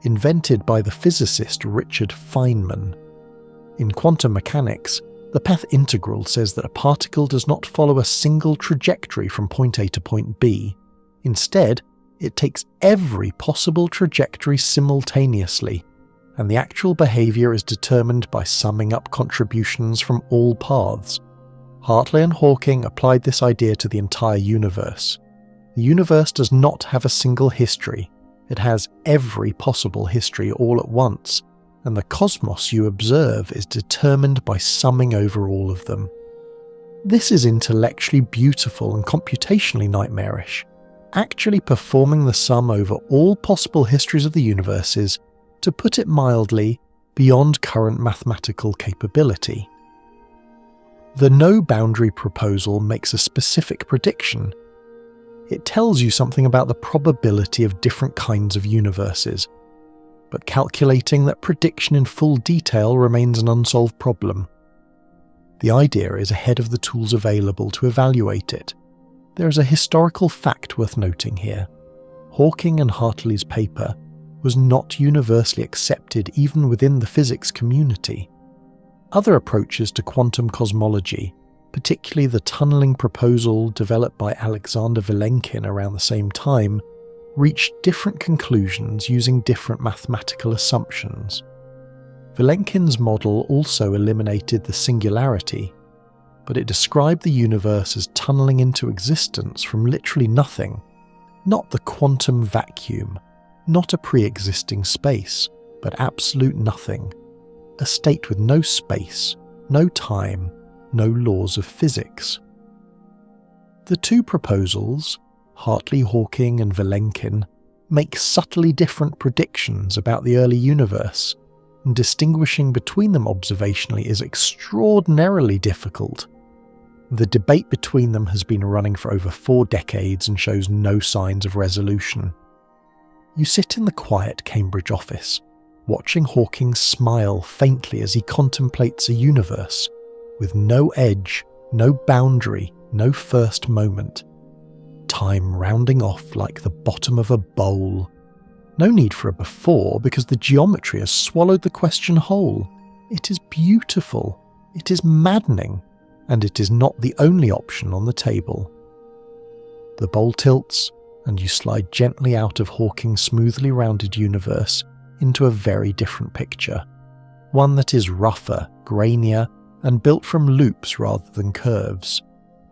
invented by the physicist Richard Feynman. In quantum mechanics, the path integral says that a particle does not follow a single trajectory from point A to point B. Instead, It takes every possible trajectory simultaneously, and the actual behaviour is determined by summing up contributions from all paths. Hartley and Hawking applied this idea to the entire universe. The universe does not have a single history. It has every possible history all at once, and the cosmos you observe is determined by summing over all of them. This is intellectually beautiful and computationally nightmarish. Actually performing the sum over all possible histories of the universe is, to put it mildly, beyond current mathematical capability. The no-boundary proposal makes a specific prediction. It tells you something about the probability of different kinds of universes, but calculating that prediction in full detail remains an unsolved problem. The idea is ahead of the tools available to evaluate it. There is a historical fact worth noting here. Hawking and Hartley's paper was not universally accepted even within the physics community. Other approaches to quantum cosmology, particularly the tunneling proposal developed by Alexander Vilenkin around the same time, reached different conclusions using different mathematical assumptions. Vilenkin's model also eliminated the singularity, but it described the universe as tunneling into existence from literally nothing, not the quantum vacuum, not a pre-existing space, but absolute nothing, a state with no space, no time, no laws of physics. The two proposals, Hartley, Hawking and Vilenkin, make subtly different predictions about the early universe, and distinguishing between them observationally is extraordinarily difficult. The debate between them has been running for over 4 decades and shows no signs of resolution. You sit in the quiet Cambridge office, watching Hawking smile faintly as he contemplates a universe with no edge, no boundary, no first moment. Time rounding off like the bottom of a bowl. No need for a before because the geometry has swallowed the question whole. It is beautiful, it is maddening, and it is not the only option on the table. The bowl tilts, and you slide gently out of Hawking's smoothly rounded universe into a very different picture. One that is rougher, grainier, and built from loops rather than curves.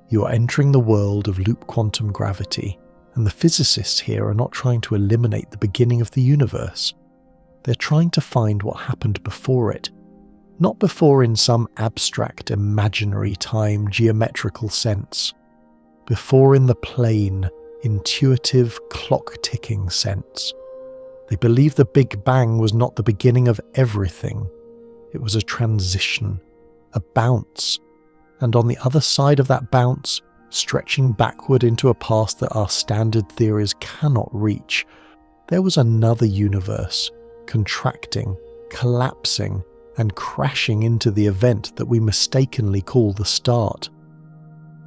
You are entering the world of loop quantum gravity, and the physicists here are not trying to eliminate the beginning of the universe. They're trying to find what happened before it. Not before in some abstract, imaginary time geometrical sense. Before in the plain, intuitive, clock-ticking sense. They believe the Big Bang was not the beginning of everything. It was a transition, a bounce, and on the other side of that bounce, stretching backward into a past that our standard theories cannot reach, there was another universe, contracting, collapsing, and crashing into the event that we mistakenly call the start.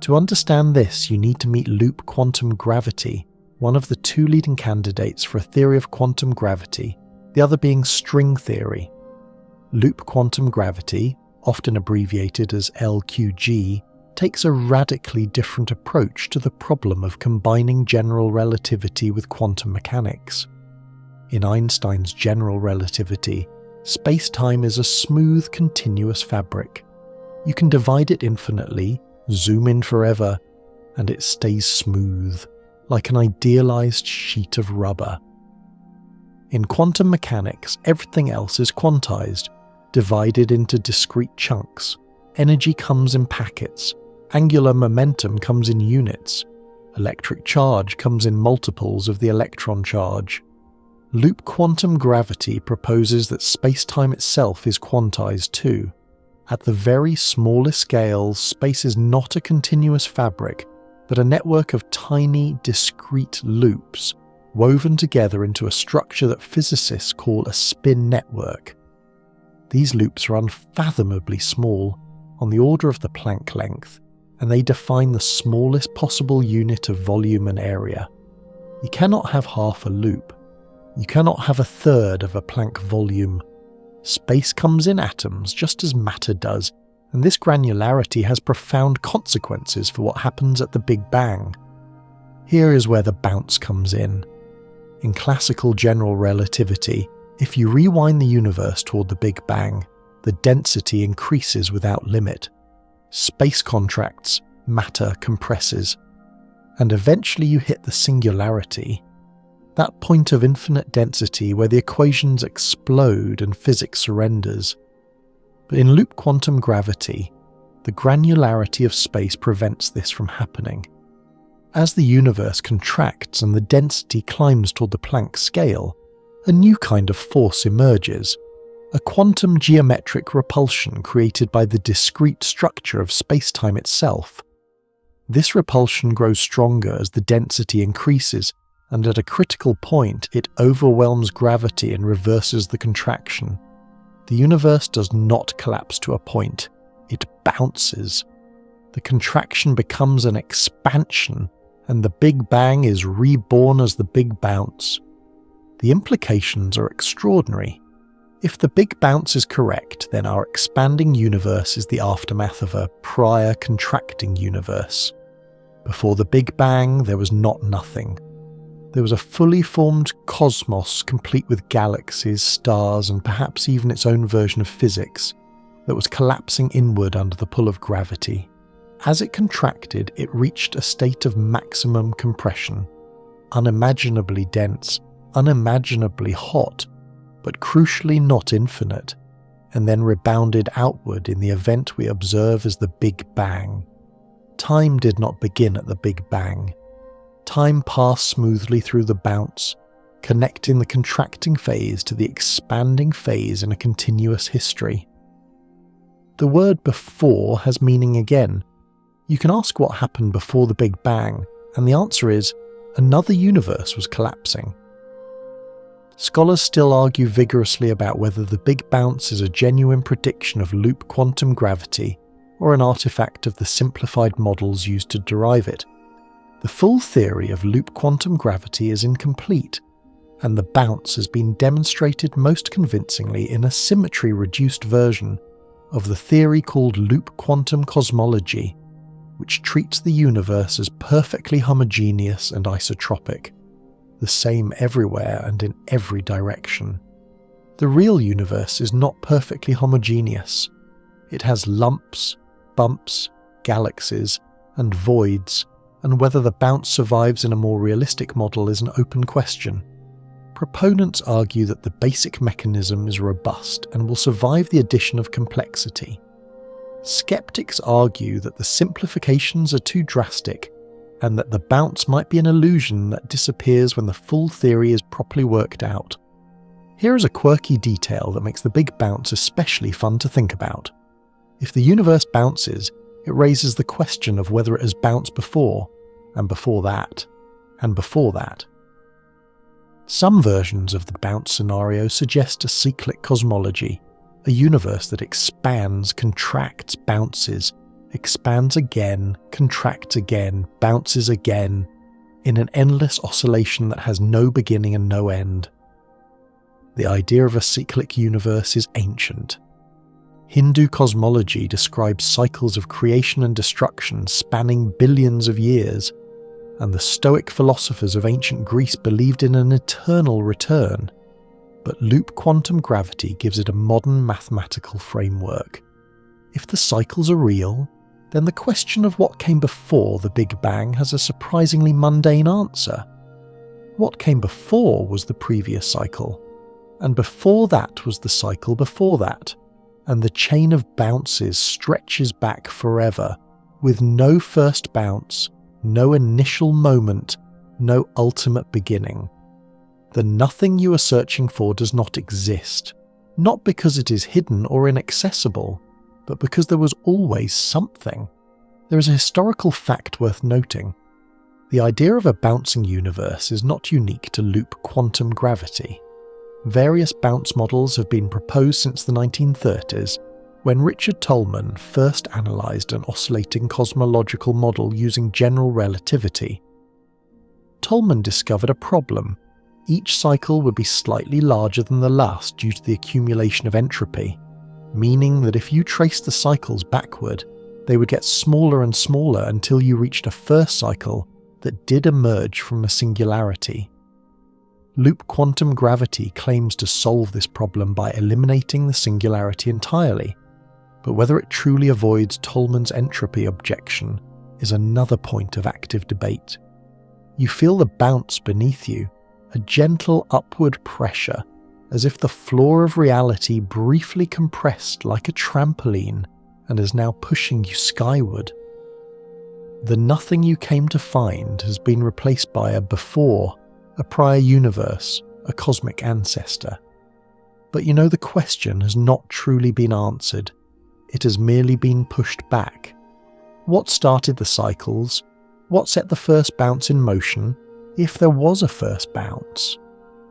To understand this, you need to meet loop quantum gravity, one of the 2 leading candidates for a theory of quantum gravity, the other being string theory. Loop quantum gravity, often abbreviated as LQG, takes a radically different approach to the problem of combining general relativity with quantum mechanics. In Einstein's general relativity, spacetime is a smooth, continuous fabric. You can divide it infinitely, zoom in forever, and it stays smooth, like an idealized sheet of rubber. In quantum mechanics, everything else is quantized, divided into discrete chunks. Energy comes in packets, angular momentum comes in units, electric charge comes in multiples of the electron charge. Loop quantum gravity proposes that spacetime itself is quantized too. At the very smallest scales, space is not a continuous fabric, but a network of tiny, discrete loops, woven together into a structure that physicists call a spin network. These loops are unfathomably small, on the order of the Planck length, and they define the smallest possible unit of volume and area. You cannot have half a loop. You cannot have a third of a Planck volume. Space comes in atoms just as matter does, and this granularity has profound consequences for what happens at the Big Bang. Here is where the bounce comes in. In classical general relativity, if you rewind the universe toward the Big Bang, the density increases without limit. Space contracts, matter compresses, and eventually you hit the singularity, that point of infinite density where the equations explode and physics surrenders. But in loop quantum gravity, the granularity of space prevents this from happening. As the universe contracts and the density climbs toward the Planck scale, a new kind of force emerges, a quantum geometric repulsion created by the discrete structure of spacetime itself. This repulsion grows stronger as the density increases, and at a critical point it overwhelms gravity and reverses the contraction. The universe does not collapse to a point, it bounces. The contraction becomes an expansion, and the Big Bang is reborn as the Big Bounce. The implications are extraordinary. If the Big Bounce is correct, then our expanding universe is the aftermath of a prior contracting universe. Before the Big Bang, there was not nothing. There was a fully formed cosmos complete with galaxies, stars, and perhaps even its own version of physics that was collapsing inward under the pull of gravity. As it contracted, it reached a state of maximum compression, unimaginably dense, unimaginably hot, but crucially not infinite, and then rebounded outward in the event we observe as the Big Bang. Time did not begin at the Big Bang. Time passed smoothly through the bounce, connecting the contracting phase to the expanding phase in a continuous history. The word before has meaning again. You can ask what happened before the Big Bang, and the answer is another universe was collapsing. Scholars still argue vigorously about whether the Big Bounce is a genuine prediction of loop quantum gravity or an artifact of the simplified models used to derive it. The full theory of loop quantum gravity is incomplete, and the bounce has been demonstrated most convincingly in a symmetry-reduced version of the theory called loop quantum cosmology, which treats the universe as perfectly homogeneous and isotropic, the same everywhere and in every direction. The real universe is not perfectly homogeneous. It has lumps, bumps, galaxies, and voids, and whether the bounce survives in a more realistic model is an open question. Proponents argue that the basic mechanism is robust and will survive the addition of complexity. Skeptics argue that the simplifications are too drastic, and that the bounce might be an illusion that disappears when the full theory is properly worked out. Here is a quirky detail that makes the Big Bounce especially fun to think about. If the universe bounces, it raises the question of whether it has bounced before, and before that, and before that. Some versions of the bounce scenario suggest a cyclic cosmology, a universe that expands, contracts, bounces, expands again, contracts again, bounces again, in an endless oscillation that has no beginning and no end. The idea of a cyclic universe is ancient. Hindu cosmology describes cycles of creation and destruction spanning billions of years, and the Stoic philosophers of ancient Greece believed in an eternal return. But loop quantum gravity gives it a modern mathematical framework. If the cycles are real, then the question of what came before the Big Bang has a surprisingly mundane answer. What came before was the previous cycle, and before that was the cycle before that, and the chain of bounces stretches back forever, with no first bounce, no initial moment, no ultimate beginning. The nothing you are searching for does not exist, not because it is hidden or inaccessible, but because there was always something. There is a historical fact worth noting. The idea of a bouncing universe is not unique to loop quantum gravity. Various bounce models have been proposed since the 1930s, when Richard Tolman first analysed an oscillating cosmological model using general relativity. Tolman discovered a problem. Each cycle would be slightly larger than the last due to the accumulation of entropy, meaning that if you traced the cycles backward, they would get smaller and smaller until you reached a first cycle that did emerge from a singularity. Loop quantum gravity claims to solve this problem by eliminating the singularity entirely, but whether it truly avoids Tolman's entropy objection is another point of active debate. You feel the bounce beneath you, a gentle upward pressure, as if the floor of reality briefly compressed like a trampoline and is now pushing you skyward. The nothing you came to find has been replaced by a before, a prior universe, a cosmic ancestor. But you know the question has not truly been answered. It has merely been pushed back. What started the cycles? What set the first bounce in motion, if there was a first bounce?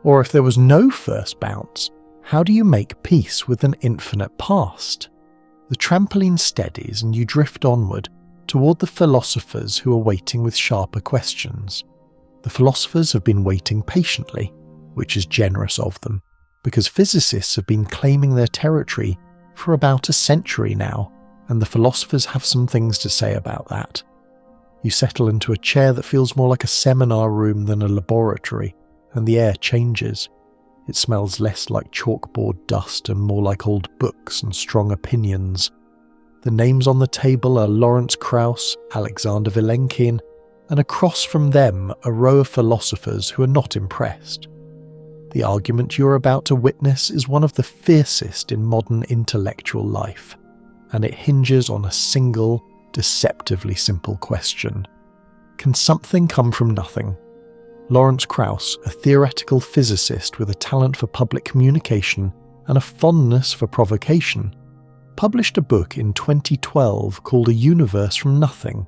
Or if there was no first bounce, how do you make peace with an infinite past? The trampoline steadies and you drift onward toward the philosophers who are waiting with sharper questions. The philosophers have been waiting patiently, which is generous of them, because physicists have been claiming their territory for about a century now, and the philosophers have some things to say about that. You settle into a chair that feels more like a seminar room than a laboratory, and the air changes. It smells less like chalkboard dust and more like old books and strong opinions. The names on the table are Lawrence Krauss, Alexander Vilenkin, and across from them a row of philosophers who are not impressed. The argument you're about to witness is one of the fiercest in modern intellectual life, and it hinges on a single, deceptively simple question. Can something come from nothing? Lawrence Krauss, a theoretical physicist with a talent for public communication and a fondness for provocation, published a book in 2012 called A Universe from Nothing.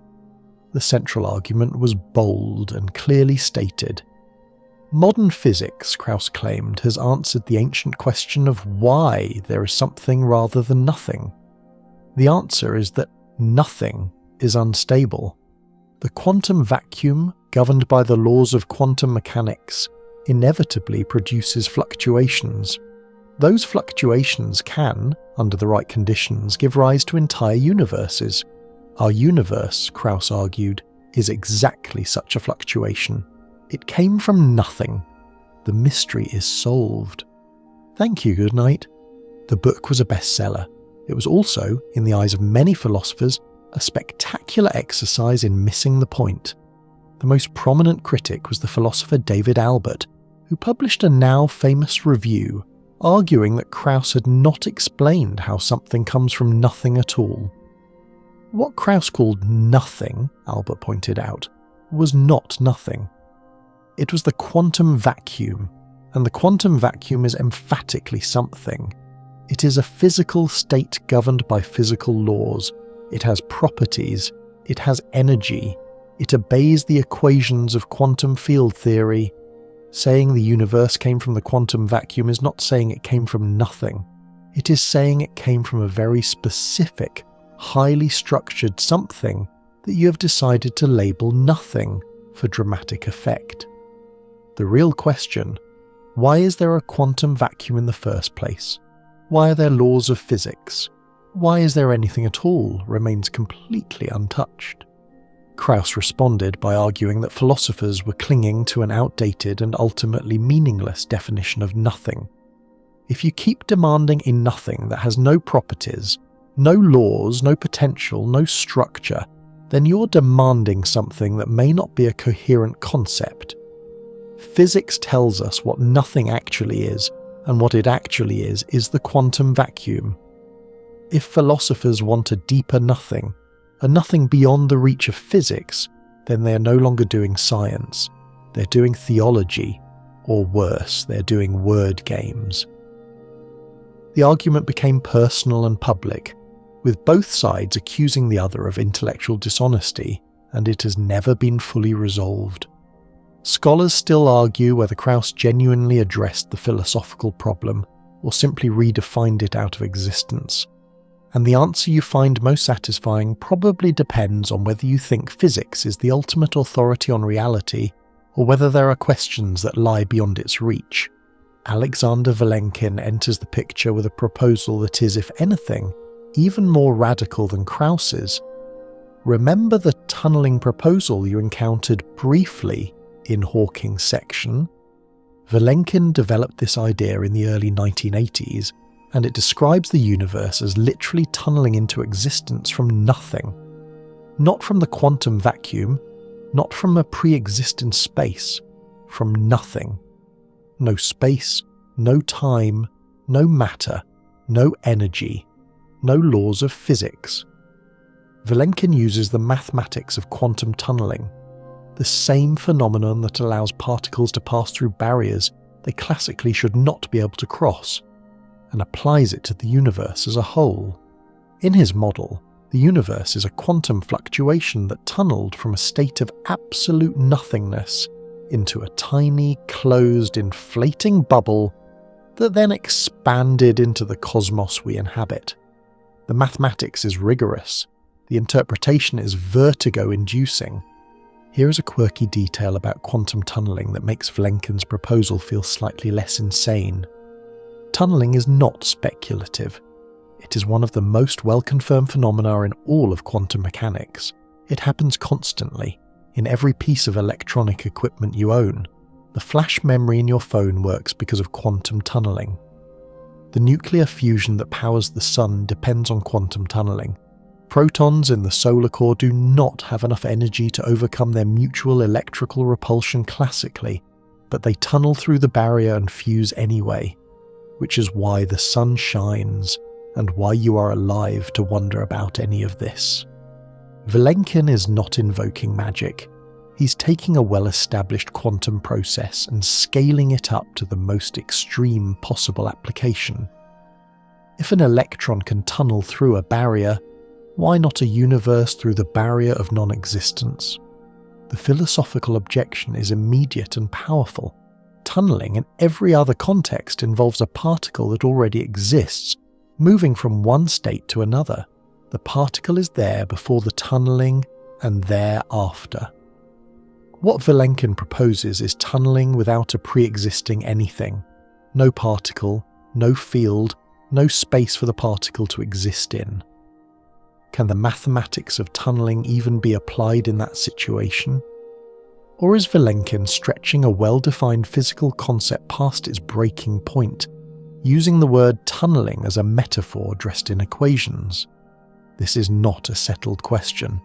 The central argument was bold and clearly stated. Modern physics, Krauss claimed, has answered the ancient question of why there is something rather than nothing. The answer is that nothing is unstable. The quantum vacuum, governed by the laws of quantum mechanics, inevitably produces fluctuations. Those fluctuations can, under the right conditions, give rise to entire universes. Our universe, Krauss argued, is exactly such a fluctuation. It came from nothing. The mystery is solved. Thank you, good night. The book was a bestseller. It was also, in the eyes of many philosophers, a spectacular exercise in missing the point. The most prominent critic was the philosopher David Albert, who published a now famous review arguing that Krauss had not explained how something comes from nothing at all. What Krauss called nothing, Albert pointed out, was not nothing. It was the quantum vacuum, and the quantum vacuum is emphatically something. It is a physical state governed by physical laws. It has properties. It has energy. It obeys the equations of quantum field theory. Saying the universe came from the quantum vacuum is not saying it came from nothing. It is saying it came from a very specific, highly structured something that you have decided to label nothing for dramatic effect. The real question, why is there a quantum vacuum in the first place? Why are there laws of physics? Why is there anything at all, remains completely untouched. Krauss responded by arguing that philosophers were clinging to an outdated and ultimately meaningless definition of nothing. If you keep demanding a nothing that has no properties, no laws, no potential, no structure, then you're demanding something that may not be a coherent concept. Physics tells us what nothing actually is, and what it actually is the quantum vacuum. If philosophers want a deeper nothing, a nothing beyond the reach of physics, then they are no longer doing science. They're doing theology, or worse, they're doing word games. The argument became personal and public, with both sides accusing the other of intellectual dishonesty, and it has never been fully resolved. Scholars still argue whether Krauss genuinely addressed the philosophical problem, or simply redefined it out of existence. And the answer you find most satisfying probably depends on whether you think physics is the ultimate authority on reality, or whether there are questions that lie beyond its reach. Alexander Vilenkin enters the picture with a proposal that is, if anything, even more radical than Krauss's. Remember the tunnelling proposal you encountered briefly in Hawking's section? Vilenkin developed this idea in the early 1980s, and it describes the universe as literally tunneling into existence from nothing. Not from the quantum vacuum, not from a pre-existent space, from nothing. No space, no time, no matter, no energy, no laws of physics. Vilenkin uses the mathematics of quantum tunneling, the same phenomenon that allows particles to pass through barriers they classically should not be able to cross, and applies it to the universe as a whole. In his model, the universe is a quantum fluctuation that tunneled from a state of absolute nothingness into a tiny, closed, inflating bubble that then expanded into the cosmos we inhabit. The mathematics is rigorous. The interpretation is vertigo-inducing. Here is a quirky detail about quantum tunneling that makes Vilenkin's proposal feel slightly less insane. Tunneling is not speculative. It is one of the most well-confirmed phenomena in all of quantum mechanics. It happens constantly, in every piece of electronic equipment you own. The flash memory in your phone works because of quantum tunneling. The nuclear fusion that powers the sun depends on quantum tunneling. Protons in the solar core do not have enough energy to overcome their mutual electrical repulsion classically, but they tunnel through the barrier and fuse anyway, which is why the sun shines and why you are alive to wonder about any of this. Vilenkin is not invoking magic. He's taking a well-established quantum process and scaling it up to the most extreme possible application. If an electron can tunnel through a barrier, why not a universe through the barrier of non-existence? The philosophical objection is immediate and powerful. Tunneling in every other context involves a particle that already exists, moving from one state to another. The particle is there before the tunneling and thereafter. What Vilenkin proposes is tunneling without a pre-existing anything. No particle, no field, no space for the particle to exist in. Can the mathematics of tunneling even be applied in that situation? Or is Vilenkin stretching a well-defined physical concept past its breaking point, using the word tunneling as a metaphor dressed in equations? This is not a settled question.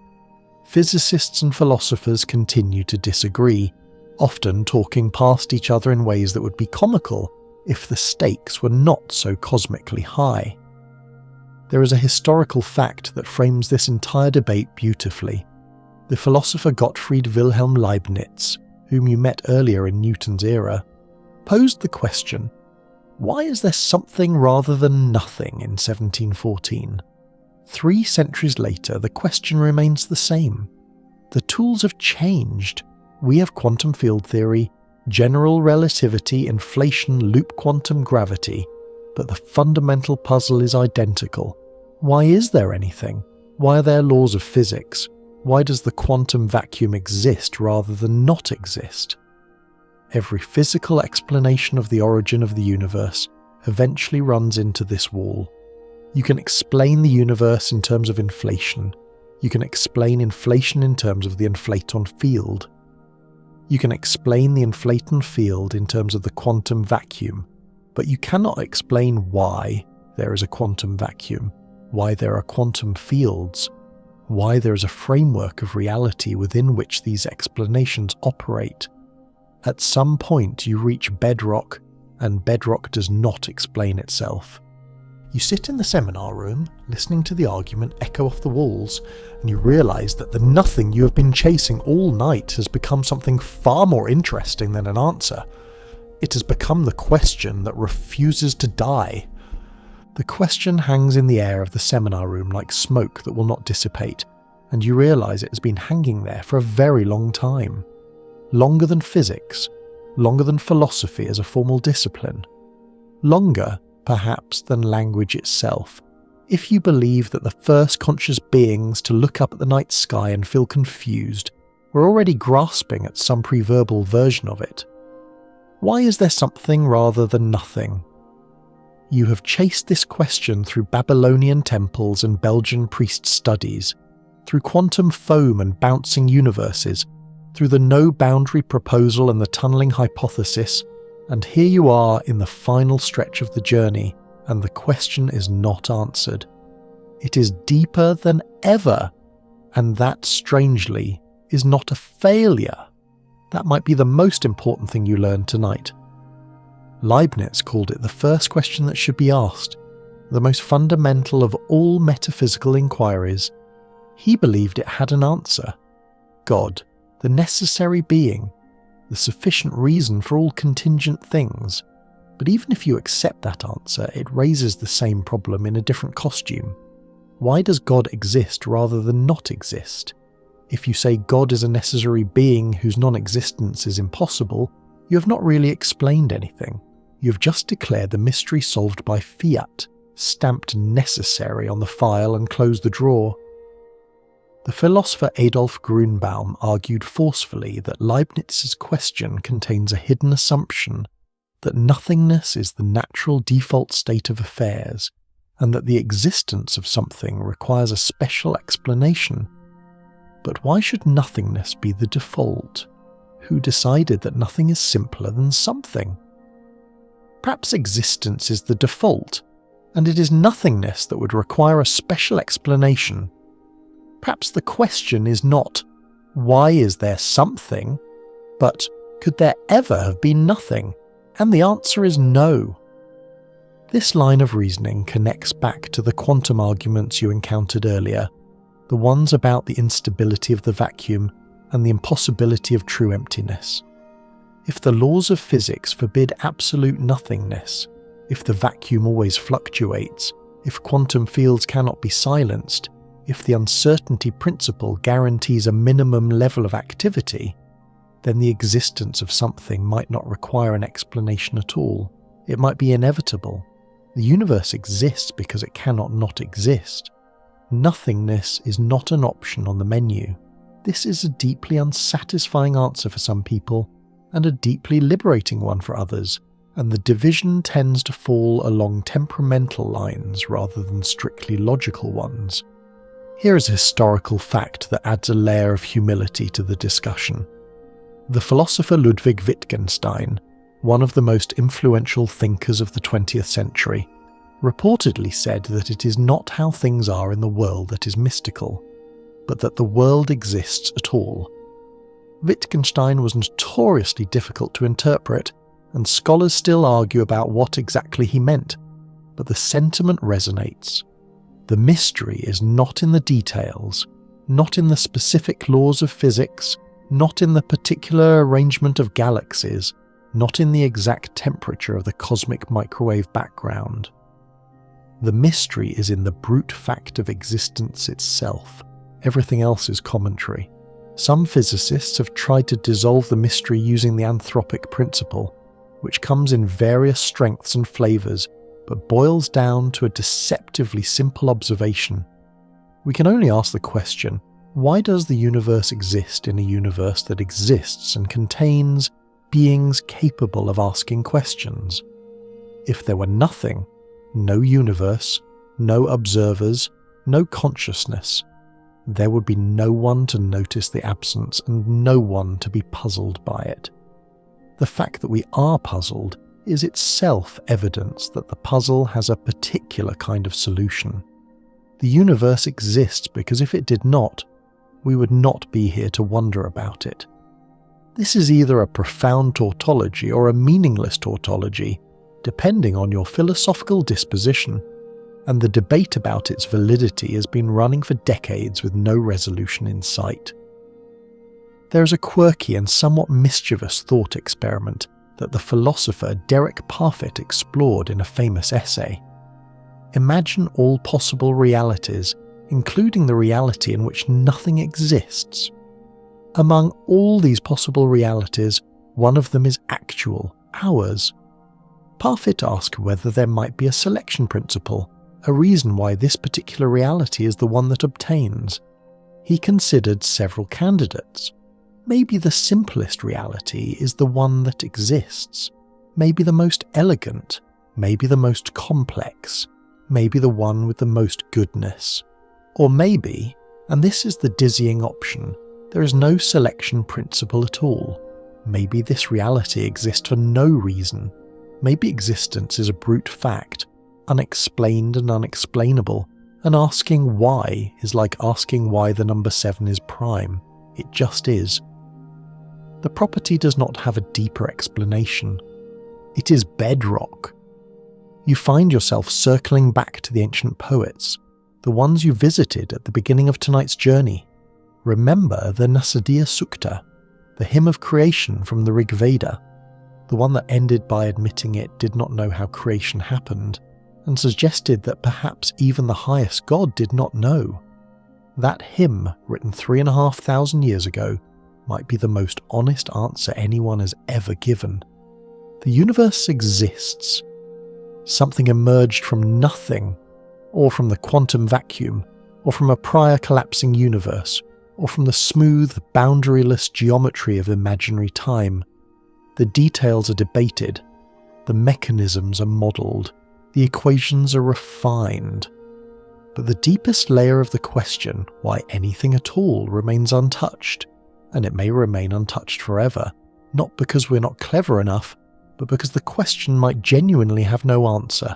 Physicists and philosophers continue to disagree, often talking past each other in ways that would be comical if the stakes were not so cosmically high. There is a historical fact that frames this entire debate beautifully. The philosopher Gottfried Wilhelm Leibniz, whom you met earlier in Newton's era, posed the question, why is there something rather than nothing in 1714? 3 centuries later, the question remains the same. The tools have changed. We have quantum field theory, general relativity, inflation, loop quantum gravity, but the fundamental puzzle is identical. Why is there anything? Why are there laws of physics? Why does the quantum vacuum exist rather than not exist? Every physical explanation of the origin of the universe eventually runs into this wall. You can explain the universe in terms of inflation. You can explain inflation in terms of the inflaton field. You can explain the inflaton field in terms of the quantum vacuum, but you cannot explain why there is a quantum vacuum, why there are quantum fields, why there is a framework of reality within which these explanations operate. At some point you reach bedrock, and bedrock does not explain itself. You sit in the seminar room, listening to the argument echo off the walls, and you realise that the nothing you have been chasing all night has become something far more interesting than an answer. It has become the question that refuses to die. The question hangs in the air of the seminar room like smoke that will not dissipate, and you realise it has been hanging there for a very long time. Longer than physics, longer than philosophy as a formal discipline. Longer, perhaps, than language itself, if you believe that the first conscious beings to look up at the night sky and feel confused were already grasping at some pre-verbal version of it. Why is there something rather than nothing? You have chased this question through Babylonian temples and Belgian priest studies, through quantum foam and bouncing universes, through the no-boundary proposal and the tunneling hypothesis, And here you are in the final stretch of the journey, and the question is not answered. It is deeper than ever, and that, strangely, is not a failure. That might be the most important thing you learn tonight. Leibniz called it the first question that should be asked, the most fundamental of all metaphysical inquiries. He believed it had an answer. God, the necessary being, the sufficient reason for all contingent things. But even if you accept that answer, it raises the same problem in a different costume. Why does God exist rather than not exist? If you say God is a necessary being whose non-existence is impossible, you have not really explained anything. You have just declared the mystery solved by fiat, stamped necessary on the file and closed the drawer. The philosopher Adolf Grünbaum argued forcefully that Leibniz's question contains a hidden assumption that nothingness is the natural default state of affairs, and that the existence of something requires a special explanation. But why should nothingness be the default? Who decided that nothing is simpler than something? Perhaps existence is the default, and it is nothingness that would require a special explanation. Perhaps the question is not, why is there something, but could there ever have been nothing? And the answer is no. This line of reasoning connects back to the quantum arguments you encountered earlier, the ones about the instability of the vacuum and the impossibility of true emptiness. If the laws of physics forbid absolute nothingness, if the vacuum always fluctuates, if quantum fields cannot be silenced, if the uncertainty principle guarantees a minimum level of activity, then the existence of something might not require an explanation at all. It might be inevitable. The universe exists because it cannot not exist. Nothingness is not an option on the menu. This is a deeply unsatisfying answer for some people, and a deeply liberating one for others, and the division tends to fall along temperamental lines rather than strictly logical ones. Here is a historical fact that adds a layer of humility to the discussion. The philosopher Ludwig Wittgenstein, one of the most influential thinkers of the 20th century, reportedly said that it is not how things are in the world that is mystical, but that the world exists at all. Wittgenstein was notoriously difficult to interpret, and scholars still argue about what exactly he meant, but the sentiment resonates. The mystery is not in the details, not in the specific laws of physics, not in the particular arrangement of galaxies, not in the exact temperature of the cosmic microwave background. The mystery is in the brute fact of existence itself. Everything else is commentary. Some physicists have tried to dissolve the mystery using the anthropic principle, which comes in various strengths and flavours, but boils down to a deceptively simple observation. We can only ask the question, why does the universe exist in a universe that exists and contains beings capable of asking questions? If there were nothing, no universe, no observers, no consciousness, there would be no one to notice the absence and no one to be puzzled by it. The fact that we are puzzled is itself evidence that the puzzle has a particular kind of solution. The universe exists because if it did not, we would not be here to wonder about it. This is either a profound tautology or a meaningless tautology, depending on your philosophical disposition, and the debate about its validity has been running for decades with no resolution in sight. There is a quirky and somewhat mischievous thought experiment that the philosopher Derek Parfit explored in a famous essay. Imagine all possible realities, including the reality in which nothing exists. Among all these possible realities, one of them is actual, ours. Parfit asked whether there might be a selection principle, a reason why this particular reality is the one that obtains. He considered several candidates. Maybe the simplest reality is the one that exists. Maybe the most elegant. Maybe the most complex. Maybe the one with the most goodness. Or maybe, and this is the dizzying option, there is no selection principle at all. Maybe this reality exists for no reason. Maybe existence is a brute fact, unexplained and unexplainable, and asking why is like asking why the number 7 is prime. It just is. The property does not have a deeper explanation. It is bedrock. You find yourself circling back to the ancient poets, the ones you visited at the beginning of tonight's journey. Remember the Nasadiya Sukta, the hymn of creation from the Rig Veda, the one that ended by admitting it did not know how creation happened, and suggested that perhaps even the highest God did not know. That hymn, written 3,500 years ago, might be the most honest answer anyone has ever given. The universe exists. Something emerged from nothing, or from the quantum vacuum, or from a prior collapsing universe, or from the smooth, boundaryless geometry of imaginary time. The details are debated, the mechanisms are modelled, the equations are refined. But the deepest layer of the question, why anything at all, remains untouched, and it may remain untouched forever, not because we're not clever enough, but because the question might genuinely have no answer,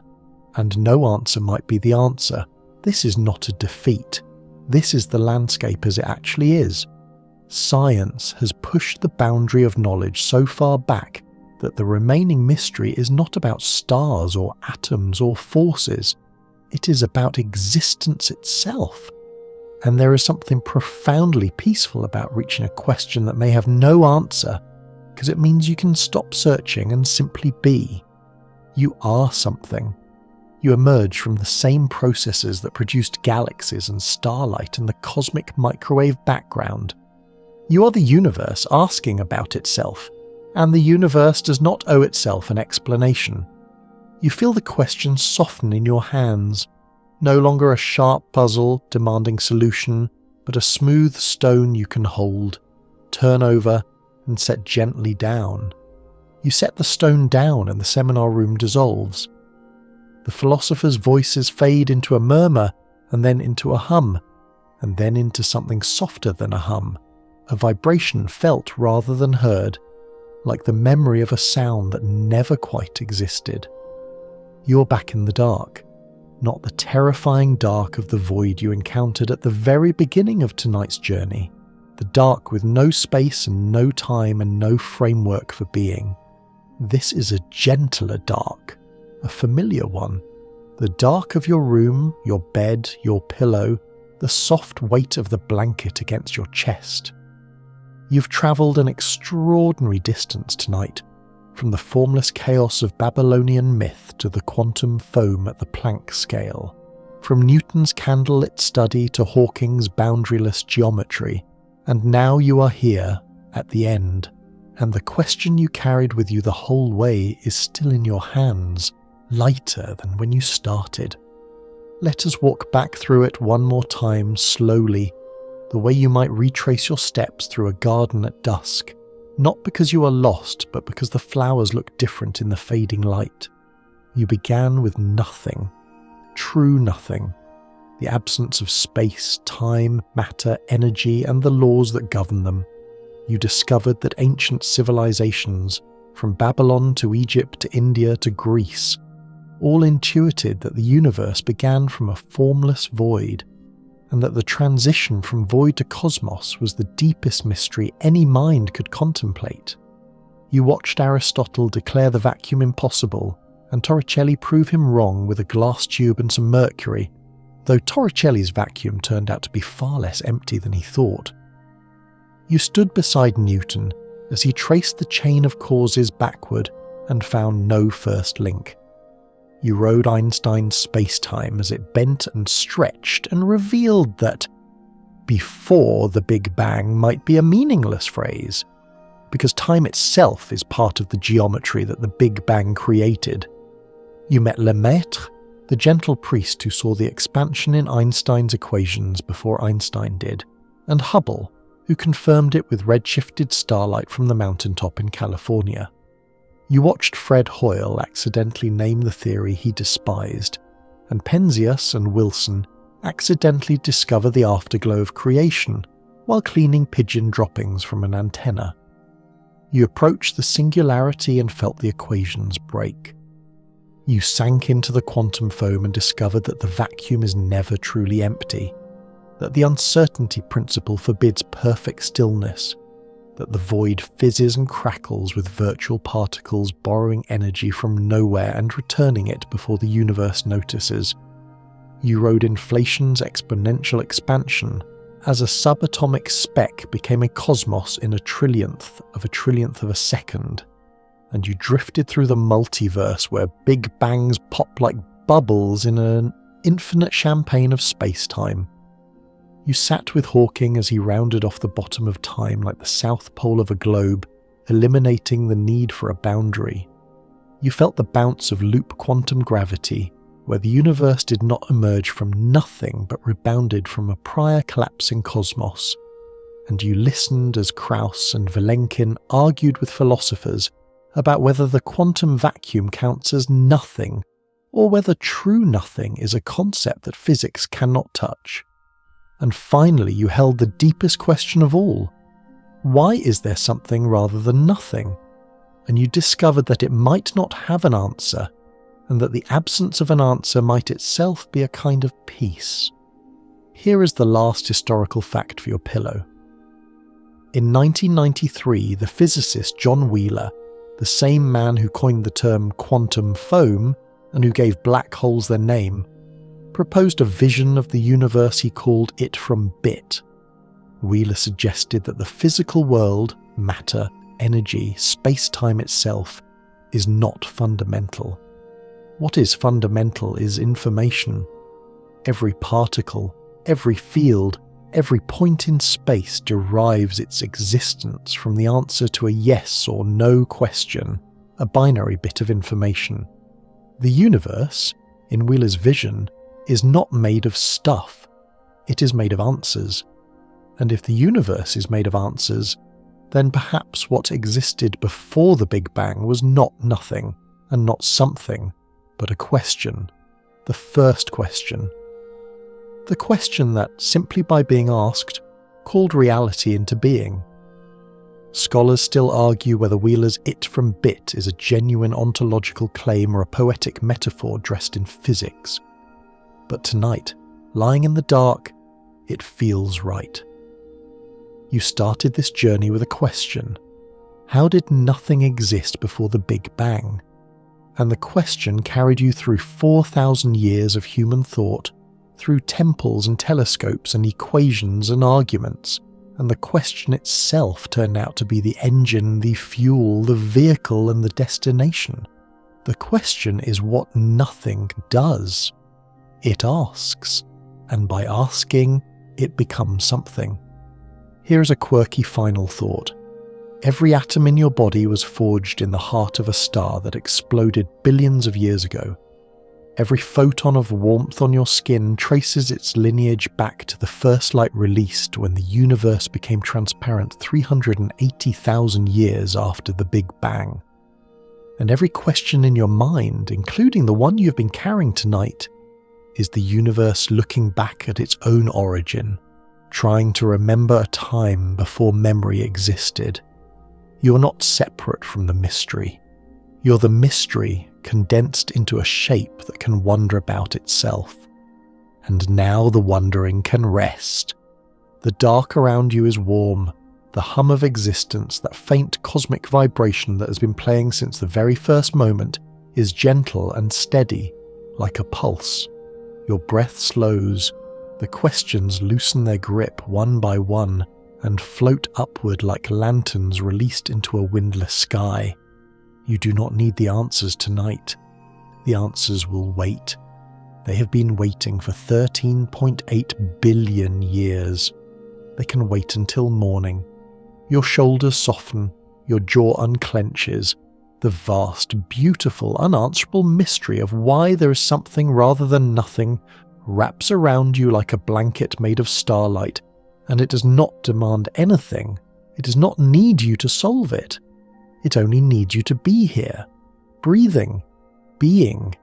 and no answer might be the answer. This is not a defeat. This is the landscape as it actually is. Science has pushed the boundary of knowledge so far back that the remaining mystery is not about stars or atoms or forces. It is about existence itself. And there is something profoundly peaceful about reaching a question that may have no answer, because it means you can stop searching and simply be. You are something. You emerge from the same processes that produced galaxies and starlight and the cosmic microwave background. You are the universe asking about itself, and the universe does not owe itself an explanation. You feel the question soften in your hands, no longer a sharp puzzle demanding solution, but a smooth stone you can hold, turn over, and set gently down. You set the stone down and the seminar room dissolves. The philosopher's voices fade into a murmur, and then into a hum, and then into something softer than a hum, a vibration felt rather than heard, like the memory of a sound that never quite existed. You're back in the dark, not the terrifying dark of the void you encountered at the very beginning of tonight's journey, the dark with no space and no time and no framework for being. This is a gentler dark, a familiar one, the dark of your room, your bed, your pillow, the soft weight of the blanket against your chest. You've travelled an extraordinary distance tonight, from the formless chaos of Babylonian myth to the quantum foam at the Planck scale, from Newton's candlelit study to Hawking's boundaryless geometry, and now you are here, at the end, and the question you carried with you the whole way is still in your hands, lighter than when you started. Let us walk back through it one more time slowly, the way you might retrace your steps through a garden at dusk, not because you are lost, but because the flowers look different in the fading light. You began with nothing, true nothing, the absence of space, time, matter, energy, and the laws that govern them. You discovered that ancient civilizations, from Babylon to Egypt to India to Greece, all intuited that the universe began from a formless void, and that the transition from void to cosmos was the deepest mystery any mind could contemplate. You watched Aristotle declare the vacuum impossible, and Torricelli prove him wrong with a glass tube and some mercury, though Torricelli's vacuum turned out to be far less empty than he thought. You stood beside Newton as he traced the chain of causes backward and found no first link. You rode Einstein's spacetime as it bent and stretched and revealed that before the Big Bang might be a meaningless phrase, because time itself is part of the geometry that the Big Bang created. You met Lemaitre, the gentle priest who saw the expansion in Einstein's equations before Einstein did, and Hubble, who confirmed it with redshifted starlight from the mountaintop in California. You watched Fred Hoyle accidentally name the theory he despised, and Penzias and Wilson accidentally discover the afterglow of creation while cleaning pigeon droppings from an antenna. You approached the singularity and felt the equations break. You sank into the quantum foam and discovered that the vacuum is never truly empty, that the uncertainty principle forbids perfect stillness, that the void fizzes and crackles with virtual particles borrowing energy from nowhere and returning it before the universe notices. You rode inflation's exponential expansion as a subatomic speck became a cosmos in a trillionth of a second, and you drifted through the multiverse where big bangs pop like bubbles in an infinite champagne of space-time. You sat with Hawking as he rounded off the bottom of time like the south pole of a globe, eliminating the need for a boundary. You felt the bounce of loop quantum gravity, where the universe did not emerge from nothing but rebounded from a prior collapsing cosmos, and you listened as Krauss and Vilenkin argued with philosophers about whether the quantum vacuum counts as nothing, or whether true nothing is a concept that physics cannot touch. And finally you held the deepest question of all. Why is there something rather than nothing? And you discovered that it might not have an answer, and that the absence of an answer might itself be a kind of peace. Here is the last historical fact for your pillow. In 1993, the physicist John Wheeler, the same man who coined the term quantum foam and who gave black holes their name, proposed a vision of the universe he called it from bit. Wheeler suggested that the physical world, matter, energy, space-time itself, is not fundamental. What is fundamental is information. Every particle, every field, every point in space derives its existence from the answer to a yes or no question, a binary bit of information. The universe, in Wheeler's vision, is not made of stuff. It is made of answers. And if the universe is made of answers, then perhaps what existed before the Big Bang was not nothing and not something, but a question, the first question. The question that, simply by being asked, called reality into being. Scholars still argue whether Wheeler's it from bit is a genuine ontological claim or a poetic metaphor dressed in physics. But tonight, lying in the dark, it feels right. You started this journey with a question. How did nothing exist before the Big Bang? And the question carried you through 4,000 years of human thought, through temples and telescopes and equations and arguments, and the question itself turned out to be the engine, the fuel, the vehicle, and the destination. The question is what nothing does. It asks, and by asking, it becomes something. Here is a quirky final thought. Every atom in your body was forged in the heart of a star that exploded billions of years ago. Every photon of warmth on your skin traces its lineage back to the first light released when the universe became transparent 380,000 years after the Big Bang. And every question in your mind, including the one you've been carrying tonight, is the universe looking back at its own origin, trying to remember a time before memory existed. You're not separate from the mystery. You're the mystery condensed into a shape that can wonder about itself. And now the wondering can rest. The dark around you is warm. The hum of existence, that faint cosmic vibration that has been playing since the very first moment, is gentle and steady, like a pulse. Your breath slows. The questions loosen their grip one by one and float upward like lanterns released into a windless sky. You do not need the answers tonight. The answers will wait. They have been waiting for 13.8 billion years. They can wait until morning. Your shoulders soften, your jaw unclenches. The vast, beautiful, unanswerable mystery of why there is something rather than nothing wraps around you like a blanket made of starlight, and it does not demand anything. It does not need you to solve it. It only needs you to be here, breathing, being,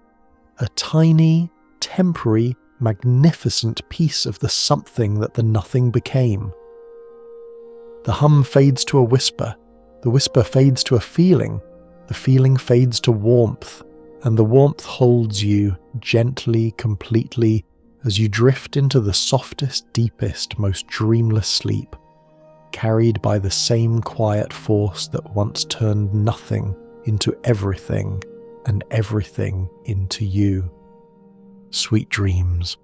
a tiny, temporary, magnificent piece of the something that the nothing became. The hum fades to a whisper, The whisper fades to a feeling, the feeling fades to warmth, and the warmth holds you gently, completely, as you drift into the softest, deepest, most dreamless sleep, carried by the same quiet force that once turned nothing into everything and everything into you. Sweet dreams.